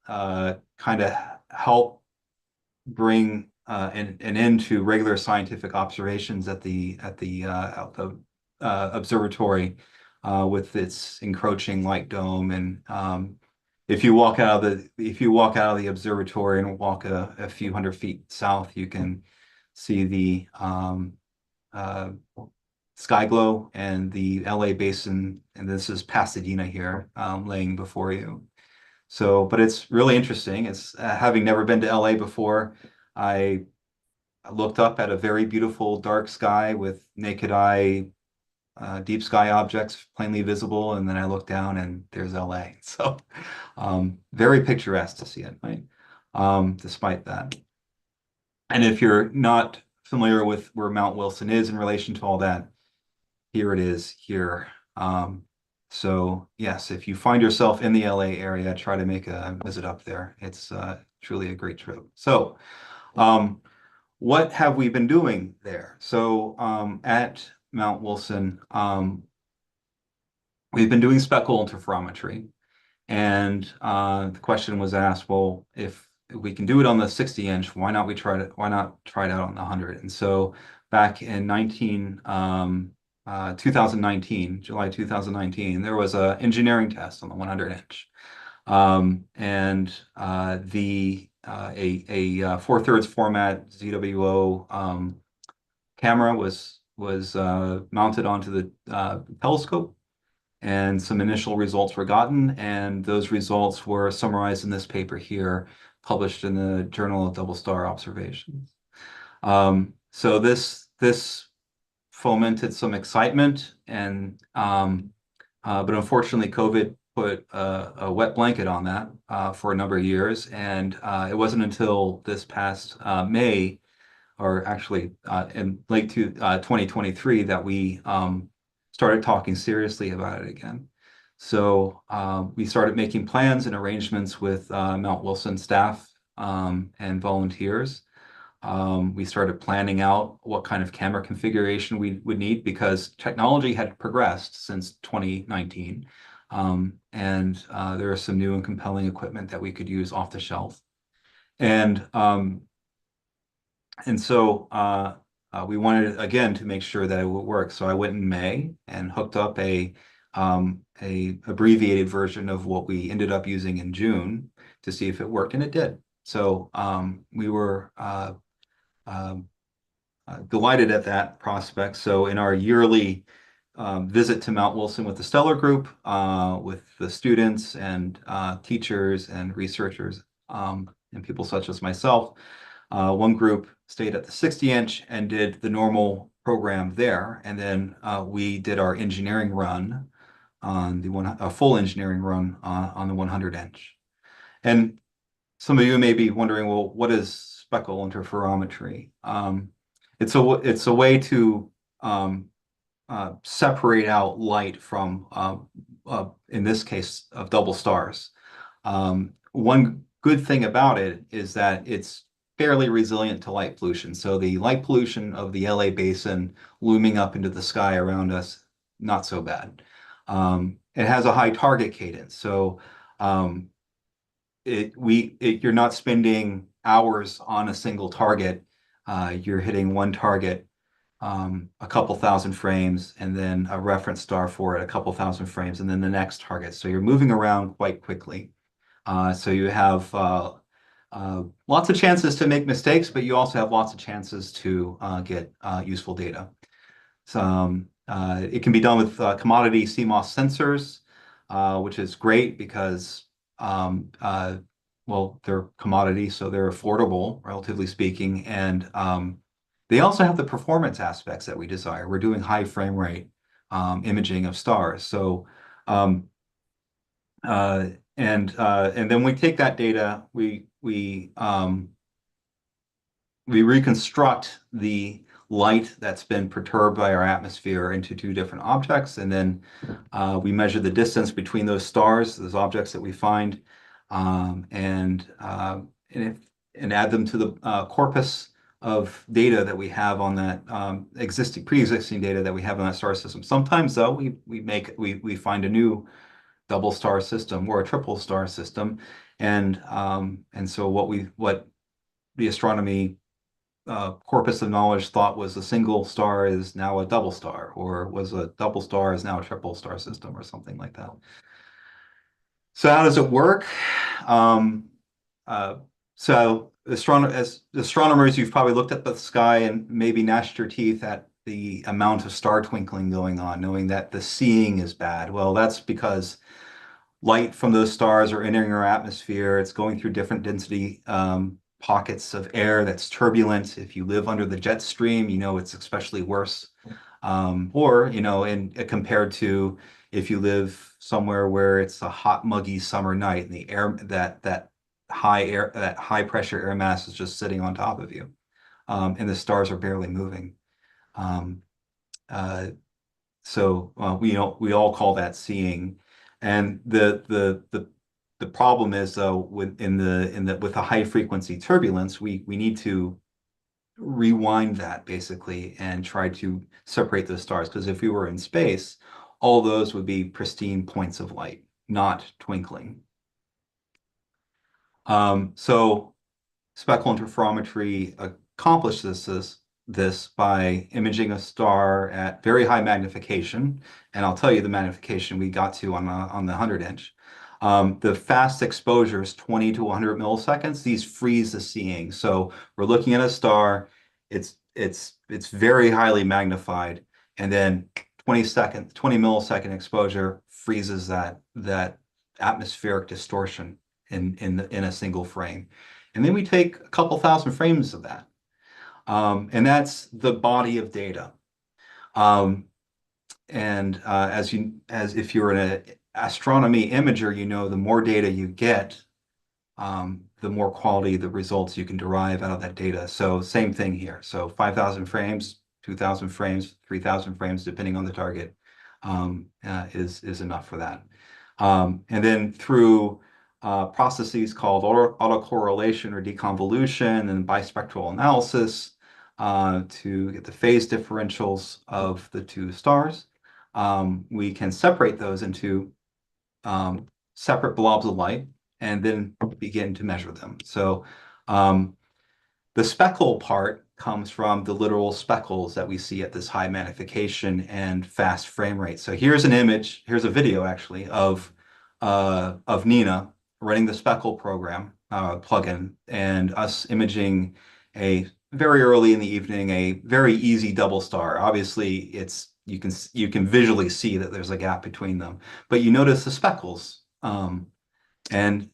kind of helped bring an end to regular scientific observations at the observatory with its encroaching light dome. And if you walk out of the observatory and walk a few hundred feet south, you can see the sky glow and the LA basin, and this is Pasadena here laying before you. So, but it's really interesting. It's having never been to LA before, I looked up at a very beautiful dark sky with naked eye deep sky objects plainly visible, and then I look down and there's LA. So very picturesque to see at night, despite that. And if you're not familiar with where Mount Wilson is in relation to all that, here it is here. So yes, if you find yourself in the LA area, try to make a visit up there. It's truly a great trip. So what have we been doing there? So at Mount Wilson, we've been doing speckle interferometry. And the question was asked, well, if we can do it on the 60-inch, why not try it out on the 100? And so back in 2019, July 2019, there was an engineering test on the 100-inch. And a 4/3 format ZWO camera was mounted onto the telescope, and some initial results were gotten, and those results were summarized in this paper here, published in the Journal of Double Star Observations. So this fomented some excitement, and but unfortunately, COVID put a wet blanket on that for a number of years, and it wasn't until this past May or actually in late 2023, that we started talking seriously about it again. So we started making plans and arrangements with Mount Wilson staff and volunteers. We started planning out what kind of camera configuration we would need, because technology had progressed since 2019. And there is some new and compelling equipment that we could use off the shelf. And so we wanted, again, to make sure that it would work. So I went in May and hooked up a abbreviated version of what we ended up using in June to see if it worked, and it did. So we were delighted at that prospect. So in our yearly visit to Mount Wilson with the Stellar Group, with the students and teachers and researchers and people such as myself, one group stayed at the 60-inch and did the normal program there. And then we did our engineering run on a full engineering run on the 100-inch. And some of you may be wondering, well, what is speckle interferometry? It's a way to separate out light from, in this case, of double stars. One good thing about it is that it's fairly resilient to light pollution. So the light pollution of the LA basin looming up into the sky around us, not so bad. It has a high target cadence. So you're not spending hours on a single target. You're hitting one target a couple thousand frames, and then a reference star for it a couple thousand frames, and then the next target. So you're moving around quite quickly. So you have lots of chances to make mistakes, but you also have lots of chances to get useful data. So it can be done with commodity CMOS sensors, which is great because well, they're commodity, so they're affordable, relatively speaking, and they also have the performance aspects that we desire. We're doing high frame rate imaging of stars. So and then we take that data, we reconstruct the light that's been perturbed by our atmosphere into two different objects, and then we measure the distance between those stars, those objects that we find, and add them to the corpus of data that we have on that pre-existing data that we have on that star system. Sometimes, though, we find a new double star system or a triple star system, and so what the astronomy corpus of knowledge thought was a single star is now a double star, or was a double star is now a triple star system, or something like that. So how does it work? So as astronomers, you've probably looked at the sky and maybe gnashed your teeth at the amount of star twinkling going on, knowing that the seeing is bad. Well, that's because light from those stars are entering our atmosphere. It's going through different density pockets of air that's turbulent. If you live under the jet stream, you know it's especially worse. Or, you know, compared to if you live somewhere where it's a hot, muggy summer night and the air that high pressure air mass is just sitting on top of you, and the stars are barely moving. So we all call that seeing, and the problem is, though, with the high frequency turbulence, we need to rewind that basically and try to separate those stars, because if we were in space, all those would be pristine points of light, not twinkling. So speckle interferometry accomplishes this by imaging a star at very high magnification, and I'll tell you the magnification we got to on the 100-inch. The fast exposure is 20 to 100 milliseconds. These freeze the seeing. So we're looking at a star, it's very highly magnified, and then 20 millisecond exposure freezes that atmospheric distortion in a single frame. And then we take a couple thousand frames of that. And that's the body of data. As if you're an astronomy imager, you know, the more data you get, the more quality the results you can derive out of that data. So same thing here. So 5,000 frames, 2,000 frames, 3,000 frames, depending on the target, is enough for that. And then through processes called autocorrelation or deconvolution and bispectral analysis to get the phase differentials of the two stars, we can separate those into separate blobs of light and then begin to measure them. So the speckle part comes from the literal speckles that we see at this high magnification and fast frame rate. So here's an image, here's a video actually of Nina running the speckle program plugin and us imaging a very early in the evening, a very easy double star. Obviously, it's you can visually see that there's a gap between them, but you notice the speckles. And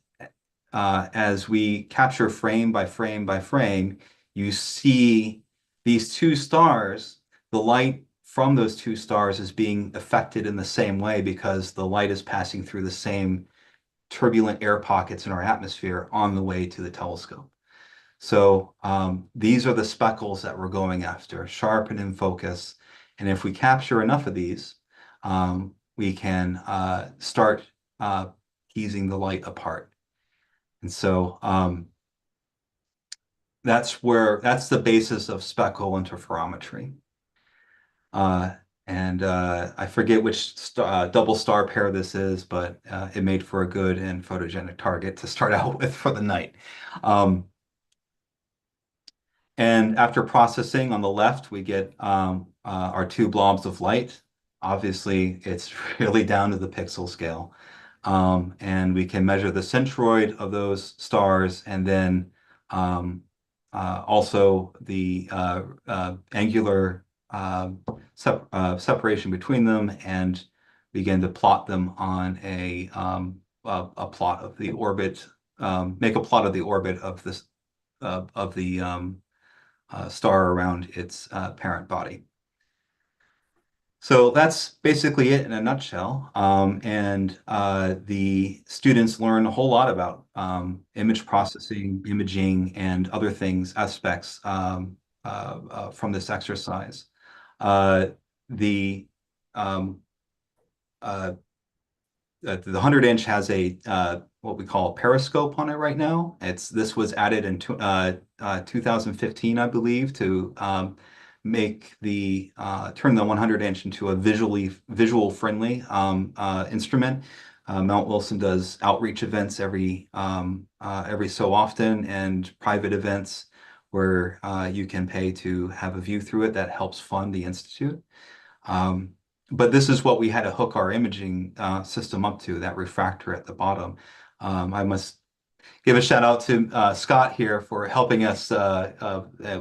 as we capture frame by frame by frame, you see these two stars, the light from those two stars is being affected in the same way because the light is passing through the same turbulent air pockets in our atmosphere on the way to the telescope. So these are the speckles that we're going after, sharp and in focus. And if we capture enough of these, we can start teasing the light apart. And so that's the basis of speckle interferometry. And I forget which double star pair this is, but it made for a good and photogenic target to start out with for the night. And after processing on the left, we get our two blobs of light. Obviously, it's really down to the pixel scale. And we can measure the centroid of those stars and then also the angular separation between them and begin to plot them on a plot of the orbit, make a plot of the orbit of this of the star around its parent body. So that's basically it in a nutshell. And the students learn a whole lot about image processing, imaging, and other things, aspects from this exercise. The 100-inch has a what we call a periscope on it right now. This was added in 2015, I believe, to make turn the 100-inch into a visual friendly instrument. Mount Wilson does outreach events every so often and private events where you can pay to have a view through it. That helps fund the institute. But this is what we had to hook our imaging system up to, that refractor at the bottom. I must give a shout out to Scott here for helping us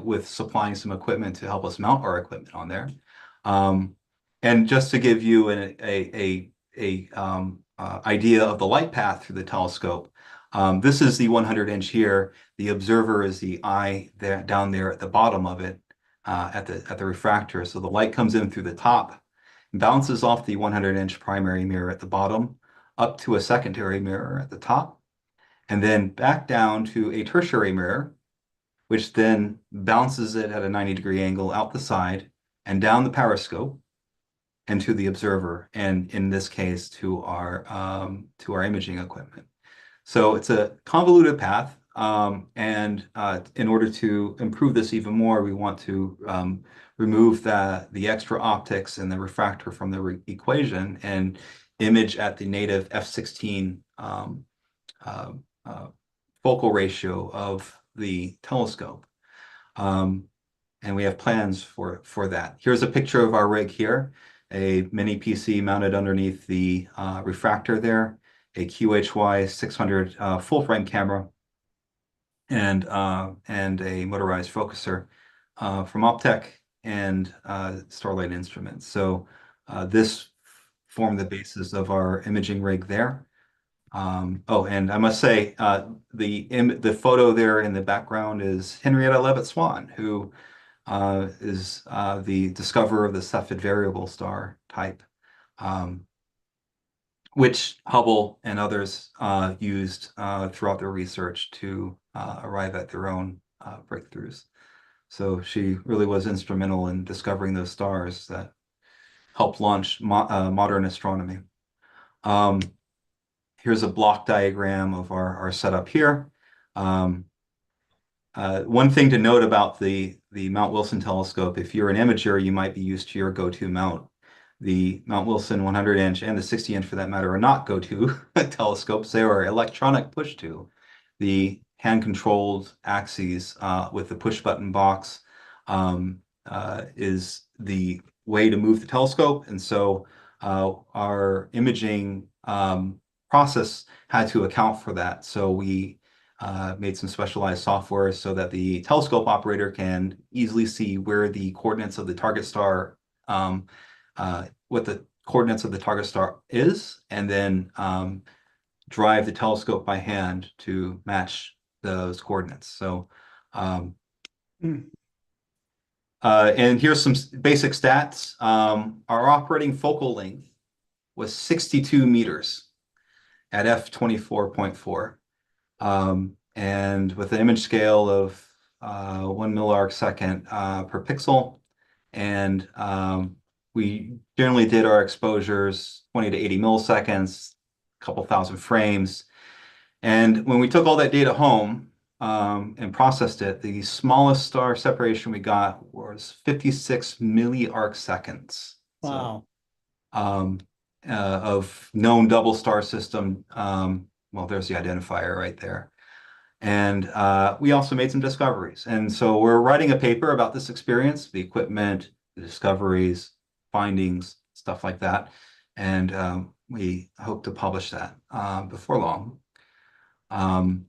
with supplying some equipment to help us mount our equipment on there. And just to give you an idea of the light path through the telescope, this is the 100-inch here. The observer is the eye there, down there at the bottom of it, at the refractor. So the light comes in through the top, bounces off the 100-inch primary mirror at the bottom, up to a secondary mirror at the top, and then back down to a tertiary mirror, which then bounces it at a 90-degree angle out the side and down the periscope and to the observer, and in this case to our imaging equipment. So it's a convoluted path, and in order to improve this even more, we want to remove the extra optics and the refractor from the equation and image at the native f16 focal ratio of the telescope. And we have plans for that. Here's a picture of our rig here, a mini PC mounted underneath the refractor there, a QHY 600 full frame camera, and a motorized focuser from Optech and Starlight Instruments. So this formed the basis of our imaging rig there. Oh, and I must say, the photo there in the background is Henrietta Leavitt Swan, who is the discoverer of the Cepheid variable star type. which Hubble and others used throughout their research to arrive at their own breakthroughs. So she really was instrumental in discovering those stars that helped launch modern astronomy. Here's a block diagram of our setup here. One thing to note about the Mount Wilson telescope, if you're an imager, you might be used to your go-to mount. The Mount Wilson 100-inch and the 60-inch, for that matter, are not go-to telescopes. They are electronic push-to. The hand-controlled axes with the push-button box is the way to move the telescope. And so our imaging process had to account for that. So we made some specialized software so that the telescope operator can easily see where the coordinates of the target star, what the coordinates of the target star is, and then drive the telescope by hand to match those coordinates. So, and here's some basic stats. Our operating focal length was 62 meters at f24.4. And with an image scale of 1 millarc second per pixel. And we generally did our exposures 20 to 80 milliseconds, a couple thousand frames. And when we took all that data home and processed it, the smallest star separation we got was 56 millarc seconds. Wow. So, of known double star system. Well, there's the identifier right there. And we also made some discoveries. And so we're writing a paper about this experience, the equipment, the discoveries, findings, stuff like that. And we hope to publish that before long. And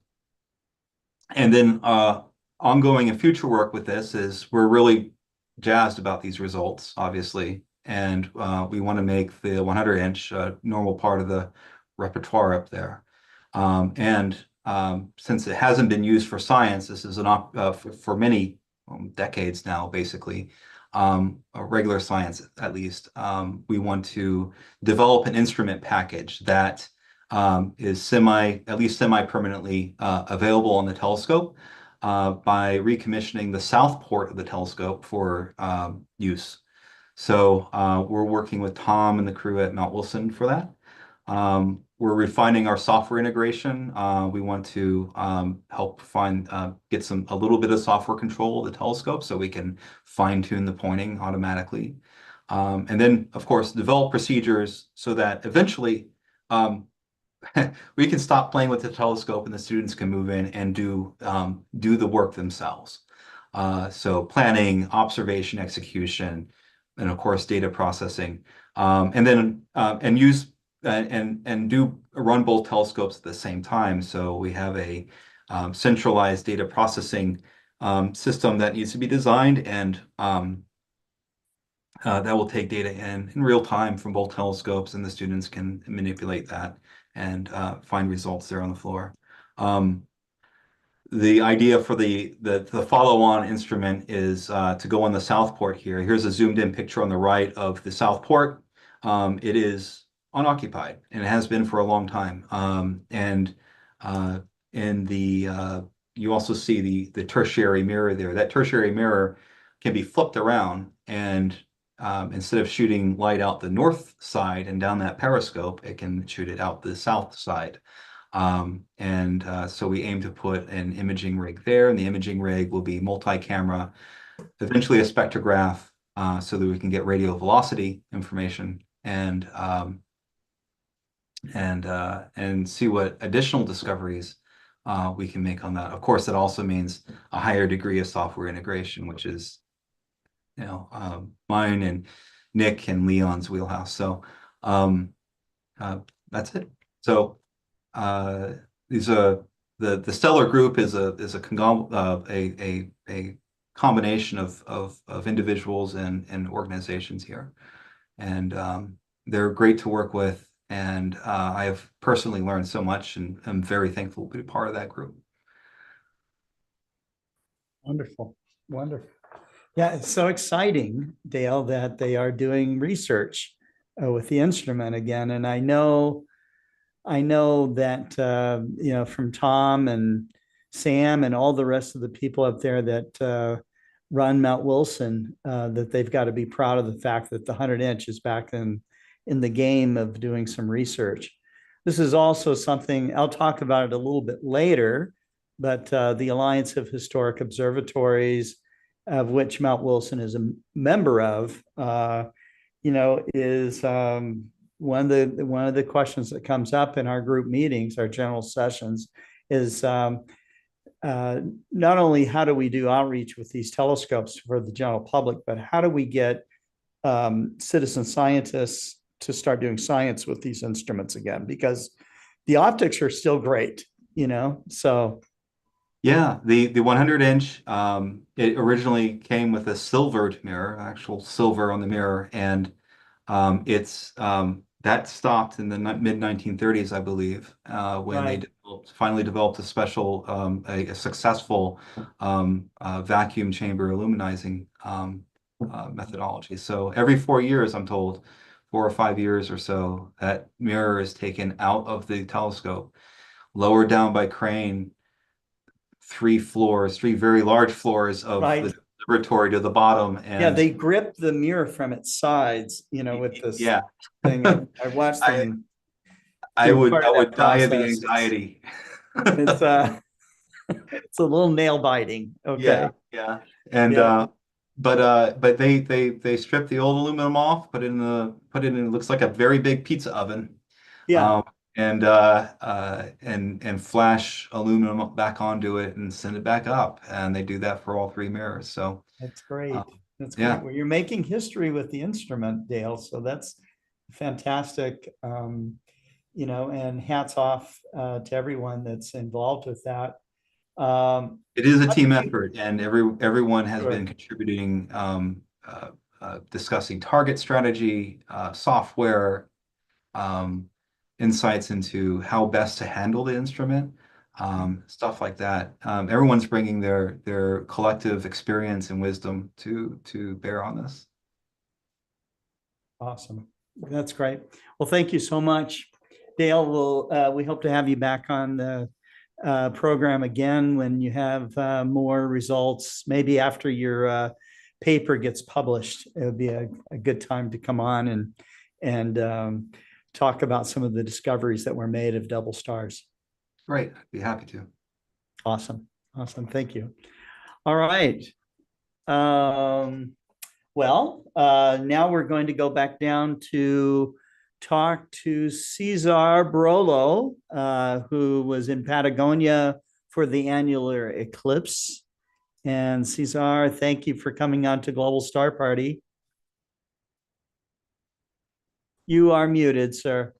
then ongoing and future work with this is we're really jazzed about these results, obviously. And we want to make the 100-inch a normal part of the repertoire up there. Since it hasn't been used for science, this is for many decades now, basically, regular science at least, we want to develop an instrument package that is at least semi-permanently available on the telescope by recommissioning the south port of the telescope for use. So we're working with Tom and the crew at Mount Wilson for that. We're refining our software integration. We want to help get a little bit of software control of the telescope so we can fine tune the pointing automatically. And then, of course, develop procedures so that eventually we can stop playing with the telescope and the students can move in and do the work themselves. So planning, observation, execution, and of course, data processing, and then run both telescopes at the same time. So we have a centralized data processing system that needs to be designed, and that will take data in real time from both telescopes, and the students can manipulate that and find results there on the floor. The idea for the follow-on instrument is to go on the south port here. Here's a zoomed-in picture on the right of the south port. It is unoccupied, and it has been for a long time. You also see the tertiary mirror there. That tertiary mirror can be flipped around, and instead of shooting light out the north side and down that periscope, it can shoot it out the south side. So we aim to put an imaging rig there, and the imaging rig will be multi-camera, eventually a spectrograph, so that we can get radio velocity information and see what additional discoveries we can make on that. Of course, that also means a higher degree of software integration, which is, mine and Nick and Leon's wheelhouse. So that's it. So these are the Stellar Group is a combination of individuals and organizations here, and they're great to work with. And I have personally learned so much, and I'm very thankful to be part of that group. Wonderful, wonderful. Yeah, it's so exciting, Dale, that they are doing research with the instrument again. And I know I know that, from Tom and Sam and all the rest of the people up there that run Mount Wilson, that they've got to be proud of the fact that the 100-inch is back in the game of doing some research. This is also something, I'll talk about it a little bit later, but the Alliance of Historic Observatories, of which Mount Wilson is a member of, is one of the questions that comes up in our group meetings, our general sessions, is not only how do we do outreach with these telescopes for the general public, but how do we get citizen scientists to start doing science with these instruments again? Because the optics are still great, so. Yeah, the 100-inch, it originally came with a silvered mirror, actual silver on the mirror, and it's that stopped in the mid 1930s, I believe, when they finally developed a special, a successful vacuum chamber illuminizing methodology. So every 4 years, I'm told, 4 or 5 years or so, that mirror is taken out of the telescope, lowered down by crane, three very large floors of the observatory to the bottom. And they grip the mirror from its sides, with this thing. I watched them. I would die of the anxiety. It's it's a little nail biting. Okay. Yeah. And but they stripped the old aluminum off, put it in, it looks like a very big pizza oven. Yeah. And flash aluminum back onto it and send it back up. And they do that for all three mirrors. So that's great. That's great. Yeah. Well, you're making history with the instrument, Dale. So that's fantastic. And hats off to everyone that's involved with that. It is a team effort, and everyone has been contributing, discussing target strategy, software, insights into how best to handle the instrument, stuff like that. Everyone's bringing their collective experience and wisdom to bear on this. Awesome. That's great. Well, thank you so much, Dale. We hope to have you back on the program again when you have more results, maybe after your paper gets published. It would be a good time to come on and talk about some of the discoveries that were made of double stars. Great. I'd be happy to. Awesome. Thank you. All right. Now we're going to go back down to talk to Cesar Barolo, who was in Patagonia for the annular eclipse. And Cesar, thank you for coming on to Global Star Party. You are muted, sir.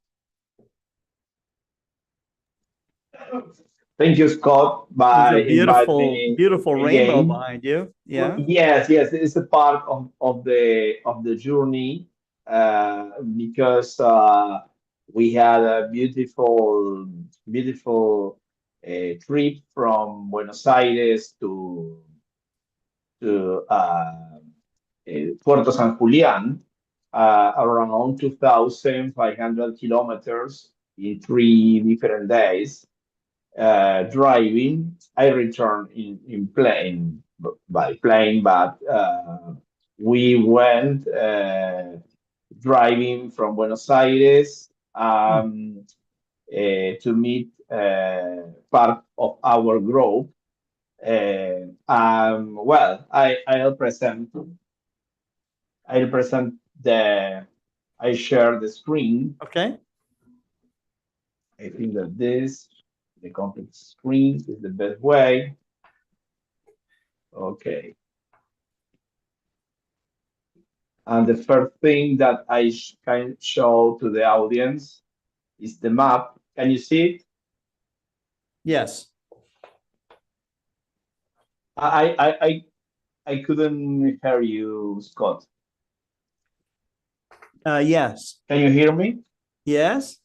Thank you, Scott, by inviting me. Beautiful rainbow behind you. Yeah. Yes, it's a part of the journey because we had a beautiful trip from Buenos Aires to Puerto San Julián, around 2,500 kilometers in 3 different days. Driving, I returned by plane, but we went driving from Buenos Aires to meet part of our group. I'll present I share the screen. Okay. I think that the complete screen is the best way. Okay. And the first thing that I can show to the audience is the map. Can you see it? Yes. I couldn't hear you, Scott. Yes. Can you hear me? Yes.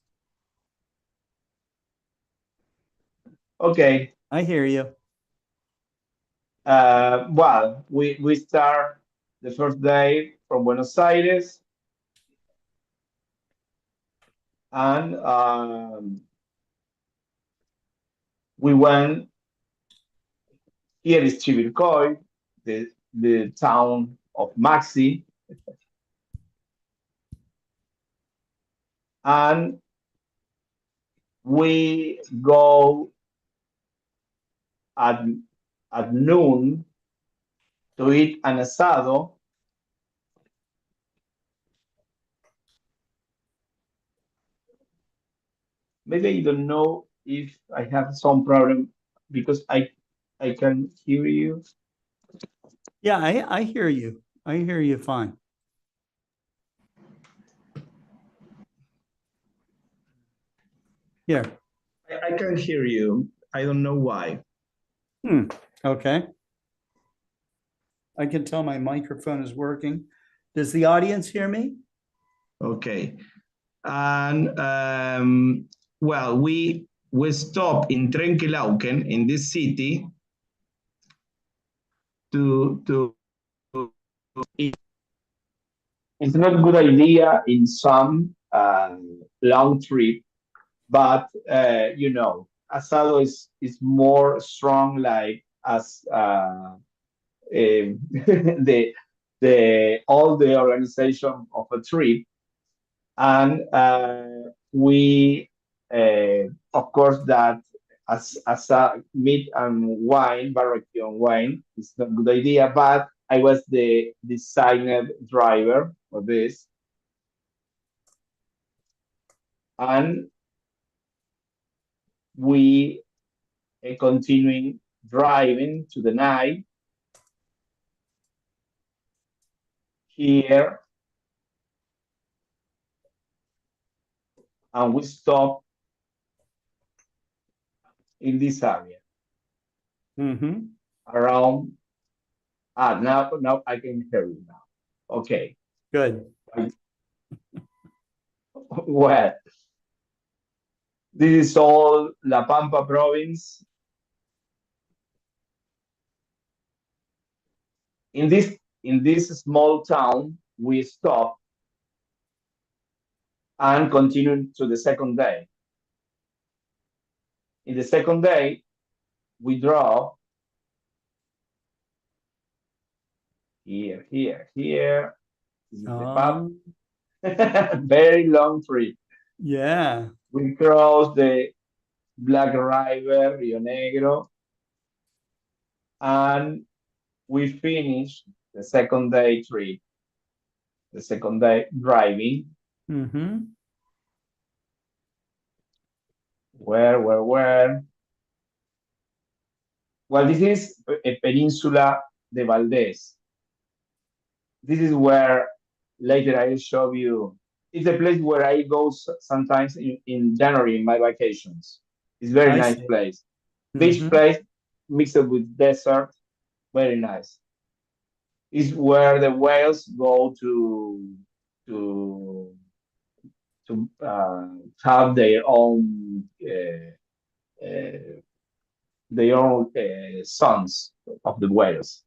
Okay. I hear you. We start the first day from Buenos Aires. And we went, here is Chivilcoy, the town of Maxi. And we go at noon to eat an asado. Maybe I don't know if I have some problem because I can hear you. Yeah, I hear you. I hear you fine. Here. I can hear you. I don't know why. Okay. I can tell my microphone is working. Does the audience hear me? Okay. And well, we stop in Trenkelauken in this city to eat. It's not a good idea in some long trip, but you know, asado is more strong, like as the all the organization of a trip. And we of course that as a meat and wine, barbecue and wine, is not a good idea, but I was the designated driver for this. And we continuing driving to the night. Here, and we stop in this area. Around, now I can hear you now. Okay. Good. Well, this is all La Pampa province. In this small town, we stop and continue to the second day. In the second day, we draw here. This is the map. Very long trip. Yeah. We cross the Black River, Rio Negro, and we finish the second day trip, the second day driving. Where? Well, this is a peninsula de Valdez. This is where later I'll show you. It's a place where I go sometimes in January in my vacations. It's very nice place. Beach place mixed with desert, very nice. It's where the whales go to have their own sons of the whales.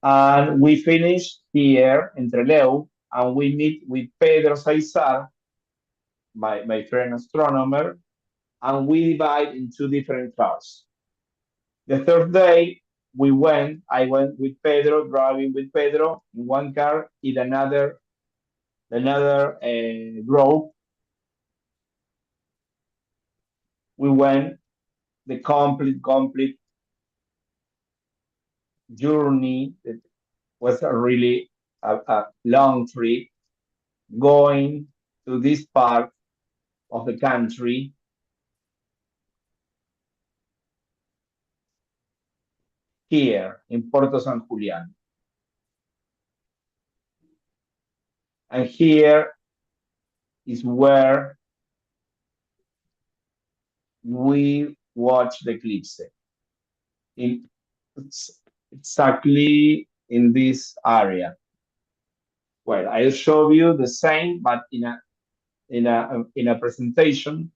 And we finish here in Trelew, and we meet with Pedro Saizar, my friend astronomer, and we divide in two different cars. The third day, I went with Pedro, driving with Pedro in one car, in another group. We went the complete journey. It was a really a long trip, going to this part of the country. Here in Puerto San Julián. And here is where we watch the eclipse. Exactly in this area. Well, I'll show you the same, but in a presentation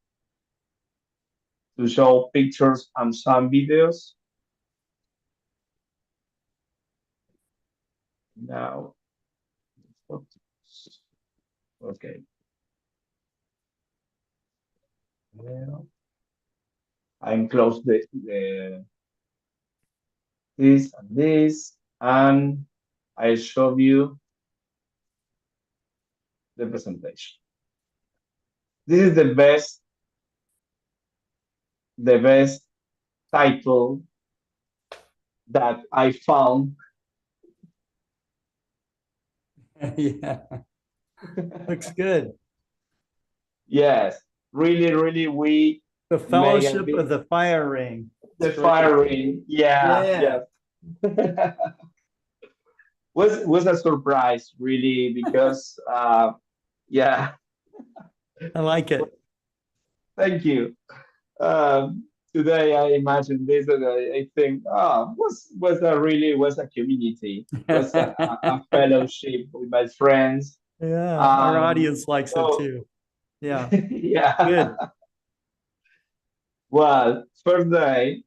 to show pictures and some videos. Now, okay. I'm close the this and this, and I show you the presentation. This is the best title that I found. Yeah, looks good. Yes, really, we The made a Fellowship big, of the Fire Ring. the It's great. fire ring. Yeah, Yeah. was a surprise, really, because yeah, I like it. thank you. Today I imagine this and I think, was a community, was a fellowship with my friends. Yeah, our Um, audience likes it so too. Yeah, yeah. good. Well, first day,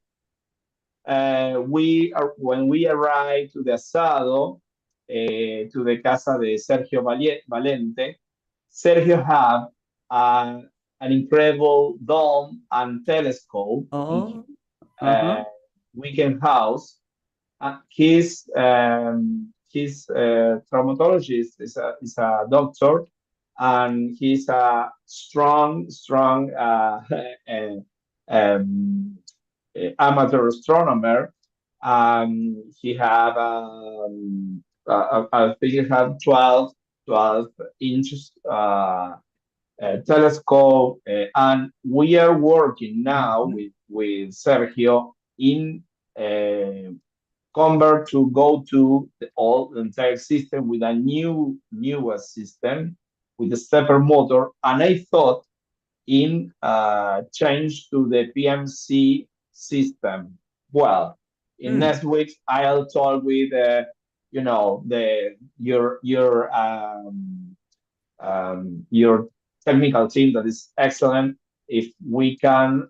when we arrived to the asado, to the casa de Sergio Valente, Sergio had an incredible dome and telescope in Oh, uh, weekend house. His traumatologist is a doctor, and he's a strong um, amateur astronomer. He have I think he have 12 inches telescope, and we are working now with Sergio in convert to go to the entire system with a newer system with the stepper motor, and I thought in change to the PMC system. Well, in next week I'll talk with you know your technical team that is excellent. If we can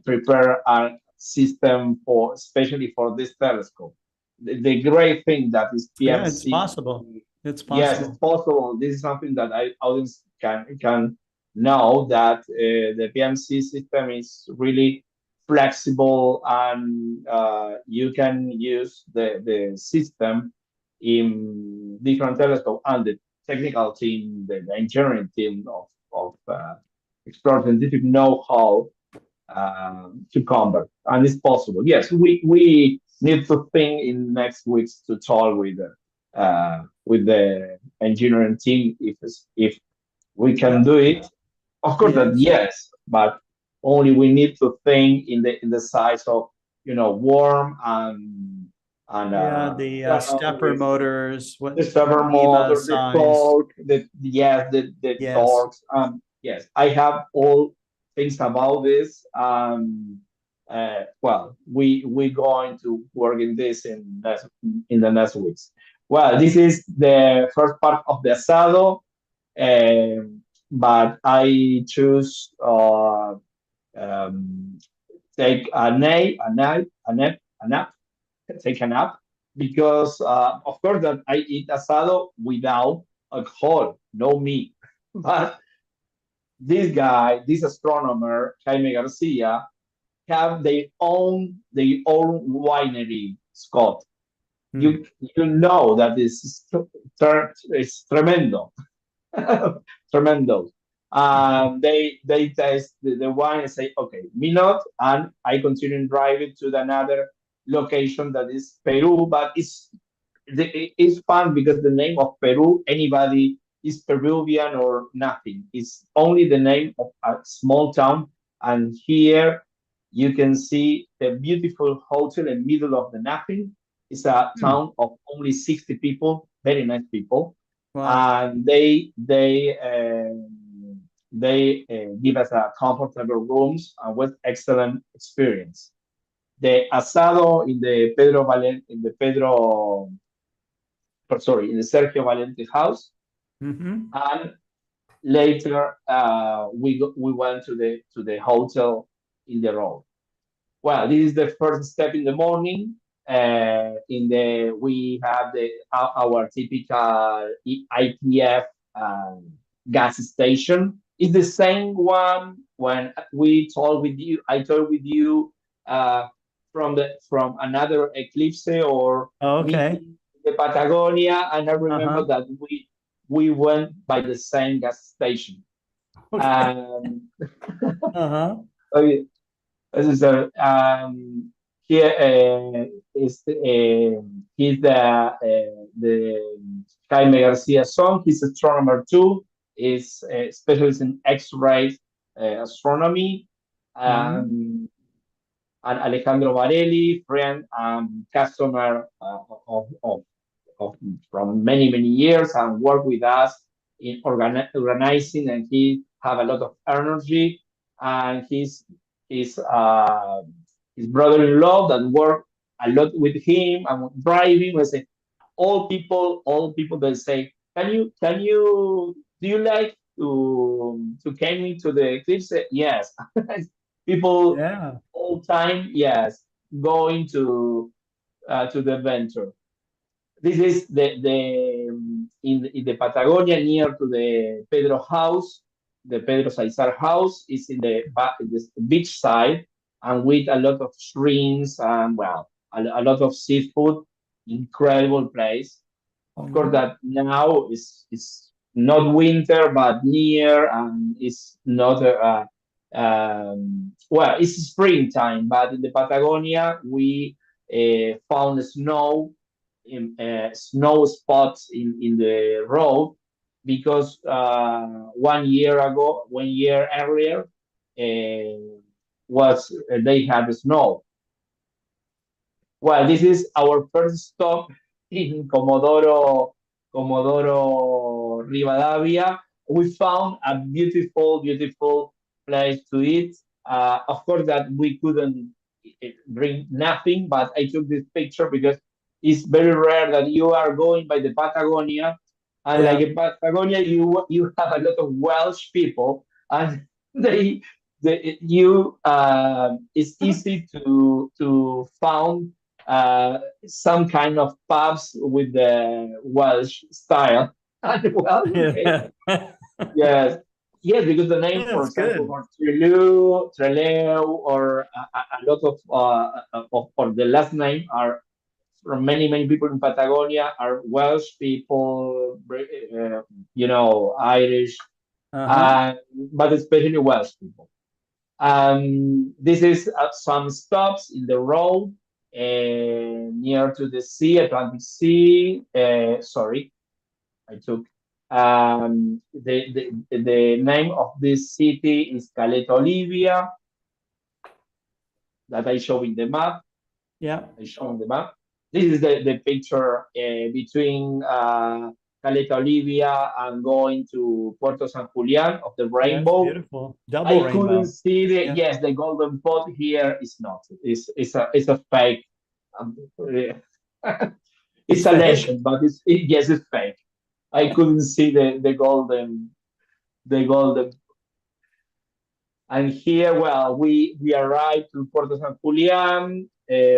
prepare a system for especially for this telescope. The great thing that is yeah, it's PMC. possible. It's Yes, possible. it's possible. This is something that I audience can know that the PMC system is really flexible, and you can use the system in different telescopes, and the technical team, the engineering team of Explore Scientific know how to convert, and it's possible. Yes, we need to think in next weeks to talk with the engineering team if we can do it. Of course, that yes, but only we need to think in the size of worm and Yeah, the stepper motors, what the server amoeba motor, the size. torque, the Yes. torques. Yes, I have all things about this. Well, we going to work in this in the next weeks. Well, this is the first part of the asado, but I choose take a nap, take a nap, because of course that I eat asado without alcohol, no meat. But this guy, this astronomer, Jaime Garcia, have their own winery, Scott. You know that this is tremendo, tremendo. They taste the wine and say, okay, me not, and I continue driving to another location that is Peru, but it's fun because the name of Peru, anybody is Peruvian or nothing. It's only the name of a small town, and here you can see the beautiful hotel in the middle of the nothing. It's a town of only 60 people, very nice people. Wow. And they give us a comfortable rooms and with excellent experience. The asado in the in the Sergio Valente house, and later we went to the hotel in the road. Well, this is the first step in the morning. We have our typical IPF gas station It's the same one when we told with you. I told with you from another eclipse or Okay. meeting in the Patagonia, and I remember Uh-huh. that we went by the same gas station. Okay. Uh-huh. Okay, so here is he's the Jaime Garcia's son. He's astronomer too. Is specialist in X-ray astronomy. Mhm. And Alejandro Varelli, friend and customer of from many years, and work with us in organizing, and he have a lot of energy, and his brother-in-law that work a lot with him and driving. We say all people that say, can you do you like to came into the eclipse? Yes. People Yeah. all time, yes, going to the adventure. This is in the Patagonia near to the Pedro house. The Pedro Saizar house is in the beach side, and with a lot of shrimps and well, a lot of seafood. Incredible place. Of course, that now is not winter, but near, and it's not well, it's springtime. But in the Patagonia, we found snow spots in the road because 1 year ago, 1 year earlier, was they had snow. Well, this is our first stop in Comodoro Rivadavia. We found a beautiful place to eat. Of course, that we couldn't bring nothing, but I took this picture because it's very rare that you are going by the Patagonia, and like Yeah. in Patagonia, you have a lot of Welsh people, and they, you it's easy to found some kind of pubs with the Welsh style. And well, okay. Yeah. Yes, yes, because the name, for That's example, good. for Treleu, or a lot of or the last name are from many people in Patagonia are Welsh people, Irish, Uh-huh. uh, but especially Welsh people. This is some stops in the road near to the sea, Atlantic Sea. Sorry, I took the name of this city is Caleta Olivia that I show in the map. Yeah. I show on the map. This is the picture between Caleta Olivia and going to Puerto San Julian of the Yeah, it's rainbow. beautiful. Double I couldn't rainbow. see Yeah. yes, the golden pot here is not. It's a fake. Um, it's a Fake. legend, but yes, it's fake. I couldn't see the golden. And here, well, we arrived to Puerto San Julian,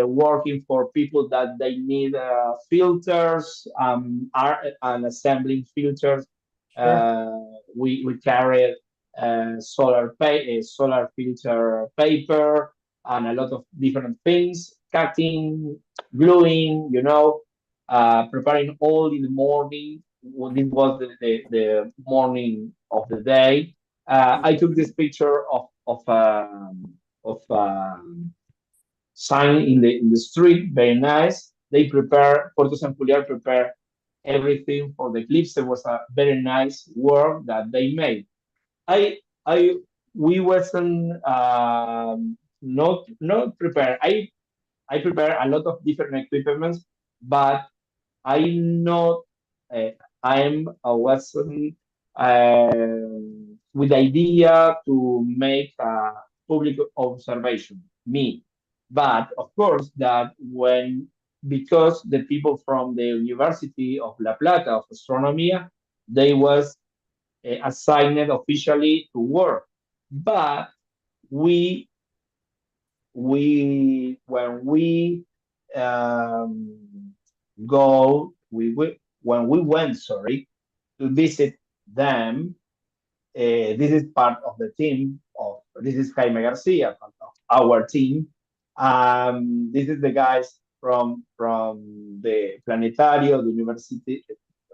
working for people that they need filters, and assembling filters. Sure. We carried solar filter paper, and a lot of different things, cutting, gluing, preparing all in the morning. Well, this was the morning of the day. I took this picture of sign in the street, very nice. They prepare Puerto San Julián prepare everything for the eclipse. It was a very nice work that they made. I I we wasn't not prepared. I prepare a lot of different equipments, but I'm not. I'm wasn't with the idea to make a public observation. Me, but of course that when because the people from the University of La Plata of Astronomy, they was assigned officially to work, but we when we um, go we when we went, sorry, to visit them, this is part of the team of, this is Jaime Garcia of our team. This is the guys from the Planetario, the University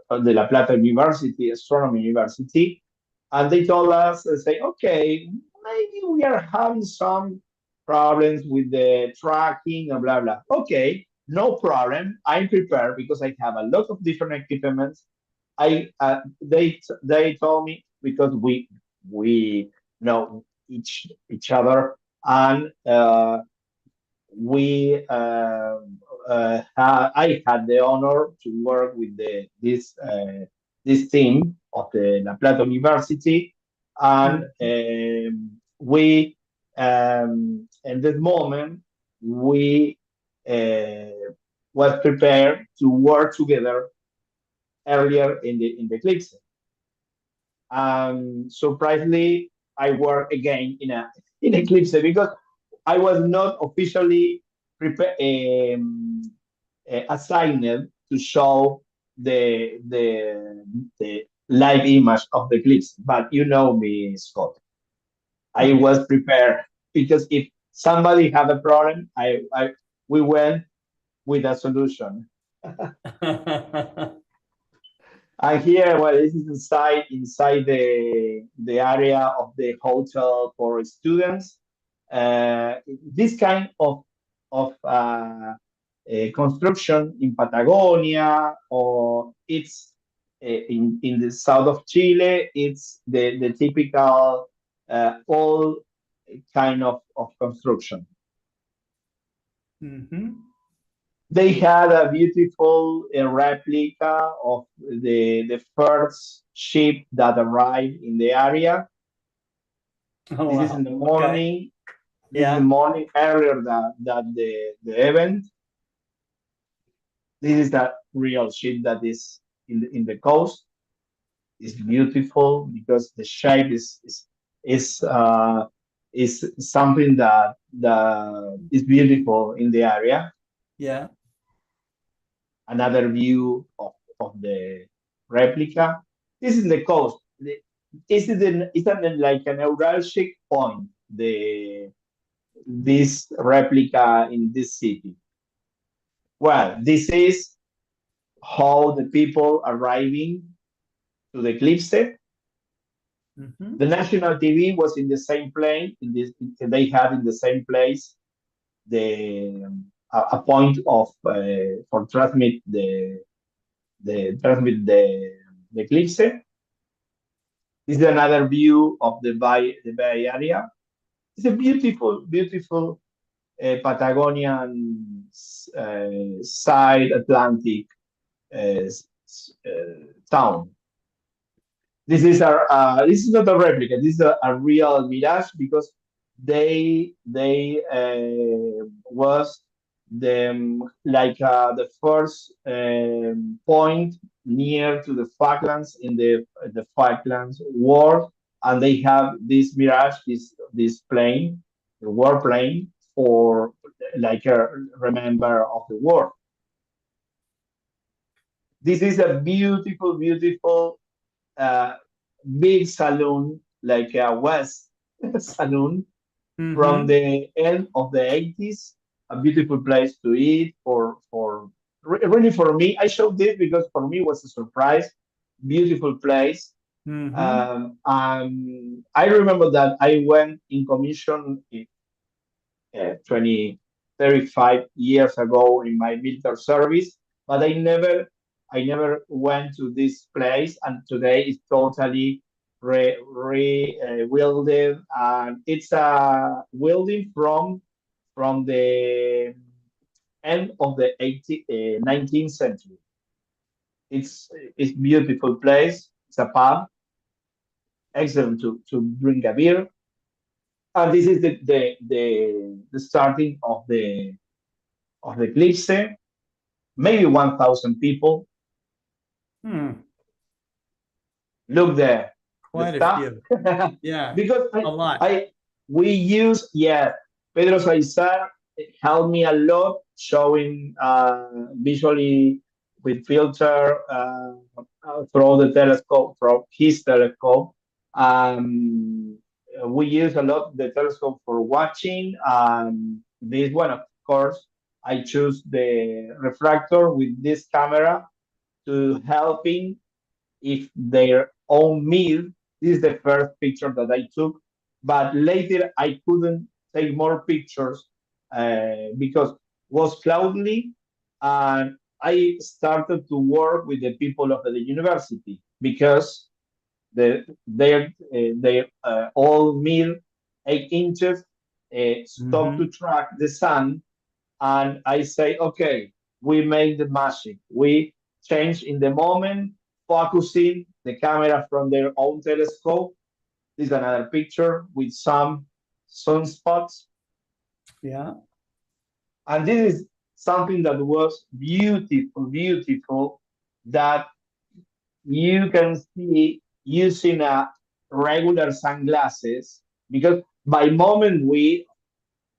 de La Plata University, Astronomy University, and they told us, say, okay, maybe we are having some problems with the tracking and blah blah. Okay, no problem. I'm prepared because I have a lot of different equipments. They told me, because we know each other, and I had the honor to work with this team of the La Plata University, and we in this moment we was prepared to work together earlier in the eclipse. Surprisingly, I work again in eclipse because I was not officially assigned to show the live image of the eclipse. But you know me, Scott. I was prepared because if somebody had a problem, we went with a solution. And here, well, this is inside the area of the hotel for students. This kind of construction in Patagonia, or it's in the south of Chile. It's the typical old kind of construction. They had a beautiful replica of the first ship that arrived in the area. This is in the morning. Okay. This is the morning earlier than the event. This is that real ship that is in the coast. It's beautiful because the shape is something that is beautiful in the area. Yeah. Another view of the replica. This is the coast. It's like a neuralgic point, this replica in this city. Well, this is how the people arriving to the eclipse. The national TV was in the same plane. They had in the same place a point of for transmit the eclipse. This is another view of the Bay Area. It's a beautiful Patagonian side Atlantic town. This is not a replica. This is a real mirage because they was the first point near to the Falklands in the Falklands War, and they have this mirage, this plane, the war plane, for like a remember of the war. This is a beautiful big saloon, like a West saloon from the end of the 80s. A beautiful place to eat really for me. I showed this because for me it was a surprise. Beautiful place. I remember that I went in commission 35 years ago in my military service, but I never went to this place, and today it's totally re-wielded, and it's a building from the end of the 19th century. It's beautiful place. It's a pub, excellent to drink a beer, and this is the starting of the eclipse. Maybe 1,000 people. Look there. Quite a few. Yeah. Because a lot. Pedro Saizar helped me a lot showing visually with filter through the telescope, from his telescope. We use a lot the telescope for watching. This one, of course, I choose the refractor with this camera to helping if their own meal. This is the first picture that I took, but later I couldn't take more pictures because was cloudy, and I started to work with the people of the university because they all meal 8 inches stop to track the sun, and I say, okay, we make the magic. We change in the moment, focusing the camera from their own telescope. This is another picture with some sunspots. Yeah. And this is something that was beautiful, beautiful, that you can see using a regular sunglasses, because by moment we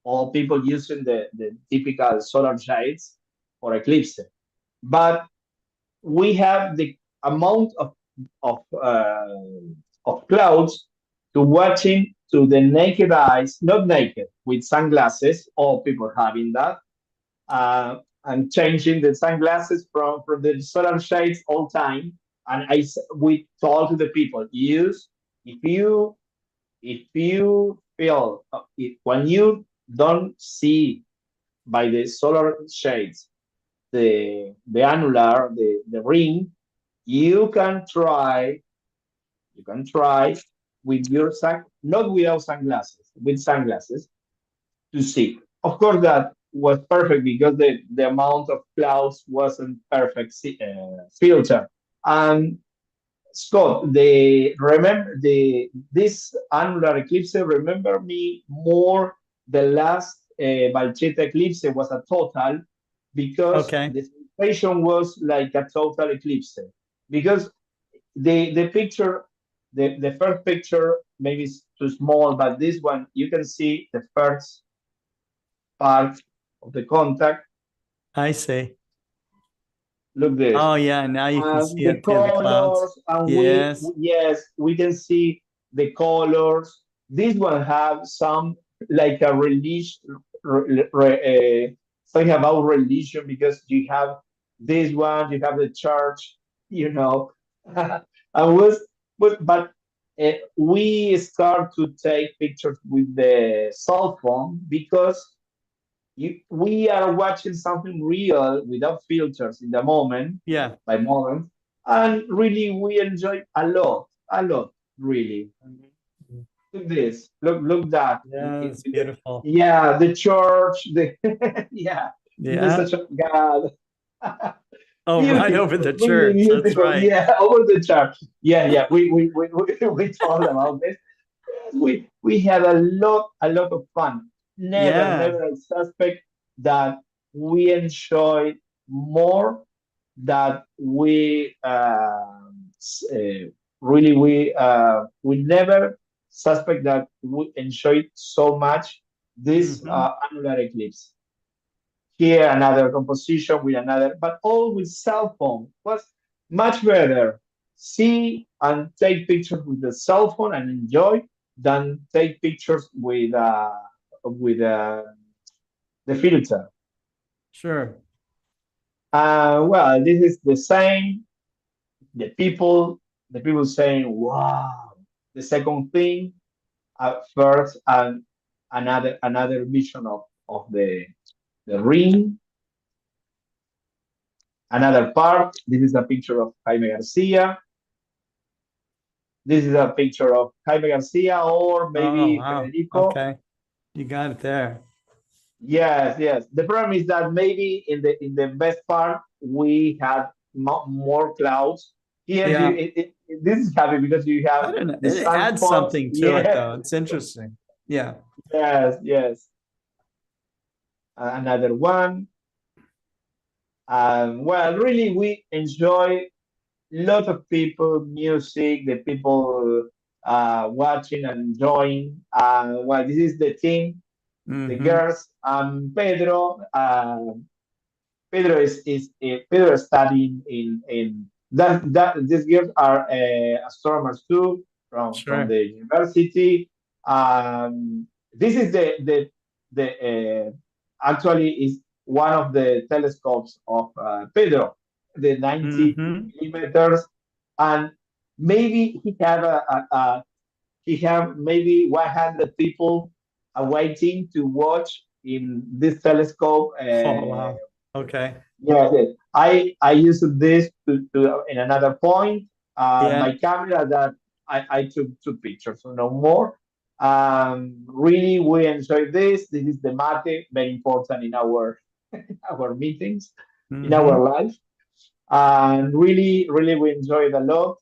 all people using the typical solar shades for eclipse, but we have the amount of clouds to watching to the naked eyes, not naked, with sunglasses. All people having that, and changing the sunglasses from the solar shades all time. And we told to the people, use if you feel when you don't see by the solar shades the annular, the ring, you can try with your not without sunglasses, with sunglasses to see. Of course, that was perfect because the amount of clouds wasn't perfect filter. And Scott, this annular eclipse remember me more. The last Valcheta eclipse was a total, because the sensation was like a total eclipse. Because the picture, the first picture maybe is too small, but this one you can see the first part of the contact. I see. Look this. Oh yeah, now you can see the it through the clouds. And Yes. we can see the colors. This one have some like a religion, something about religion, because you have this one, you have the church, you know. And but we start to take pictures with the cell phone because we are watching something real without filters in the moment, by moment, and really we enjoy a lot, really. Look this, look that. Yeah, it's beautiful. Yeah, the church, yeah, message of God. Oh, beautiful, right over the really church. That's beautiful. right. Yeah, over the church. Yeah. We talked about this. We had a lot of fun. Never I suspect that we enjoy more, that we really we never suspect that we enjoyed so much this annular eclipse. Here another composition with another, but all with cell phone was much better. See and take pictures with the cell phone and enjoy than take pictures with the filter. Sure. Well, this is the same. The people saying, "Wow!" The second thing, at first, and another vision of the ring. Another part. This is a picture of Jaime Garcia. This is a picture of Jaime Garcia, or maybe Federico. Okay, you got it there. Yes. The problem is that maybe in the best part we had more clouds. Here, this is happy because you have I don't know. the It adds something to it, though. It's interesting. Yeah. Yes. Another one. Well, really, we enjoy lot of people, music, the people watching and enjoying. Well, this is the team, the girls. Pedro. Pedro is studying in that. These girls are astronomers too. from the university. This is the actually is one of the telescopes of Pedro, the 90 millimeters, and maybe he have maybe 100 people waiting to watch in this telescope. Oh, wow. Okay. Yeah, I used this to in another point. My camera that I took 2 pictures, so no more. Really, we enjoy this. This is the mate, very important in our our meetings, in our life, and really, really, we enjoy it a lot.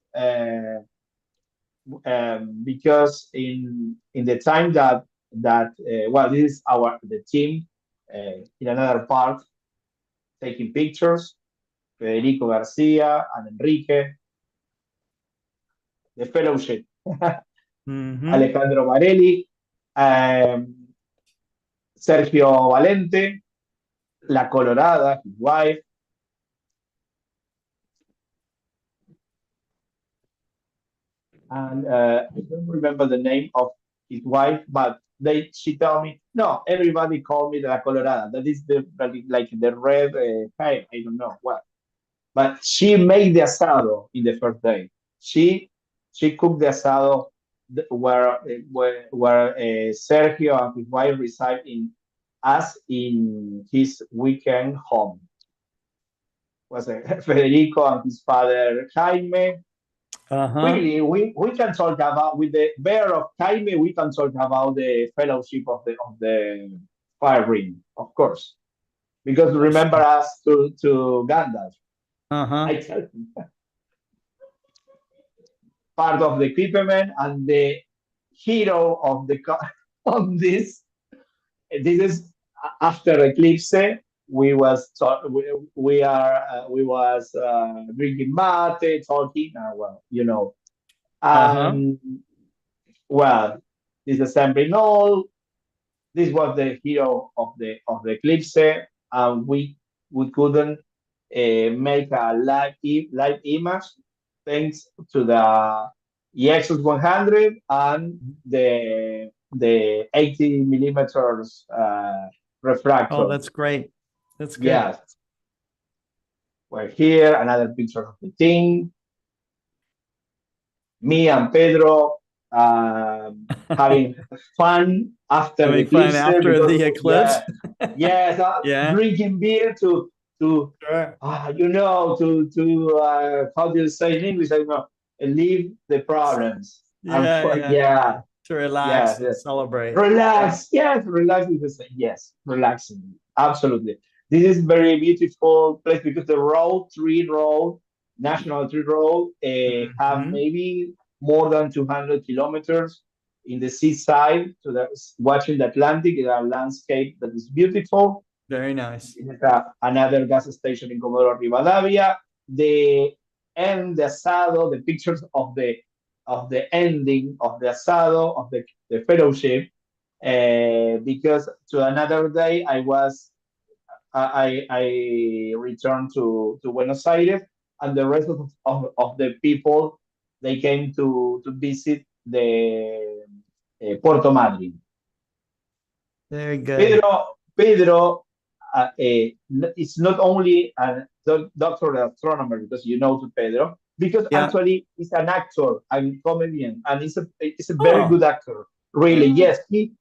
Because in the time that well, this is the team in another part taking pictures. Federico Garcia and Enrique, the fellowship, Alejandro Varelli, Sergio Valente, La Colorada, his wife, and I don't remember the name of his wife, but she told me, no, everybody called me La Colorada. That is like the red I don't know what. But she made the asado in the first day. She cooked the asado where Sergio and his wife reside in his weekend home. Was Federico and his father Jaime. Really, we can talk about with the bear of Jaime. We can talk about the fellowship of the fire ring, of course, because remember us to Gandalf. I tell you. Part of the equipment and the hero of the of this is after eclipse. We was drinking mate, talking. Well, you know. Well, this assembly all. This was the hero of the eclipse, and we couldn't make a live image thanks to the EXOS 100 and the 80 millimeters refractor. Oh, that's great. That's good. Yes. We're here, another picture of the team. Me and Pedro having fun after the eclipse. The eclipse. Yes, drinking beer to you know, to how do you say in English? I don't know, leave the problems. To relax and celebrate. Relax, relax. Yes, relaxing. Absolutely. This is very beautiful place because the National Tree Road, have maybe more than 200 kilometers in the seaside to watching the Atlantic in a landscape that is beautiful. Very nice. Another gas station in Comodoro Rivadavia. The asado, the pictures of the ending of the asado of the fellowship. Because to another day I returned to Buenos Aires, and the rest of the people, they came to visit the Puerto Madryn. Very good. Pedro it's not only a doctor astronomer, because you know to Pedro, because actually he's an actor and comedian, and he's a very good actor. Really, yes. He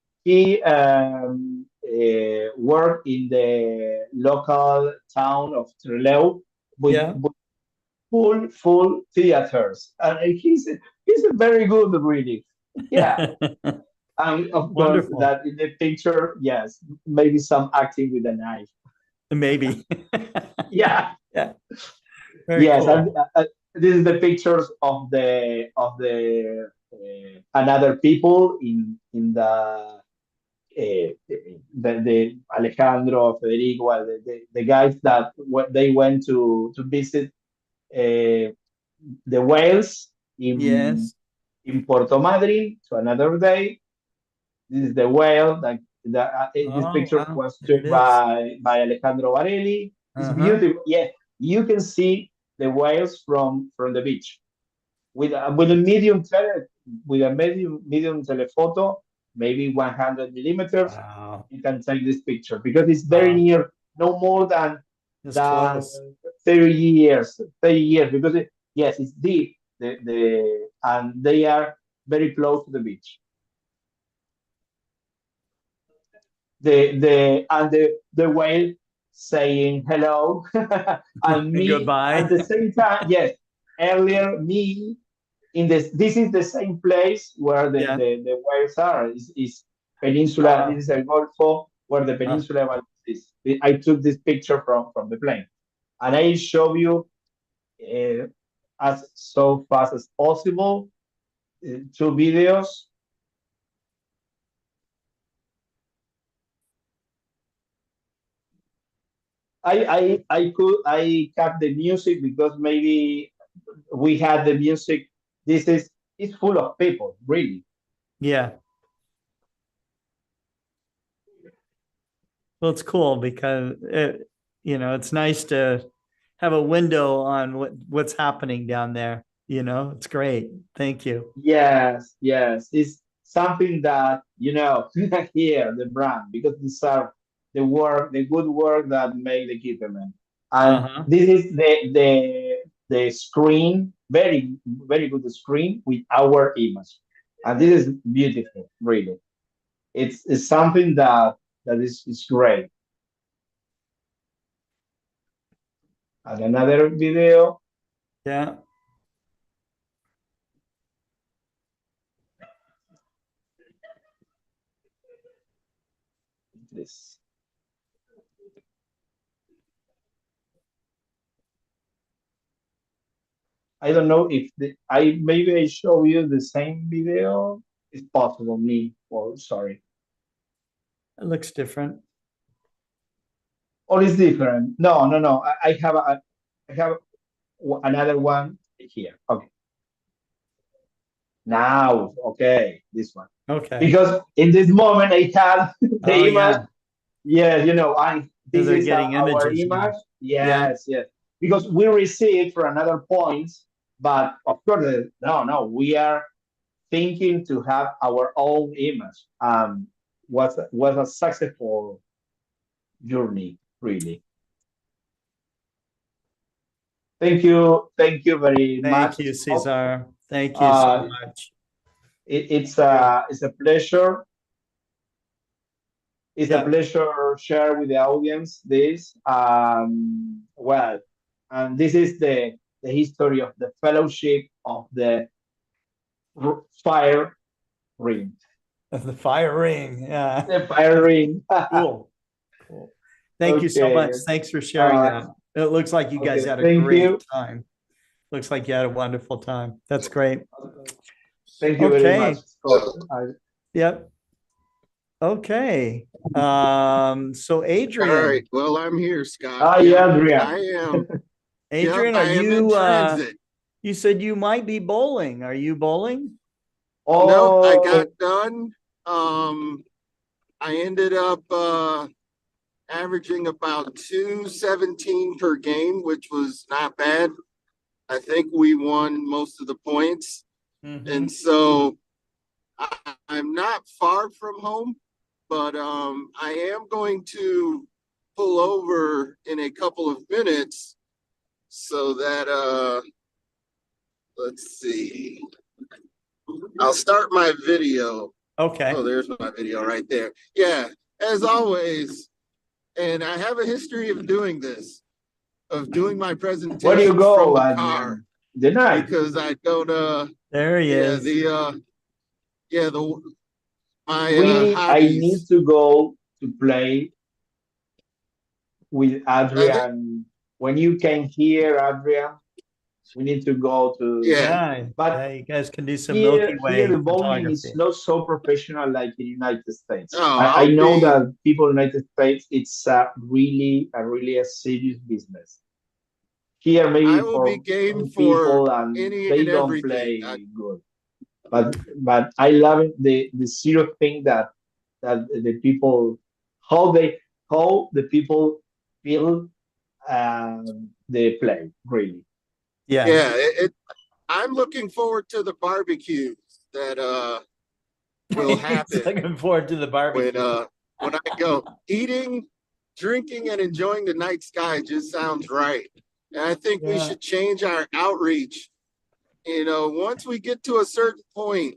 worked in the local town of Trelew with full theaters, and he's a very good, really. Yeah. And of course, that in the picture, yes, maybe some acting with a knife. Maybe. Yeah. Very yes, cool. And this is the pictures of the another people in the Alejandro, Federico, the guys that they went to visit the whales in Puerto Madryn to another day. This is the whale. This picture was taken by Alejandro Varelli. It's beautiful. Yeah, you can see the whales from the beach with a medium with a medium telephoto, maybe 100 millimeters, Wow. you can take this picture because it's very Wow. near, no more than It's close. 30 years, 30 years, because yes, it's deep, and they are very close to the beach. The whale saying hello and me Goodbye. at the same time. Yes, earlier me in this is the same place where the whales are. Is peninsula. This is El Golfo where the peninsula is. I took this picture from the plane, and I show you as so fast as possible 2 videos. I cut the music because maybe we had the music. It's full of people, really. Yeah. Well, it's cool because it's nice to have a window on what's happening down there. It's great. Thank you. Yes, it's something that here the brand, because these are the good work that make the equipment, and this is the screen, very very good screen with our image, and this is beautiful, really. It's something that is great. And another video. Yeah. This. I don't know if maybe I show you the same video. It's possible. Sorry. It looks different. Or it's different. No. I have another one here. Okay. Now, okay, this one. Okay. Because in this moment I have the image. Yeah, this is our image. Yes. Because we receive for another point, but of course, no, we are thinking to have our own image. Was a successful journey, really. Thank you very much. Thank you, Cesar. Thank you so much. It's a pleasure. It's a pleasure share with the audience this. Well, and this is the history of the fellowship of the fire ring. The fire ring, yeah. The fire ring. Cool. Thank you so much. Thanks for sharing that. It looks like you guys had a great time. Looks like you had a wonderful time. That's great. Thank you very much. Yep. Okay. So Adrian. All right. Well, I'm here, Scott. Hi, Adrian. I am. Adrian, I am in transit. You said you might be bowling. Are you bowling? Oh. No, I got done. I ended up averaging about 217 per game, which was not bad. I think we won most of the points. And so I'm not far from home, but I am going to pull over in a couple of minutes so that let's see. I'll start my video. Okay. Oh, there's my video right there. Yeah, as always. And I have a history of doing this, of doing my presentation. Where do you go, from the car? The night. Because I don't there he is. My really, hobbies. I need to go to play with Adrian. When you came here, Adrian, we need to go to. But you guys can do some here, Milky Way here the bowling is not so professional like in the United States. I know that people in the United States, it's really a serious business. Here, maybe for people and they don't play good. But I love it, the serious thing that the people, how the people feel they play, really. Yeah. I'm looking forward to the barbecues. that will happen. Looking forward to the barbecue. When I go eating, drinking, and enjoying the night sky just sounds right. And I think we should change our outreach. You know, once we get to a certain point,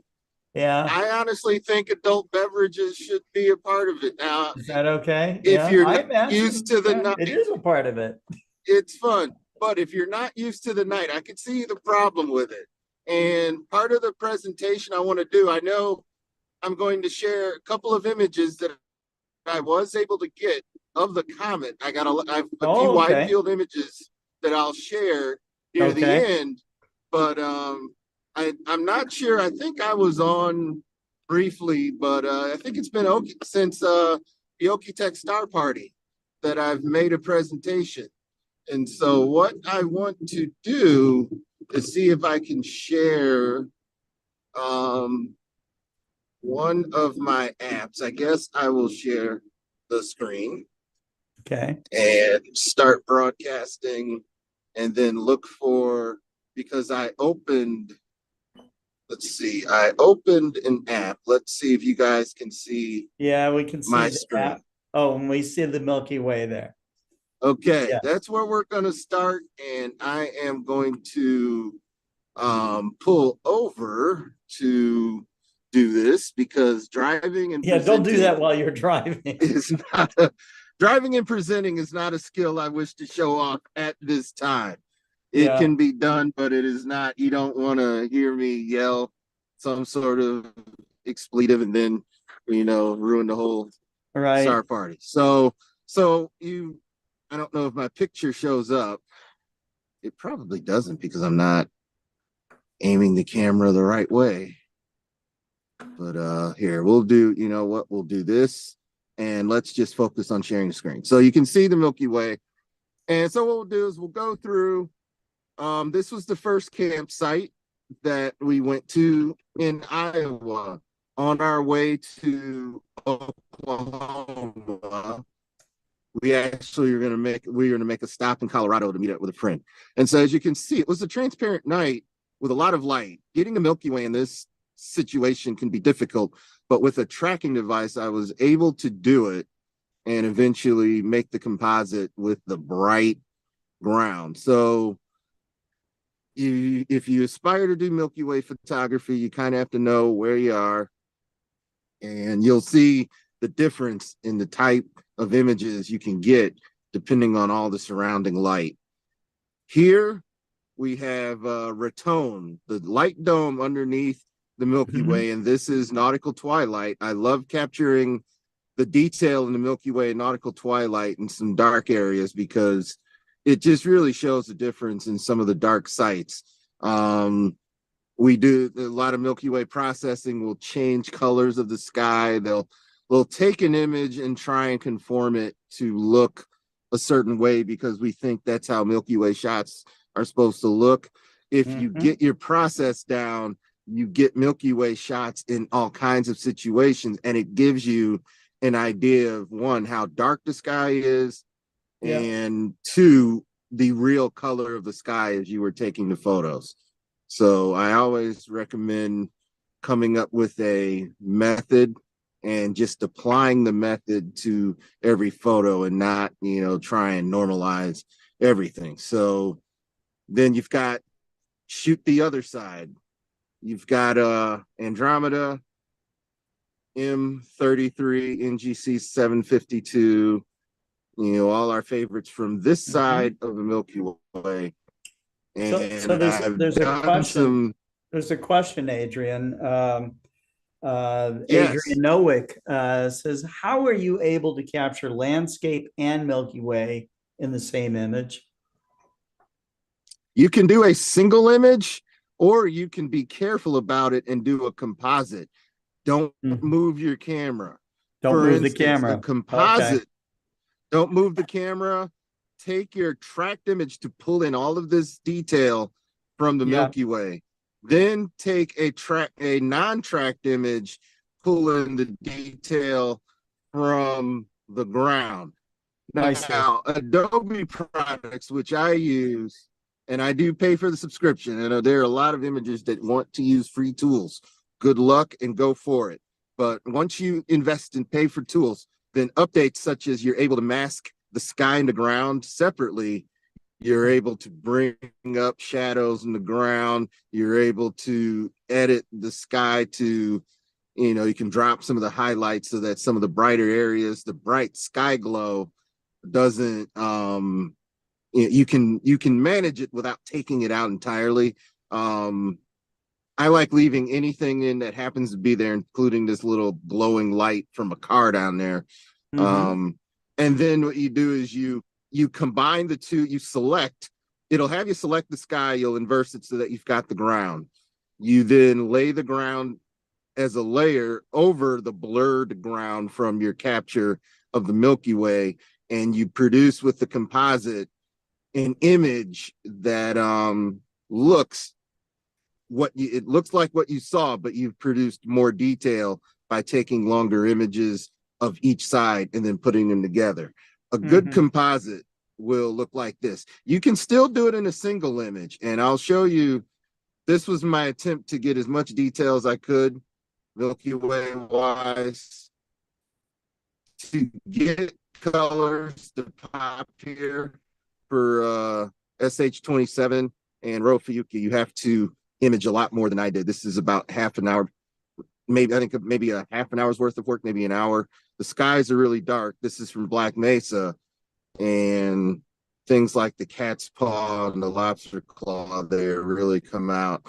I honestly think adult beverages should be a part of it. Now, is that okay? If you're not used to the night, it is a part of it. It's fun. But if you're not used to the night, I can see the problem with it. And part of the presentation I want to do, I know I'm going to share a couple of images that I was able to get of the comet. I got a few wide field images that I'll share near the end. But I'm not sure. I think I was on briefly, but I think it's been since the Okie-Tech Star Party that I've made a presentation. And so what I want to do is see if I can share one of my apps. I guess I will share the screen. Okay. And start broadcasting and then look for, because I opened, let's see, I opened an app. Let's see if you guys can see. Yeah, we can see my the screen. app. Oh, and we see the Milky Way there. Okay, that's where we're going to start. And I am going to pull over to do this because driving and don't do that while you're driving. Is not driving and presenting is not a skill I wish to show off at this time. It can be done, but it is not. You don't want to hear me yell some sort of expletive and then, you know, ruin the whole Star Party. So I don't know if my picture shows up. It probably doesn't because I'm not aiming the camera the right way. But here, we'll do, you know what, we'll do this. And let's just focus on sharing the screen. So you can see the Milky Way. And so what we'll do is we'll go through. This was the first campsite that we went to in Iowa on our way to Oklahoma. We actually were going to make a stop in Colorado to meet up with a friend. And so as you can see, it was a transparent night with a lot of light. Getting the Milky Way in this situation can be difficult, but with a tracking device, I was able to do it and eventually make the composite with the bright ground. So if you aspire to do Milky Way photography, you kind of have to know where you are, and you'll see the difference in the type of images you can get depending on all the surrounding light. Here we have Raton, the light dome underneath the Milky Way, and this is nautical twilight. I love capturing the detail in the Milky Way nautical twilight in some dark areas because it just really shows the difference in some of the dark sites. We do a lot of Milky Way processing. Will change colors of the sky. They'll take an image and try and conform it to look a certain way because we think that's how Milky Way shots are supposed to look. If you get your process down, you get Milky Way shots in all kinds of situations, and it gives you an idea of, one, how dark the sky is, and two, the real color of the sky as you were taking the photos. So I always recommend coming up with a method and just applying the method to every photo and not, you know, try and normalize everything. So then you've got shoot the other side. You've got Andromeda, M33, NGC 752, you know, all our favorites from this side of the Milky Way. And so there's a question. There's a question, Adrian. Adrian Nowick says, how are you able to capture landscape and Milky Way in the same image? You can do a single image, or you can be careful about it and do a composite. Don't move your camera. Don't move the camera. The composite. Don't move the camera. Take your tracked image to pull in all of this detail from the Milky Way. Then take a non-tracked image, pull in the detail from the ground. Now, Adobe products, which I use, and I do pay for the subscription, and there are a lot of images that want to use free tools. good luck and go for it. But once you invest and pay for tools, then updates such as you're able to mask the sky and the ground separately, you're able to bring up shadows in the ground, you're able to edit the sky to, you can drop some of the highlights so that some of the brighter areas, the bright sky glow doesn't, you can manage it without taking it out entirely. I like leaving anything in that happens to be there, including this little glowing light from a car down there. And then what you do is you combine the two, you select, it'll have you select the sky, you'll inverse it so that you've got the ground. You then lay the ground as a layer over the blurred ground from your capture of the Milky Way, and you produce with the composite an image that looks it looks like what you saw, but you've produced more detail by taking longer images of each side and then putting them together. A good composite will look like this. You can still do it in a single image, and I'll show you. This was my attempt to get as much detail as I could, Milky Way wise, to get colors to pop here for SH27 and Rofuyuki. You have to image a lot more than I did. This is about half an hour, maybe a half an hour's worth of work, maybe an hour. The skies are really dark. This is from Black Mesa, and things like the cat's paw and the lobster claw there really come out.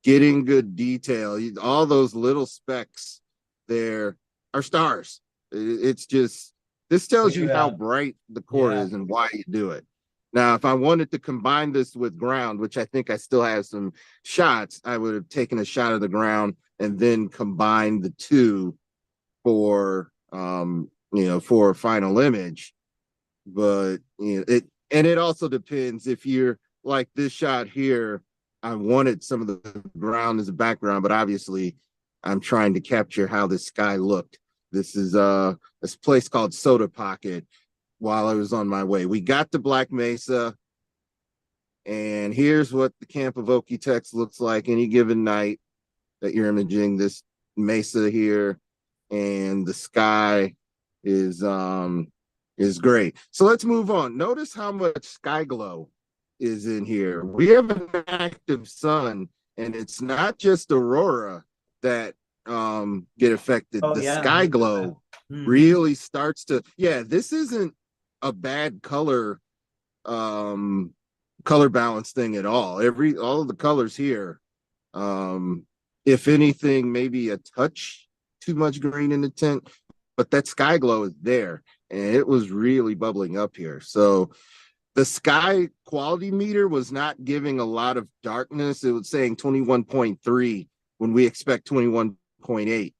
Getting good detail. All those little specks there are stars. It's just, this tells you how bright the core is and why you do it. Now, if I wanted to combine this with ground, which I think I still have some shots, I would have taken a shot of the ground and then combined the two for for a final image. But it also depends. If you're like this shot here, I wanted some of the ground as a background, but obviously I'm trying to capture how the sky looked. This is this place called Soda Pocket. While I was on my way, we got to Black Mesa, and here's what the Camp of Okie-Tex looks like any given night that you're imaging this mesa here, and the sky is great. So let's move on. Notice how much sky glow is in here. We have an active sun, and it's not just aurora that get affected. The sky glow really starts to, this isn't a bad color balance thing at all. All of the colors here, if anything, maybe a touch too much green in the tint, but that sky glow is there, and it was really bubbling up here. So the sky quality meter was not giving a lot of darkness. It was saying 21.3 when we expect 21.8.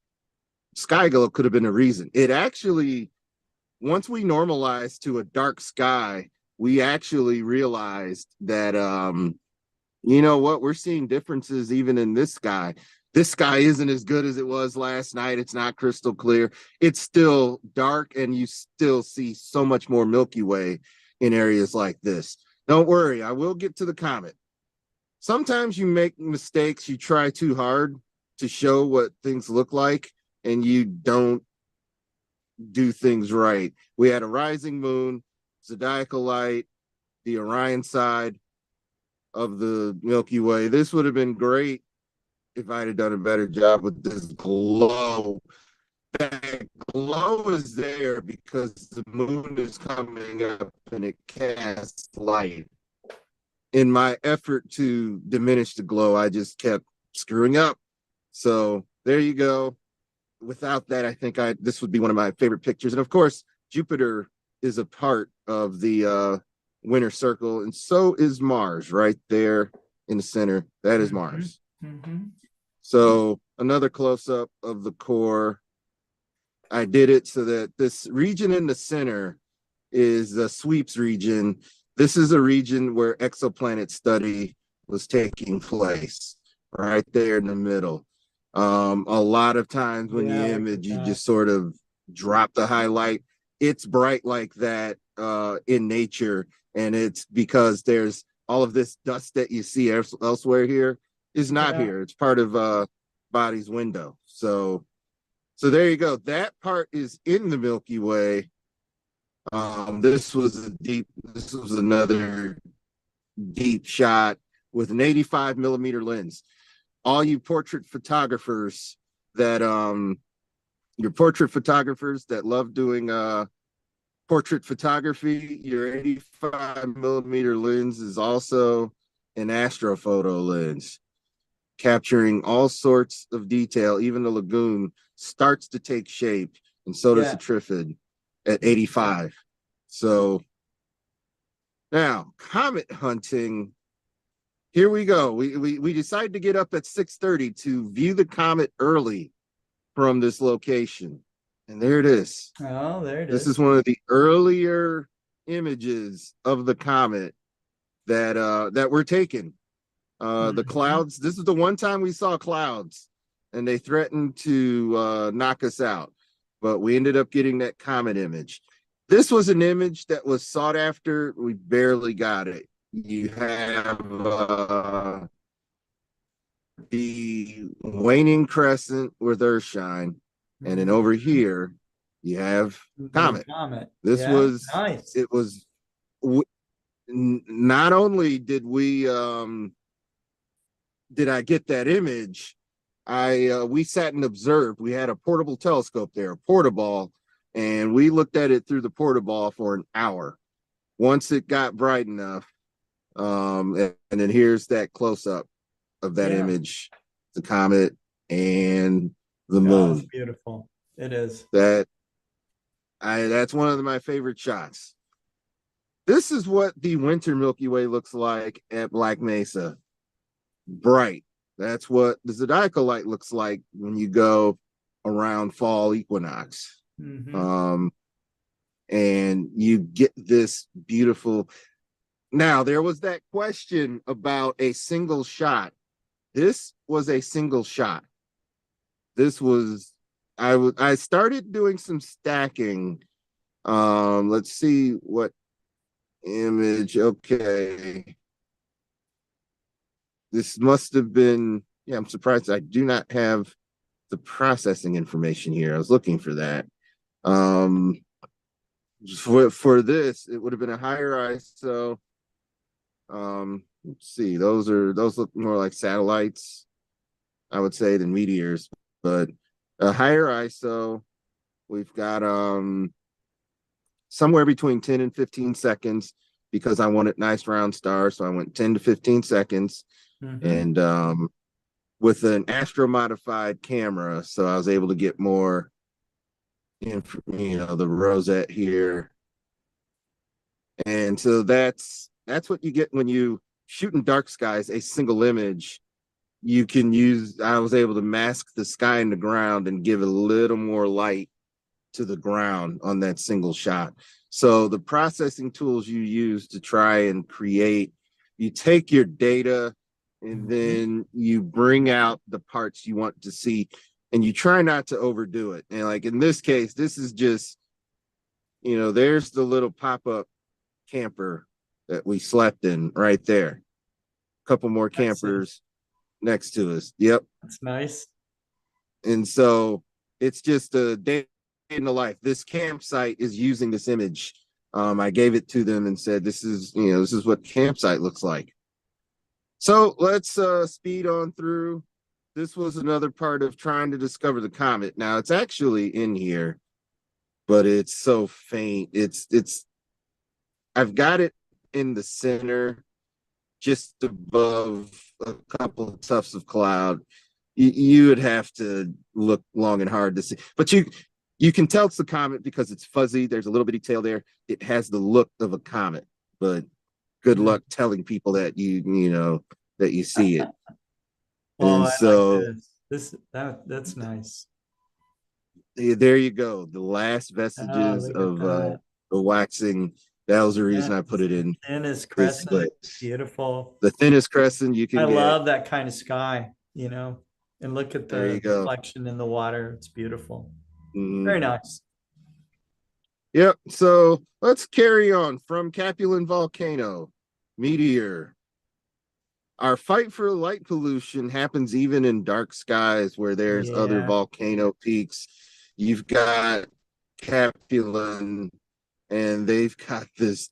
Sky glow could have been a reason. It actually, once we normalized to a dark sky, we actually realized that, we're seeing differences even in this sky. This sky isn't as good as it was last night. It's not crystal clear. It's still dark, and you still see so much more Milky Way in areas like this. Don't worry, I will get to the comet. Sometimes you make mistakes. You try too hard to show what things look like, and you don't do things right. We had a rising moon, zodiacal light, the Orion side of the Milky Way. This would have been great if I'd have done a better job with this glow. That glow is there because the moon is coming up and it casts light. In my effort to diminish the glow, I just kept screwing up. So there you go. Without that, I think this would be one of my favorite pictures. And of course, Jupiter is a part of the winter circle, and so is Mars right there in the center. That is Mars. So another close-up of the core. I did it so that this region in the center is the sweeps region. This is a region where exoplanet study was taking place, right there in the middle. A lot of times when you image, you just sort of drop the highlight. It's bright like that in nature, and it's because there's all of this dust that you see elsewhere here is not here. It's part of body's window. So there you go. That part is in the Milky Way. This was another deep shot with an 85 millimeter lens. All you portrait photographers that love doing portrait photography, your 85 millimeter lens is also an astrophoto lens, capturing all sorts of detail. Even the lagoon starts to take shape, and so does the Trifid at 85. So now comet hunting. Here we go. We decided to get up at 6:30 to view the comet early from this location. And there it is. Oh, there it is. This is one of the earlier images of the comet that were taken. The clouds, this is the one time we saw clouds, and they threatened to knock us out. But we ended up getting that comet image. This was an image that was sought after. We barely got it. You have the waning crescent with Earthshine, and then over here you have comet. This was nice. It was not only did I get that image, we sat and observed. We had a portable telescope there, a portaball, and we looked at it through the portaball for an hour. Once it got bright enough, and then here's that close-up of that image, the comet and the moon. It's beautiful. It is. That's one of my favorite shots. This is what the winter Milky Way looks like at Black Mesa. Bright. That's what the zodiacal light looks like when you go around fall equinox. And you get this beautiful. Now, there was that question about a single shot. This was a single shot. This was, I started doing some stacking. Let's see what image. Okay. This must have been, I'm surprised I do not have the processing information here. I was looking for that. For this, it would have been a higher ISO. Let's see, those look more like satellites, I would say, than meteors, but a higher ISO. We've got somewhere between 10 and 15 seconds because I wanted nice round stars, so I went 10 to 15 seconds. And with an astro modified camera, so I was able to get more, the rosette here. And so that's what you get when you shoot in dark skies, a single image. You can use, I was able to mask the sky and the ground and give a little more light to the ground on that single shot. So the processing tools you use to try and create, you take your data and then you bring out the parts you want to see, and you try not to overdo it. And like in this case, this is just, there's the little pop-up camper that we slept in right there. A couple more campers next to us. Yep. That's nice. And so it's just a day in the life. This campsite is using this image. I gave it to them and said, this is what campsite looks like. So let's speed on through. This was another part of trying to discover the comet. Now it's actually in here, but it's so faint. I've got it in the center, just above a couple of tufts of cloud. You would have to look long and hard to see, but you can tell it's the comet because it's fuzzy. There's a little bitty tail there. It has the look of a comet, but good luck telling people that that you see it. Oh, and so like that's nice. There you go. The last vestiges of the waxing. That was the reason I put it in. Thinnest crescent, beautiful. The thinnest crescent you can I get. love that kind of sky, and look at the reflection in the water. It's beautiful. Very nice. Yep. So let's carry on from Capulan Volcano, meteor. our fight for light pollution happens even in dark skies where there's other volcano peaks. You've got Capulin, and they've got this.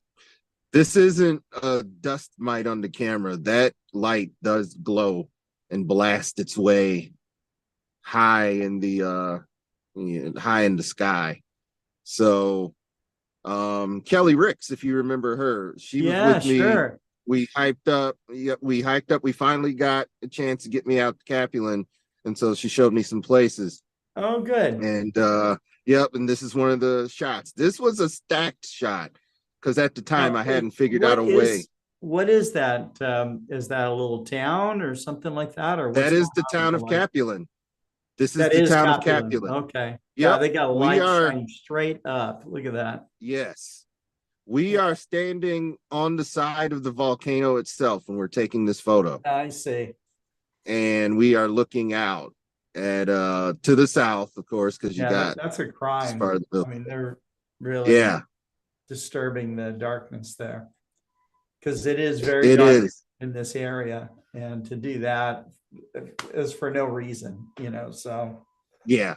This isn't a dust mite on the camera. That light does glow and blast its way high in the sky. So Kelly Ricks, if you remember her, she was with me. Sure. We hiked up. We finally got a chance to get me out to Capulin, and so she showed me some places. Oh, good. And and this is one of the shots. This was a stacked shot because at the time I hadn't figured out a way. What is that? Is that a little town or something like that? Or that is the town of Capulin. This is the town of Capulin. Okay. Yeah, they got a light shining straight up. Look at that. Yes. We are standing on the side of the volcano itself when we're taking this photo. I see. And we are looking out at to the south, of course, because you got that's a crime. I mean, they're really disturbing the darkness there. Because it is very dark in this area. And to do that is for no reason, so. Yeah.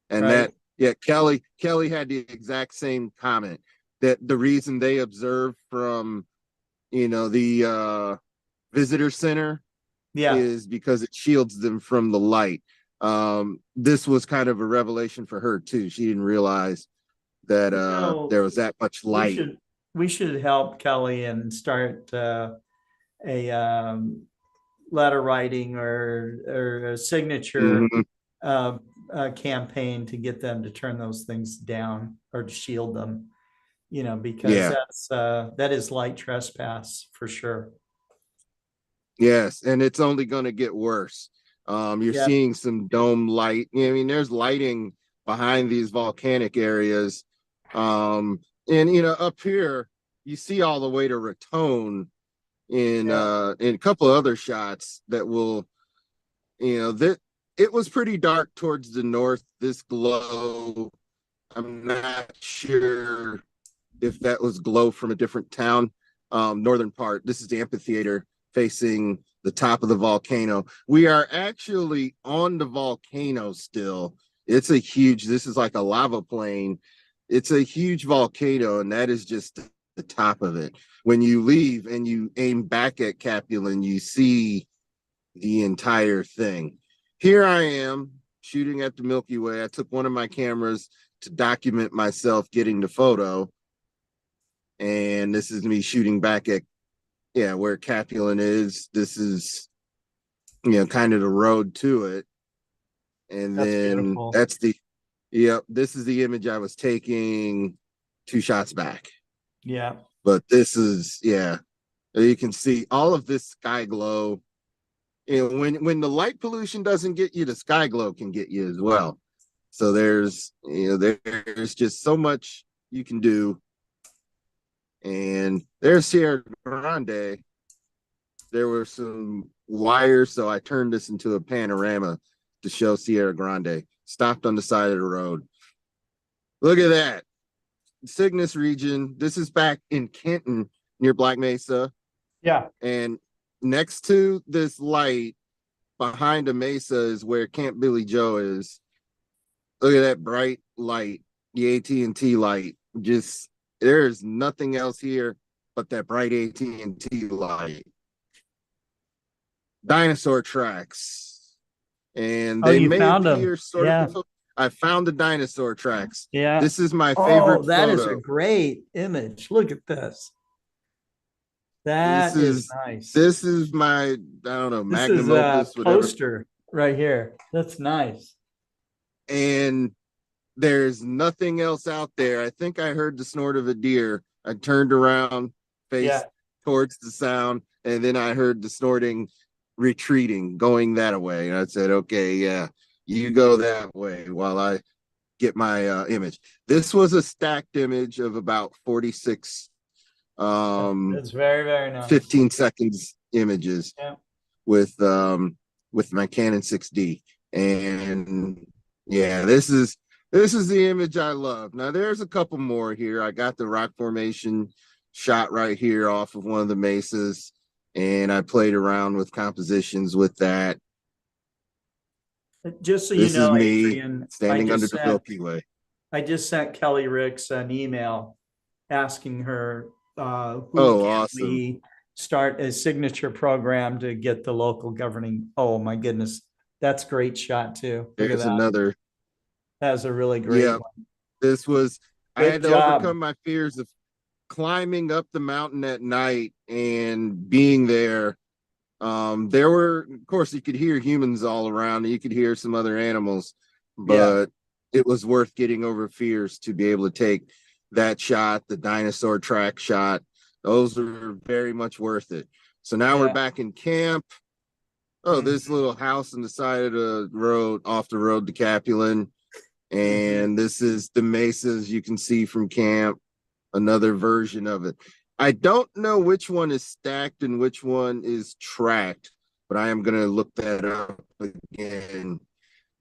And Kelly had the exact same comment that the reason they observe from, the visitor center is because it shields them from the light. This was kind of a revelation for her too. She didn't realize that there was that much light. We should help Kelly and start a letter writing or a signature campaign to get them to turn those things down or to shield them, because that is light trespass for sure. Yes, and it's only going to get worse. You're seeing some dome light. I mean, there's lighting behind these volcanic areas. And up here, you see all the way to Raton in a couple of other shots that will, that it was pretty dark towards the north. This glow, I'm not sure if that was glow from a different town. Northern part. This is the amphitheater facing the top of the volcano. We are actually on the volcano still. This is like a lava plain. It's a huge volcano, and that is just the top of it. When you leave and you aim back at Capulin, you see the entire thing. Here I am shooting at the Milky Way. I took one of my cameras to document myself getting the photo. And this is me shooting back at, where Capulin is. This is, kind of the road to it. And then that's this is the image I was taking 2 shots back. Yeah. But this is, you can see all of this sky glow. When the light pollution doesn't get you, the sky glow can get you as well. So there's just so much you can do. And there's Sierra Grande. There were some wires, so I turned this into a panorama to show Sierra Grande. Stopped on the side of the road. Look at that. Cygnus region. This is back in Kenton near Black Mesa. Yeah. And next to this light behind a mesa is where Camp Billy Joe is. Look at that bright light, the AT&T light. Just there's nothing else here but that bright AT&T light. Dinosaur tracks. And they may appear sort of. I found the dinosaur tracks. Yeah. This is my favorite that photo. is a great image. Look at this. That is nice. This is my, I don't know, magnum opus, whatever. Poster right here. That's nice. And there's nothing else out there. I think I heard the snort of a deer. I turned around, faced towards the sound, and then I heard the snorting retreating, going that way. And I said, okay, you go that way while I get my image. This was a stacked image of about 46 it's very, very nice. 15 seconds images with my Canon 6D. And this is the image I love. Now there's a couple more here. I got the rock formation shot right here off of one of the mesas. and I played around with compositions with that. Just so you This is know, me Adrian, standing under the Milky Way. I just sent Kelly Ricks an email asking her, Oh, can awesome. we start a signature program to get the local governing? Oh my goodness. That's a great shot too. Look There's at that. another. That's a really great Yeah, one. this was, I Good had to job. overcome my fears of climbing up the mountain at night and being there. There were, of course, you could hear humans all around, and you could hear some other animals, but it was worth getting over fears to be able to take that shot, the dinosaur track shot. Those are very much worth it. So now we're back in camp. Oh, this little house on the side of the road, off the road to Capulan. And this is the mesas you can see from camp, another version of it. I don't know which one is stacked and which one is tracked, but I am going to look that up again.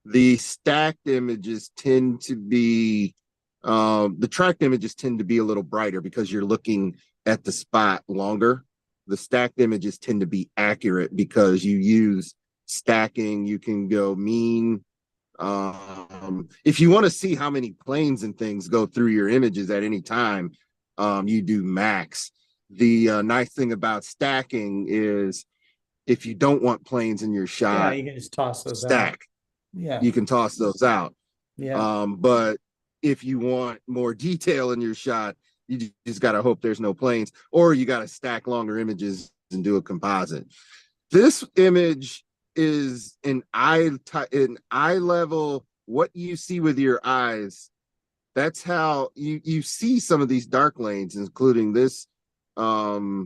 The stacked images tend to be, the tracked images tend to be a little brighter because you're looking at the spot longer. The stacked images tend to be accurate because you use stacking. You can go mean. If you want to see how many planes and things go through your images at any time, you do max. The nice thing about stacking is if you don't want planes in your shot, you can just toss those stack. out. Yeah. You can toss those out. Yeah. But if you want more detail in your shot, you just got to hope there's no planes, or you got to stack longer images and do a composite. This image is an eye level, what you see with your eyes. That's how you see some of these dark lanes, including this dark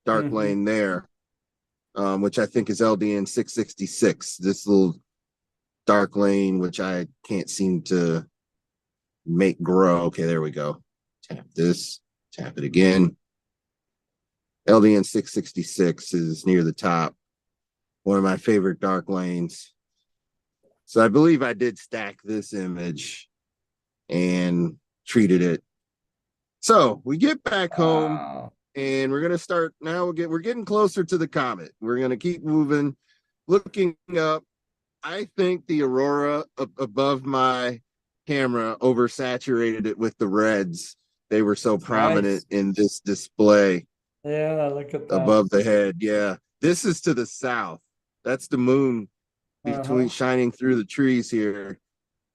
lane there, which I think is LDN 666. This little dark lane, which I can't seem to make grow. Okay, there we go. Tap this, tap it again. LDN 666 is near the top. One of my favorite dark lanes. So I believe I did stack this image and treated it. So we get back home and we're going to start now. We're getting closer to the comet. We're going to keep moving, looking up. I think the aurora above my camera oversaturated it with the reds. They were so prominent in this display. Yeah, look at that. Above the head. Yeah. This is to the south. That's the moon between shining through the trees here,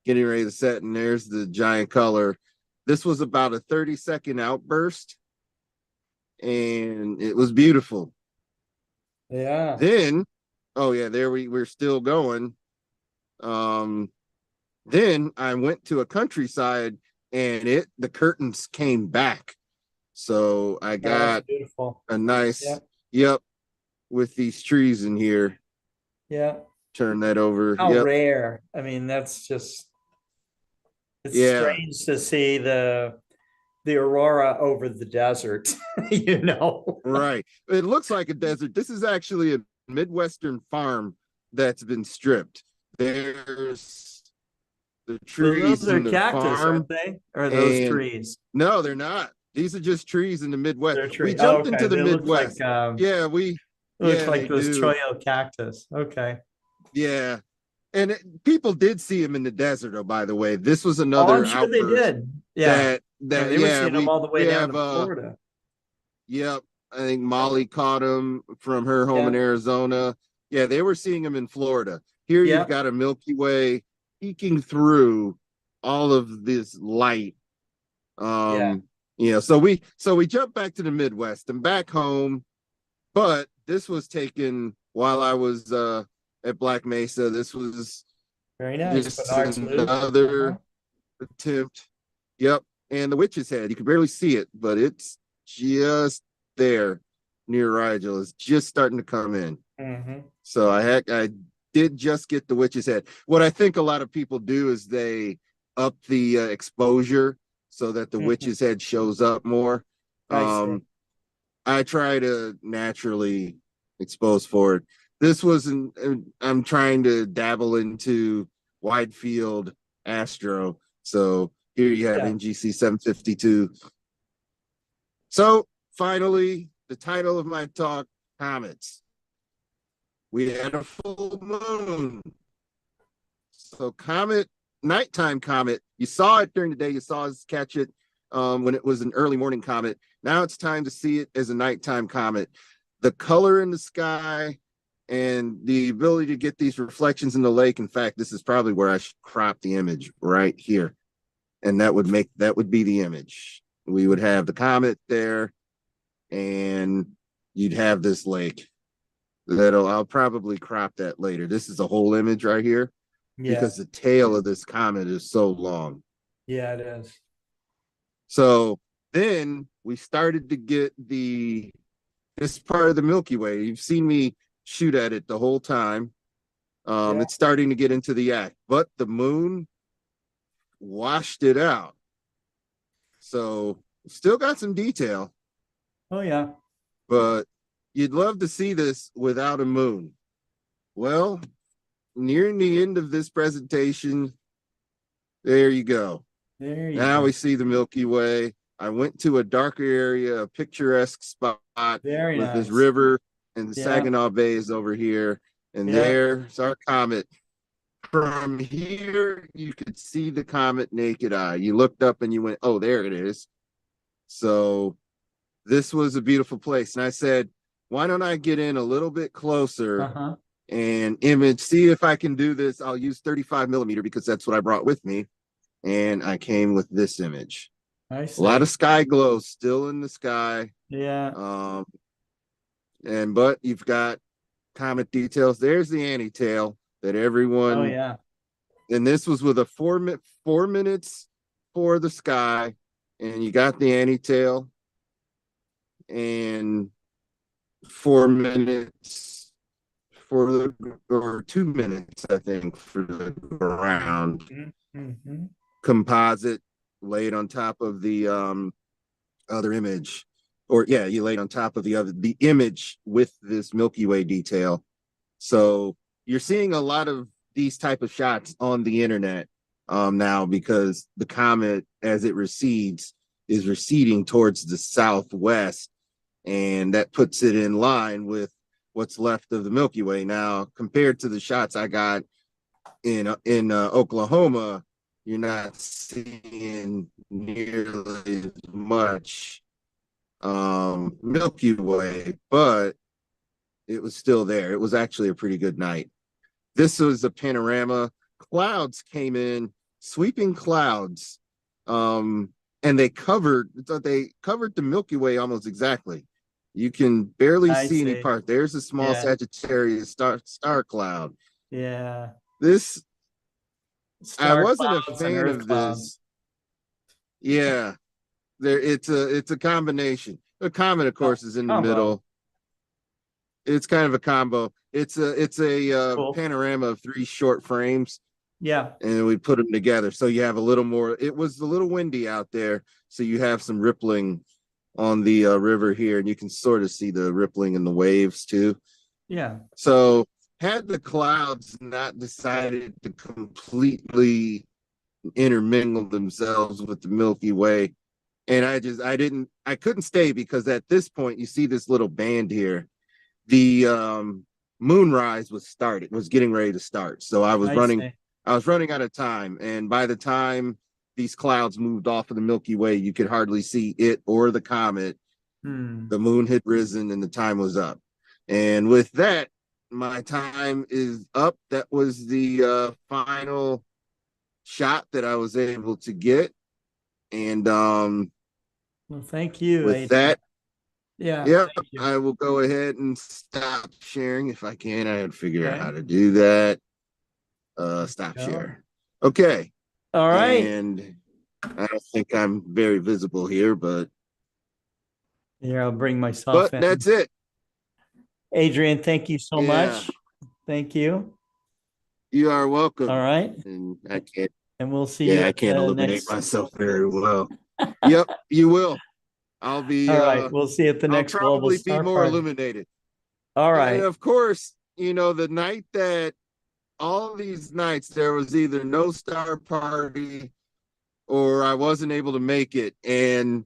getting ready to set. And there's the giant color. This was about a 30-second outburst. And it was beautiful. Yeah. Then, oh yeah, there we're still going. Then I went to a countryside and the curtains came back. So I got a nice, with these trees in here. Yeah. Turn that over. How rare. I mean, that's just, it's strange to see the aurora over the desert, you know? Right. It looks like a desert. This is actually a Midwestern farm that's been stripped. There's the trees. Those are in the cactus, farm, aren't they? Or are those trees? No, they're not. These are just trees in the Midwest. We We jumped into the Midwest. Looks like those Troyo cactus. Okay. Yeah. And people did see them in the desert, oh, by the way. This was another I'm sure they did. Yeah. They were seeing them all the way down to Florida. Yep. I think Molly caught them from her home in Arizona. Yeah, they were seeing them in Florida. Here you've got a Milky Way peeking through all of this light. So we jumped back to the Midwest and back home, but this was taken while I was at Black Mesa. This was very nice. Just another attempt. Yep. And the witch's head, you can barely see it, but it's just there near Rigel. It's just starting to come in. So I did just get the witch's head. What I think a lot of people do is they up the exposure so that the witch's head shows up more. I try to naturally expose for it. This wasn't, I'm trying to dabble into wide field astro. So here you have NGC 752. So finally, the title of my talk, comets. We had a full moon. So comet, nighttime comet, you saw it during the day, you saw us catch it when it was an early morning comet. Now it's time to see it as a nighttime comet. The color in the sky and the ability to get these reflections in the lake. In fact, this is probably where I should crop the image right here. And that would be the image. We would have the comet there and you'd have this lake. I'll probably crop that later. This is a whole image right here because the tail of this comet is so long. Yeah, it is. So then we started to get this part of the Milky Way. You've seen me shoot at it the whole time. It's starting to get into the act, but the moon washed it out. So still got some detail. Oh yeah. But you'd love to see this without a moon. Well, nearing the end of this presentation, there you go. Now we see the Milky Way. I went to a darker area, a picturesque spot with this river, and the Saginaw Bay is over here. And there's our comet. From here, you could see the comet naked eye. You looked up and you went, oh, there it is. So this was a beautiful place. And I said, why don't I get in a little bit closer and image, see if I can do this. I'll use 35 millimeter because that's what I brought with me. And I came with this image. A lot of sky glow still in the sky. Yeah. But you've got comet details. There's the anti-tail that everyone. Oh yeah. And this was with a 4 minutes for the sky, and you got the anti-tail, and 4 minutes or 2 minutes, I think, for the ground. Composite laid on top of the other image, you laid on top of the image with this Milky Way detail. So you're seeing a lot of these type of shots on the internet now because the comet, as it recedes, is receding towards the southwest, and that puts it in line with what's left of the Milky Way. Now, compared to the shots I got in Oklahoma, you're not seeing nearly as much Milky Way, but it was still there. It was actually a pretty good night. This was a panorama. Clouds came in, sweeping clouds, and they covered the Milky Way almost exactly. You can barely see any part. There's a small Sagittarius star cloud. Yeah. I wasn't a fan of this. Yeah, it's a combination. The comet, of course, is in the middle. It's kind of a combo. It's a cool panorama of 3 short frames. Yeah, and we put them together, so you have a little more. It was a little windy out there, so you have some rippling on the river here, and you can sort of see the rippling in the waves too. Yeah. So had the clouds not decided to completely intermingle themselves with the Milky Way, and I couldn't stay because at this point you see this little band here. The moonrise was getting ready to start. So I was running out of time, and by the time these clouds moved off of the Milky Way, you could hardly see it or the comet. The moon had risen and the time was up. And with that, my time is up. That was the final shot that I was able to get. And well, thank you. With that, yeah, I will go ahead and stop sharing if I can. I had to figure out how to do that. Stop share. Okay. All right. And I don't think I'm very visible here, but here I'll bring myself in. That's it. Adrian, thank you so much. Thank you. You are welcome. All right. And I can't. And we'll see you. I can't eliminate myself very well. Yep, you will. I'll be. All right. We'll see you at the next global probably star be more party. illuminated. All right. And of course, the night that all these nights there was either no star party or I wasn't able to make it, and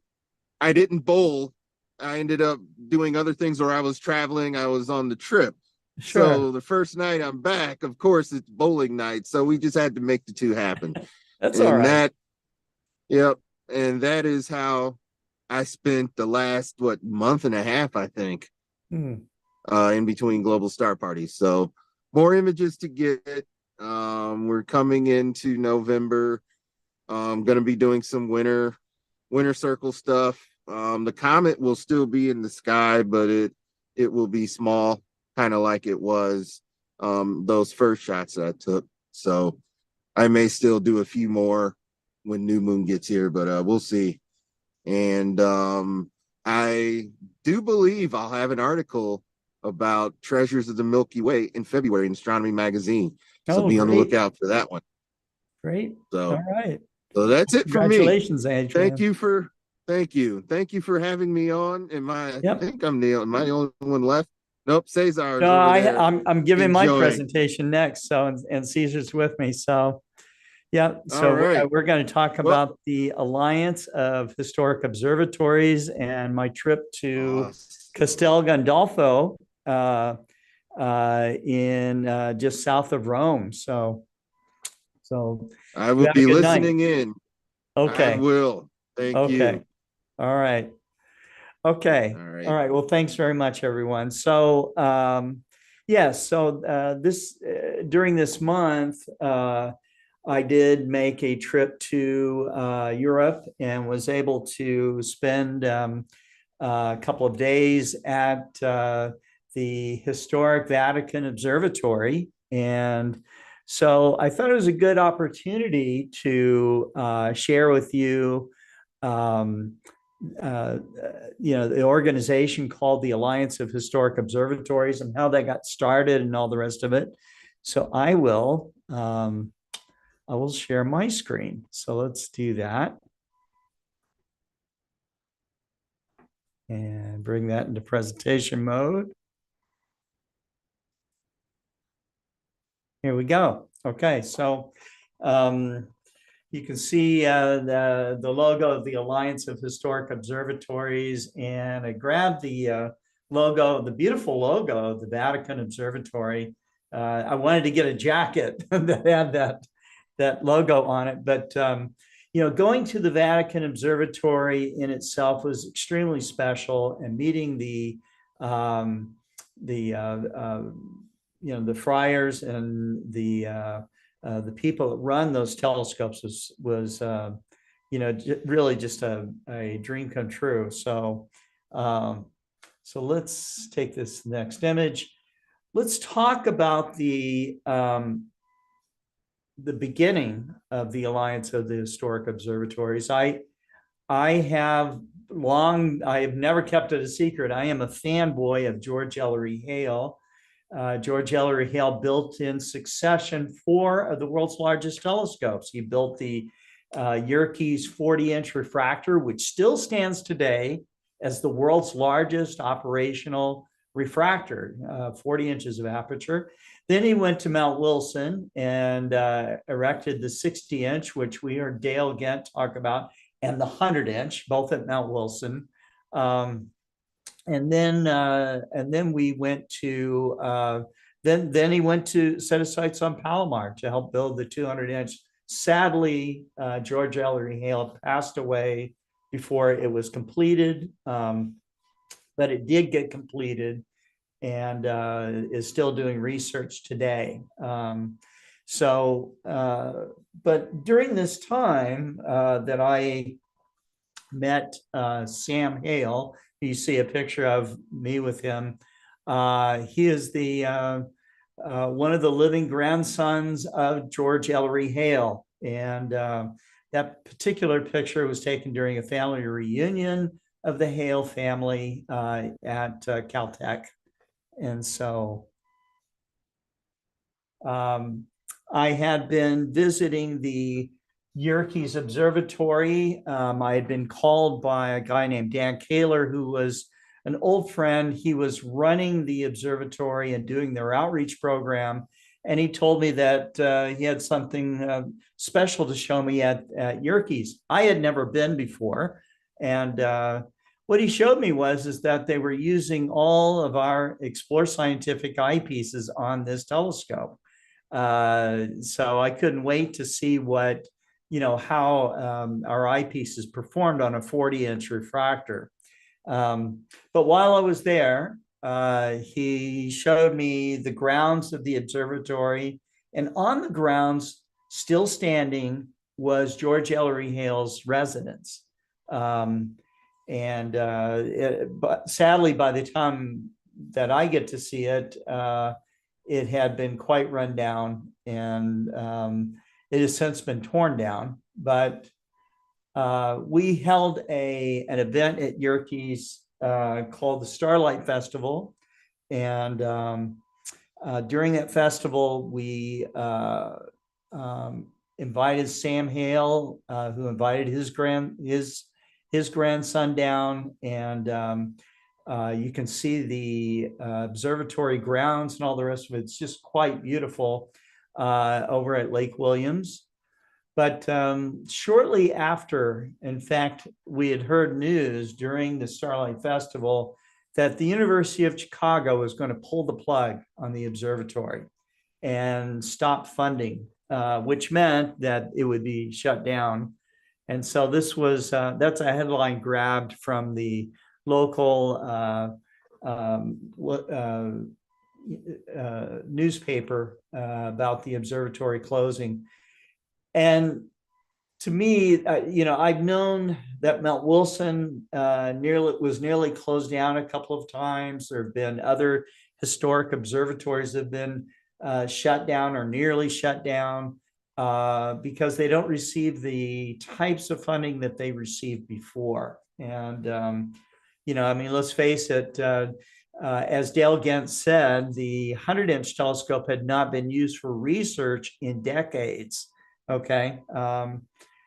I didn't bowl I ended up doing other things, or I was traveling. I was on the trip. Sure. So the first night I'm back, of course, it's bowling night. So we just had to make the two happen. That's and all right. Yep. And that is how I spent the last, month and a half, I think, in between global star parties. So more images to get. We're coming into November. I'm going to be doing some winter circle stuff. The comet will still be in the sky, but it will be small, kind of like it was those first shots that I took. So I may still do a few more when new moon gets here, but we'll see. And I do believe I'll have an article about treasures of the Milky Way in February in Astronomy magazine. So be on the lookout for that one. Great. So, all right. So that's it for me. Congratulations, Adrian. Thank you for having me on. I think I'm the only one left. Nope, Cesar's No, over there. I'm giving my enjoying. presentation next. So and Caesar's with me. So yeah. So All right. we're going to talk about the Alliance of Historic Observatories and my trip to Castel Gandolfo in just south of Rome. So I will be listening in. Okay. I will. Thank you. All right. Okay. All right. Well, thanks very much, everyone. So, during this month, I did make a trip to Europe and was able to spend a couple of days at the historic Vatican Observatory. And so I thought it was a good opportunity to share with you the organization called the Alliance of Historic Observatories and how they got started and all the rest of it. So I will share my screen. So let's do that. And bring that into presentation mode. Here we go. Okay, so you can see the logo of the Alliance of Historic Observatories, and I grabbed the logo, the beautiful logo of the Vatican Observatory. I wanted to get a jacket that had that logo on it, but going to the Vatican Observatory in itself was extremely special, and meeting the friars and the people that run those telescopes was really just a dream come true. So let's take this next image. Let's talk about the beginning of the Alliance of the Historic Observatories. I have never kept it a secret. I am a fanboy of George Ellery Hale. George Ellery Hale built in succession 4 of the world's largest telescopes. He built the Yerkes 40-inch refractor, which still stands today as the world's largest operational refractor, 40 inches of aperture. Then he went to Mount Wilson and erected the 60-inch, which we heard Dale again talk about, and the 100-inch, both at Mount Wilson. And then we went to then he went to set his sights on Palomar to help build the 200-inch. Sadly, George Ellery Hale passed away before it was completed, but it did get completed and is still doing research today. But during this time that I met Sam Hale, you see a picture of me with him. He is the one of the living grandsons of George Ellery Hale. And that particular picture was taken during a family reunion of the Hale family at Caltech. And so I had been visiting the Yerkes Observatory. I had been called by a guy named Dan Kaler, who was an old friend. He was running the observatory and doing their outreach program. And he told me that he had something special to show me at Yerkes. I had never been before. And what he showed me is that they were using all of our Explore Scientific eyepieces on this telescope. So I couldn't wait to see what, how our eyepieces performed on a 40-inch refractor. But while I was there, he showed me the grounds of the observatory, and on the grounds, still standing, was George Ellery Hale's residence. But sadly, by the time that I get to see it, it had been quite run down, and it has since been torn down. But we held an event at Yerkes called the Starlight Festival, and during that festival, we invited Sam Hale, who invited his grandson down, and you can see the observatory grounds and all the rest of it. It's just quite beautiful over at Lake Williams. But shortly after, in fact, we had heard news during the Starlight Festival that the University of Chicago was going to pull the plug on the observatory and stop funding, which meant that it would be shut down. And so this was, that's a headline grabbed from the local newspaper about the observatory closing. And to me, I've known that Mount Wilson was nearly closed down a couple of times. There have been other historic observatories that have been shut down or nearly shut down because they don't receive the types of funding that they received before. And, let's face it, as Dale Gent said, the 100-inch telescope had not been used for research in decades. Okay.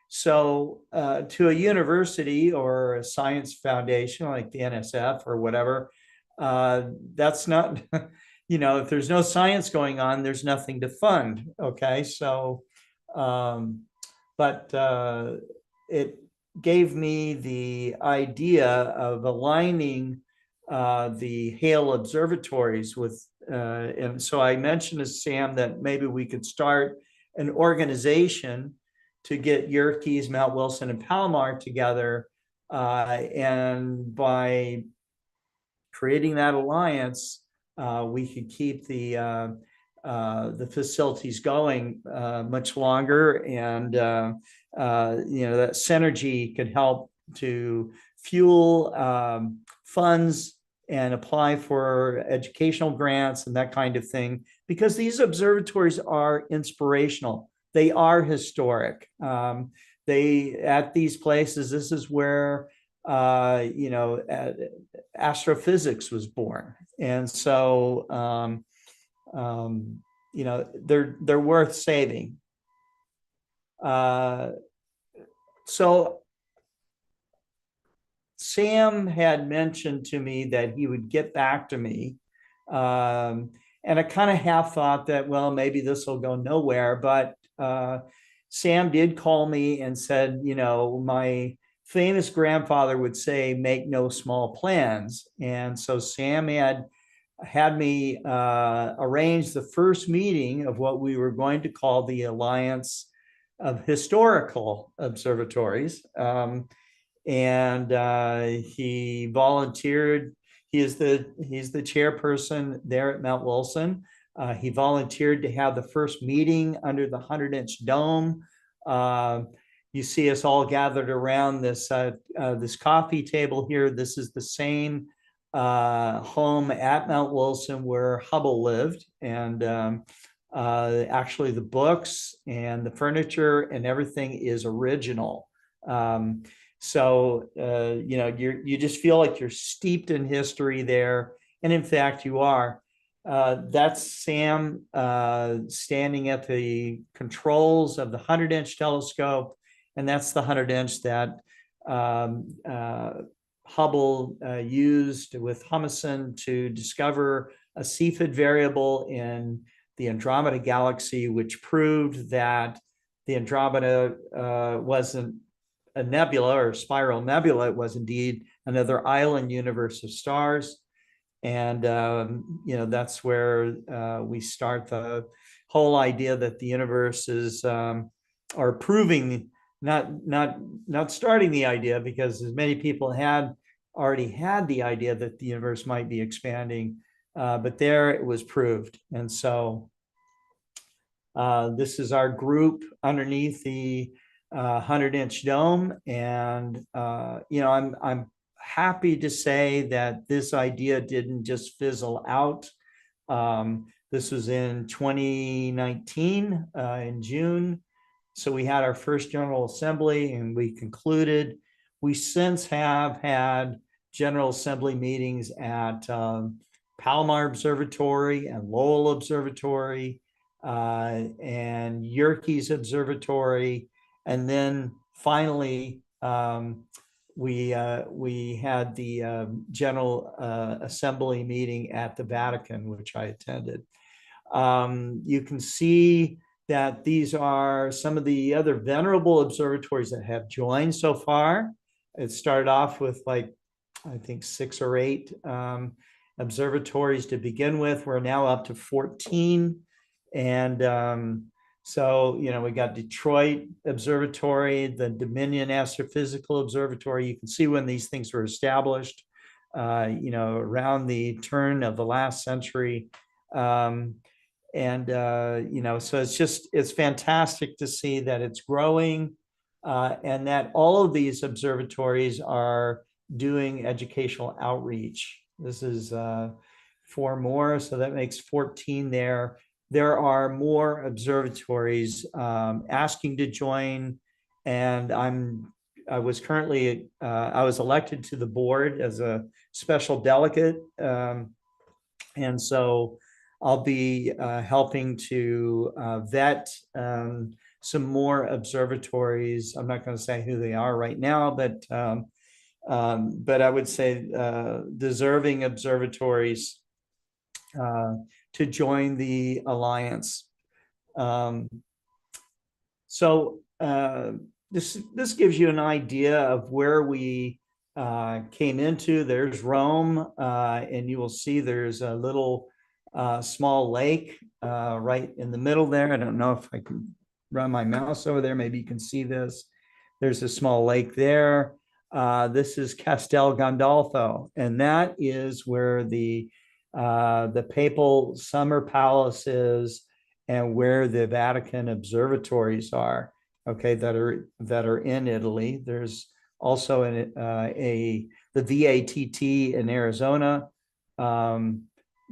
So to a university or a science foundation like the NSF or whatever, that's not, if there's no science going on, there's nothing to fund. Okay. So, but it gave me the idea of aligning the Hale observatories with, and so I mentioned to Sam that maybe we could start an organization to get Yerkes, Mount Wilson, and Palomar together. And by creating that alliance, we could keep the facilities going much longer. And, that synergy could help to fuel funds and apply for educational grants and that kind of thing, because these observatories are inspirational. They are historic. At these places, this is where, astrophysics was born. And so, they're worth saving. So Sam had mentioned to me that he would get back to me. And I kind of half thought that, well, maybe this will go nowhere. But Sam did call me and said, my famous grandfather would say, make no small plans. And so Sam had me arrange the first meeting of what we were going to call the Alliance of Historical Observatories. And he volunteered. He's the chairperson there at Mount Wilson. He volunteered to have the first meeting under the 100-inch dome. You see us all gathered around this coffee table here. This is the same home at Mount Wilson where Hubble lived. And actually the books and the furniture and everything is original. So, you just feel like you're steeped in history there. And in fact, you are. That's Sam standing at the controls of the 100-inch telescope. And that's the 100-inch that Hubble used with Humason to discover a Cepheid variable in the Andromeda galaxy, which proved that the Andromeda wasn't a nebula or spiral nebula. It was indeed another island universe of stars. And, that's where we start the whole idea that the universe is, or proving, not starting the idea, because as many people had already had the idea that the universe might be expanding, but there it was proved. And so this is our group underneath the 100-inch dome. And, I'm happy to say that this idea didn't just fizzle out. This was in 2019, in June. So we had our first General Assembly and we concluded. We since have had General Assembly meetings at Palomar Observatory and Lowell Observatory, and Yerkes Observatory. And then finally, we had the General Assembly meeting at the Vatican, which I attended. You can see that these are some of the other venerable observatories that have joined so far. It started off with I think 6 or 8 observatories to begin with. We're now up to 14. And so, we got Detroit Observatory, the Dominion Astrophysical Observatory. You can see when these things were established, around the turn of the last century. So it's fantastic to see that it's growing, and that all of these observatories are doing educational outreach. This is 4 more, so that makes 14 there. There are more observatories asking to join, and I was elected to the board as a special delegate, and so I'll be helping to vet some more observatories. I'm not going to say who they are right now, but I would say deserving observatories to join the alliance. This gives you an idea of where we came into. There's Rome, and you will see there's a little small lake right in the middle there. I don't know if I can run my mouse over there. Maybe you can see this. There's a small lake there. This is Castel Gandolfo, and that is where the papal summer palace is, and where the Vatican observatories are. Okay, that are in Italy. There's also the VATT in Arizona.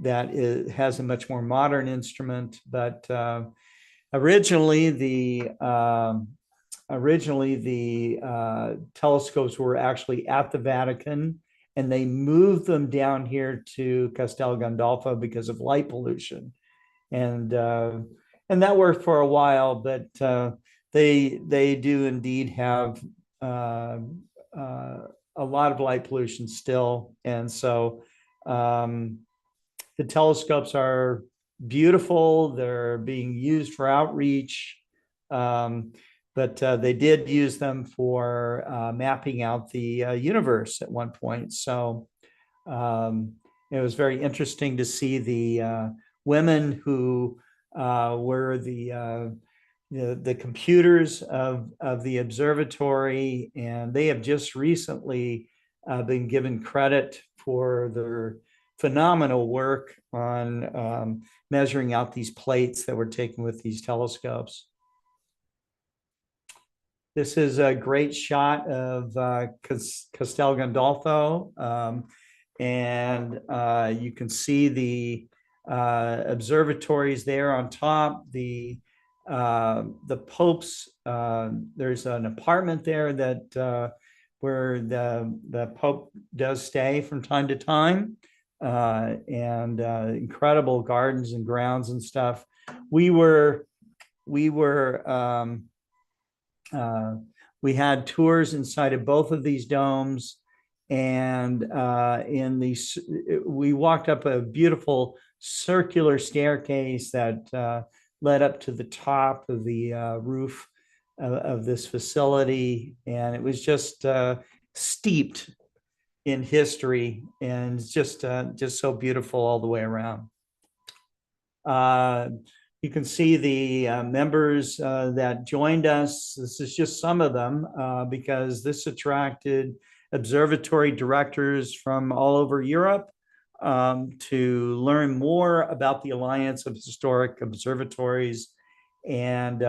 That has a much more modern instrument, but originally the telescopes were actually at the Vatican, and they moved them down here to Castel Gandolfo because of light pollution, and that worked for a while, but they do indeed have a lot of light pollution still, and so. The telescopes are beautiful. They're being used for outreach, but they did use them for mapping out the universe at one point. So it was very interesting to see the women who were the computers of the observatory, and they have just recently been given credit for their phenomenal work on measuring out these plates that were taken with these telescopes. This is a great shot of Castel Gandolfo, and you can see the observatories there on top. The Pope's, there's an apartment there that where the Pope does stay from time to time. And incredible gardens and grounds and stuff. We had tours inside of both of these domes, and we walked up a beautiful circular staircase that led up to the top of the roof of this facility, and it was just steeped in history, and it's just so beautiful all the way around. You can see the members that joined us. This is just some of them because this attracted observatory directors from all over Europe to learn more about the Alliance of Historic Observatories, and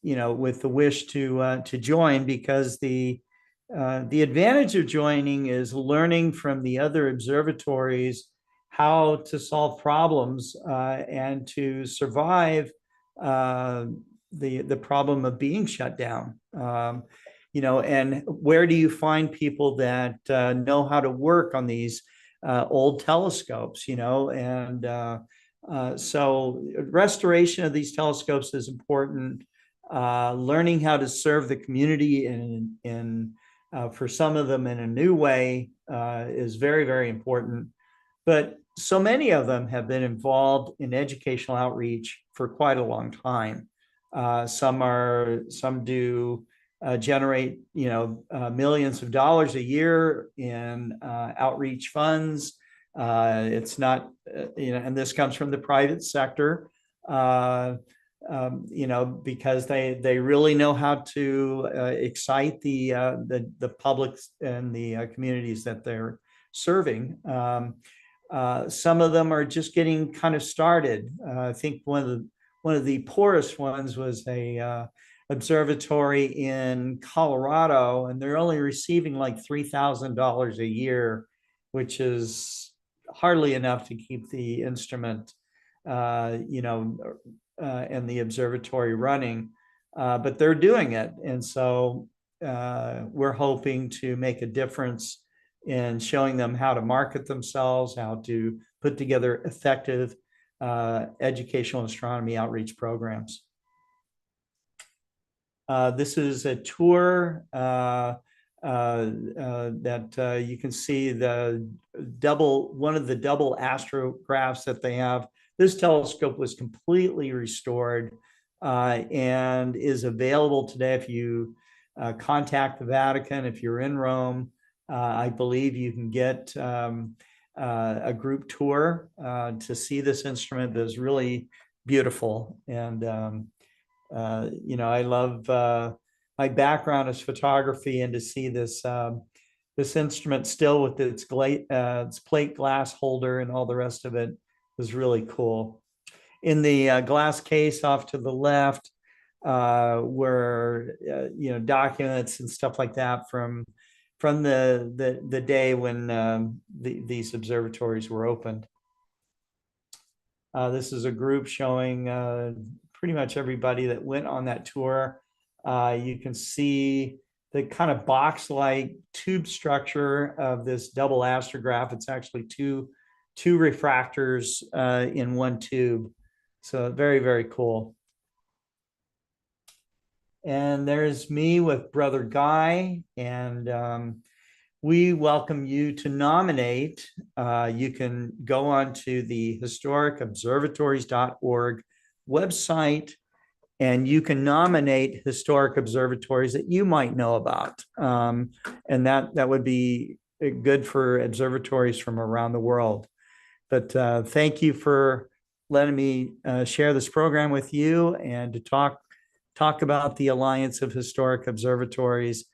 with the wish to join, because the advantage of joining is learning from the other observatories how to solve problems and to survive the problem of being shut down. And where do you find people that know how to work on these old telescopes, and so restoration of these telescopes is important. Learning how to serve the community in for some of them in a new way is very, very important. But so many of them have been involved in educational outreach for quite a long time. Some do generate, millions of dollars a year in outreach funds. It's not, and this comes from the private sector, because they really know how to excite the public and the communities that they're serving. Some of them are just getting kind of started. I think one of the poorest ones was a observatory in Colorado, and they're only receiving like $3,000 a year, which is hardly enough to keep the instrument, and the observatory running. But they're doing it, and so we're hoping to make a difference in showing them how to market themselves, how to put together effective educational astronomy outreach programs. This is a tour that you can see one of the double astrographs that they have. This telescope was completely restored and is available today. If you contact the Vatican, if you're in Rome, I believe you can get a group tour to see this instrument that is really beautiful. And, I love, my background is photography, and to see this instrument still with its plate glass holder and all the rest of it was really cool. In the glass case off to the left were, documents and stuff like that from the day when these observatories were opened. This is a group showing pretty much everybody that went on that tour. You can see the kind of box-like tube structure of this double astrograph. It's actually two refractors in one tube. So very, very cool. And there's me with Brother Guy, and we welcome you to nominate. You can go on to the historicobservatories.org website, and you can nominate historic observatories that you might know about. And that would be good for observatories from around the world. But thank you for letting me share this program with you and to talk about the Alliance of Historic Observatories.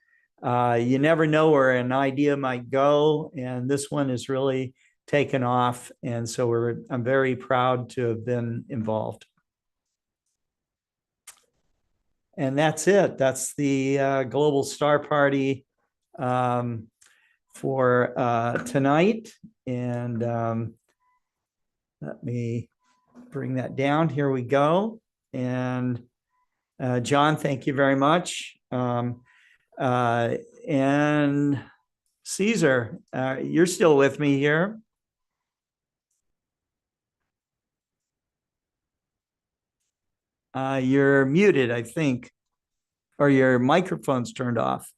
You never know where an idea might go, and this one is really taken off. And so I'm very proud to have been involved. And that's it. That's the Global Star Party for tonight. And let me bring that down. Here we go. And John, thank you very much. And Caesar, you're still with me here. You're muted, I think, or your microphone's turned off.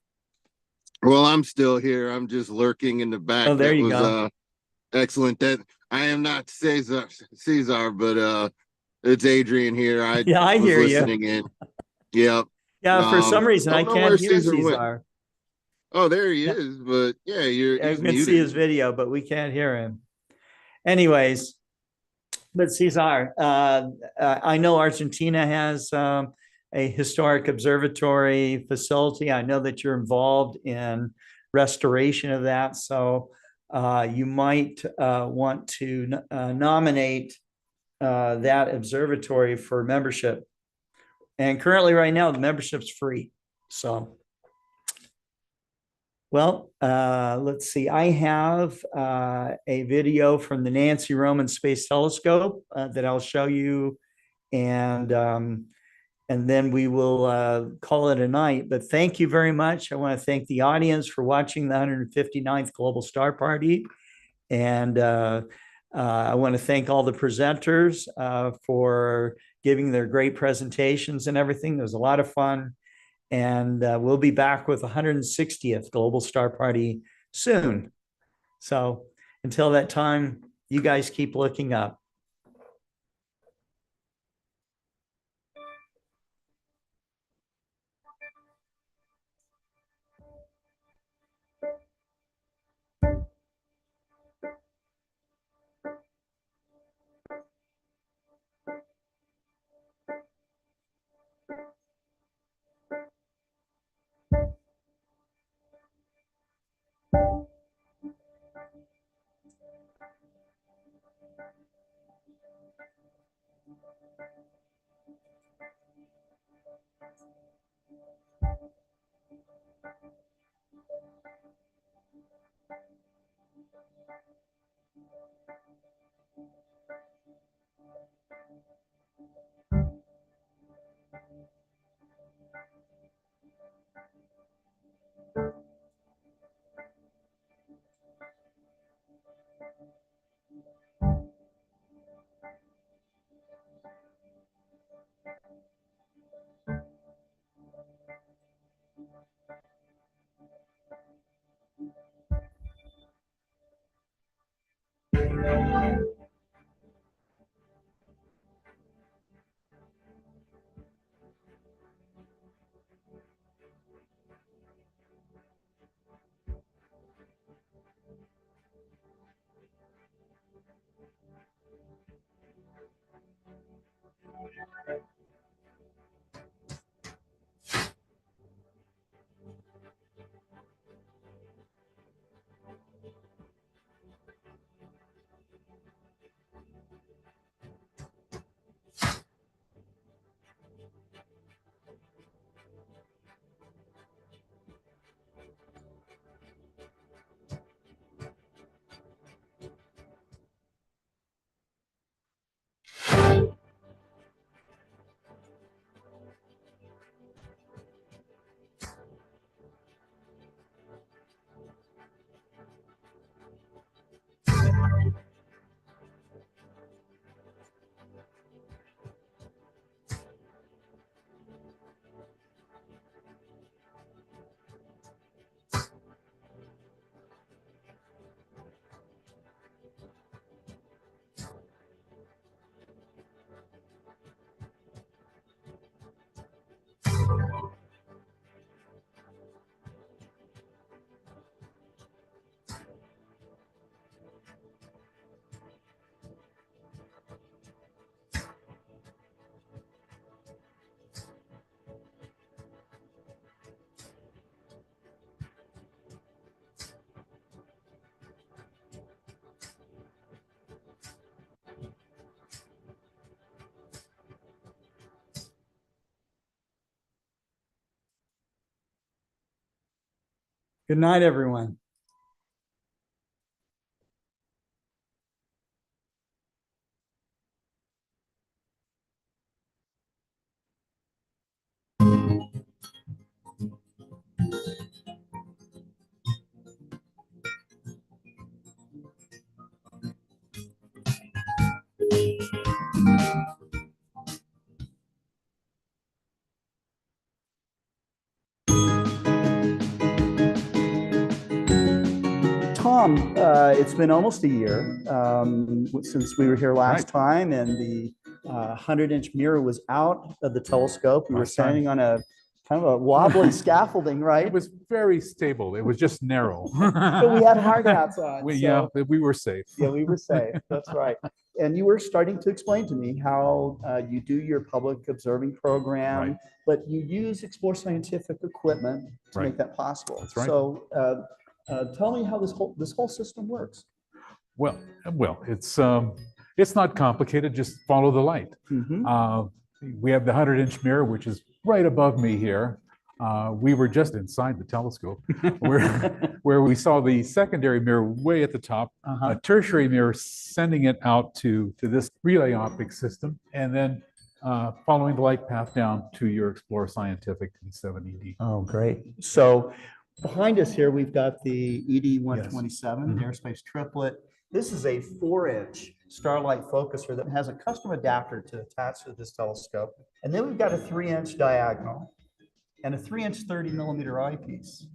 Well, I'm still here. I'm just lurking in the back. Oh, there you go. Excellent. That I am not Caesar, but it's Adrian here. I was hear listening in. Yep. Yeah, for some reason I can't hear Caesar. Oh, there he is. But yeah, I he's can see muted. his video, but we can't hear him. Anyways, but Cesar, I know Argentina has a historic observatory facility. I know that you're involved in restoration of that. So you might want to nominate that observatory for membership. And currently right now, the membership's free. So, well, let's see. I have a video from the Nancy Roman Space Telescope that I'll show you. And then we will call it a night. But thank you very much. I want to thank the audience for watching the 159th Global Star Party. And I want to thank all the presenters for giving their great presentations and everything. It was a lot of fun. And we'll be back with 160th Global Star Party soon. So until that time, you guys keep looking up. Good night, everyone. Tom, it's been almost a year since we were here last time, and the 100-inch mirror was out of the telescope. We were standing on a kind of a wobbly scaffolding, right? It was very stable. It was just narrow. But we had hard hats on. Yeah, we were safe. Yeah, we were safe. That's right. And you were starting to explain to me how you do your public observing program, Right. but you use Explore Scientific equipment to Right. make that possible. That's right. So tell me how this whole system works. Well, it's not complicated. Just follow the light. We have the 100-inch mirror, which is right above me here. We were just inside the telescope where we saw the secondary mirror way at the top, a tertiary mirror sending it out to this relay optic system, and then following the light path down to your Explore Scientific T7ED. Oh, great. So behind us here, we've got the ED-127, the airspace triplet. This is a 4-inch starlight focuser that has a custom adapter to attach to this telescope. And then we've got a 3-inch diagonal and a 3-inch 30-millimeter eyepiece.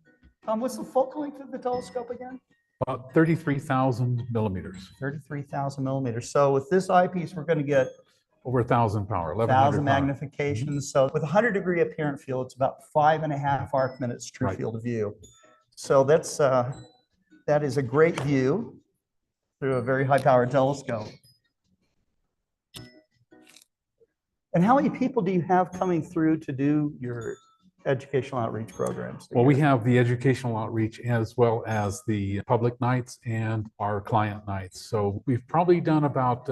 Tom, what's the focal length of the telescope again? About 33,000 millimeters. 33,000 millimeters. So with this eyepiece, we're going to get over 1,000 power, 1,100 1,000 power. magnification. So with 100-degree apparent field, it's about 5.5 arc minutes true Right. field of view. So that is a great view through a very high-powered telescope. And how many people do you have coming through to do your educational outreach programs? Well, we have the educational outreach as well as the public nights and our client nights. So we've probably done about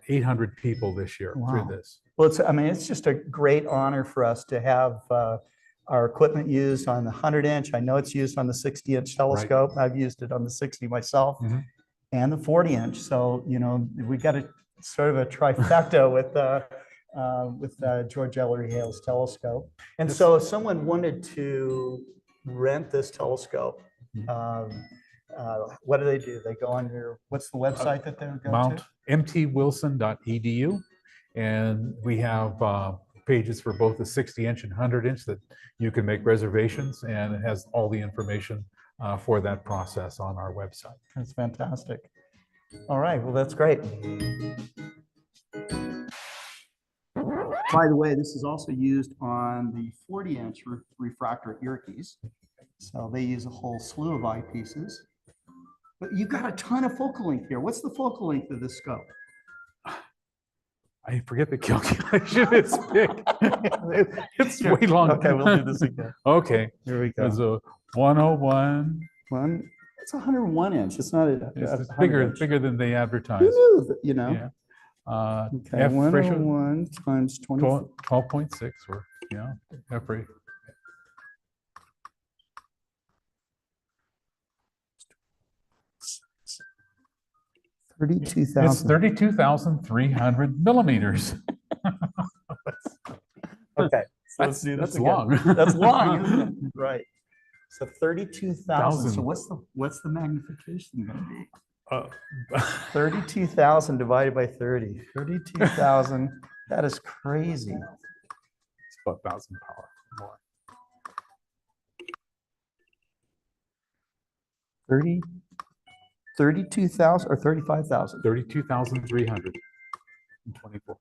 800 people this year through this. Well, it's just a great honor for us to have our equipment used on the 100-inch. I know it's used on the 60-inch telescope. Right. I've used it on the 60 myself and the 40-inch. So, we got a sort of a trifecta with George Ellery Hale's telescope. And so if someone wanted to rent this telescope, what do? They go on what's the website that they would go to? mtwilson.edu. And we have pages for both the 60-inch and 100-inch that you can make reservations, and it has all the information for that process on our website. That's fantastic. All right, well, that's great. By the way, this is also used on the 40-inch refractor earpiece. So they use a whole slew of eyepieces. But you've got a ton of focal length here. What's the focal length of this scope? I forget the calculation. It's big. It's way long. Okay, we'll do this again. Okay. Here we go. There's a 101. It's 101 inch. It's not It's bigger than they advertise. Who knew? Yeah. Okay, F ratio 101 times 20. 12.6 or F ratio. It's 32,300 millimeters. Okay, so let's do this that's again. long. That's long, isn't it? Right. So 32,000. So what's the magnification going to be? 32,000 divided by 30. 32,000. That is crazy. It's about 1,000 power more. 32,000 or 35,000? 32,324.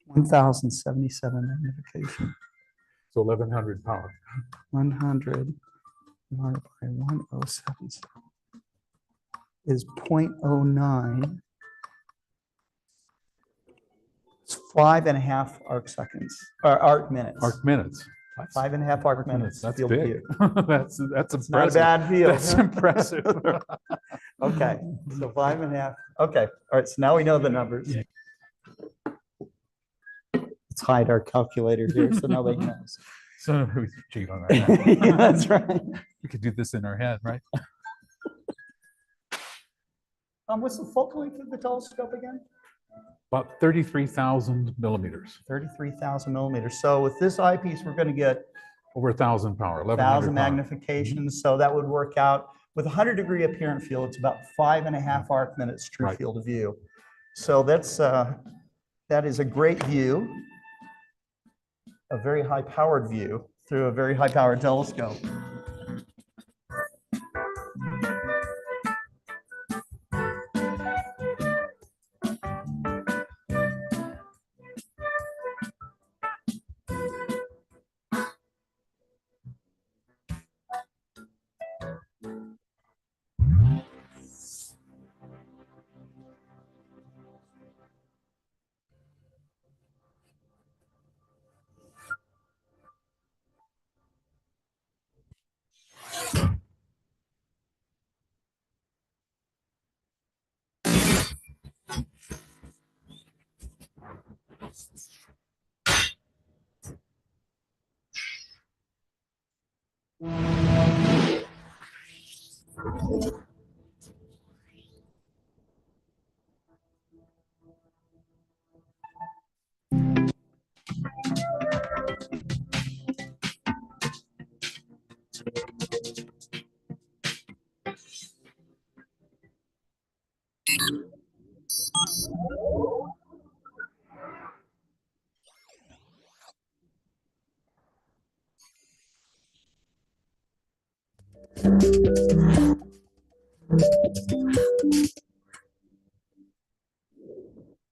$1,077 magnification. So 1,100 power. 100 divided by 1,077 is 0.09. It's 5.5 arc seconds, or arc minutes. Arc minutes. 5.5 arc minutes. That's field big. view. That's impressive. Not a bad field. That's impressive. Okay, so 5.5. Okay, all right. So now we know the numbers. Yeah. Let's hide our calculator here so nobody knows. So we cheat on our head. Yeah, that's right. We could do this in our head, right? What's the focal length of the telescope again? About 33,000 millimeters. 33,000 millimeters. So with this eyepiece, we're going to get over 1,000 power, 1,000 magnification. So that would work out with 100-degree apparent field. It's about 5.5 arc minutes true field of view. So that is a great view, a very high-powered view through a very high-powered telescope.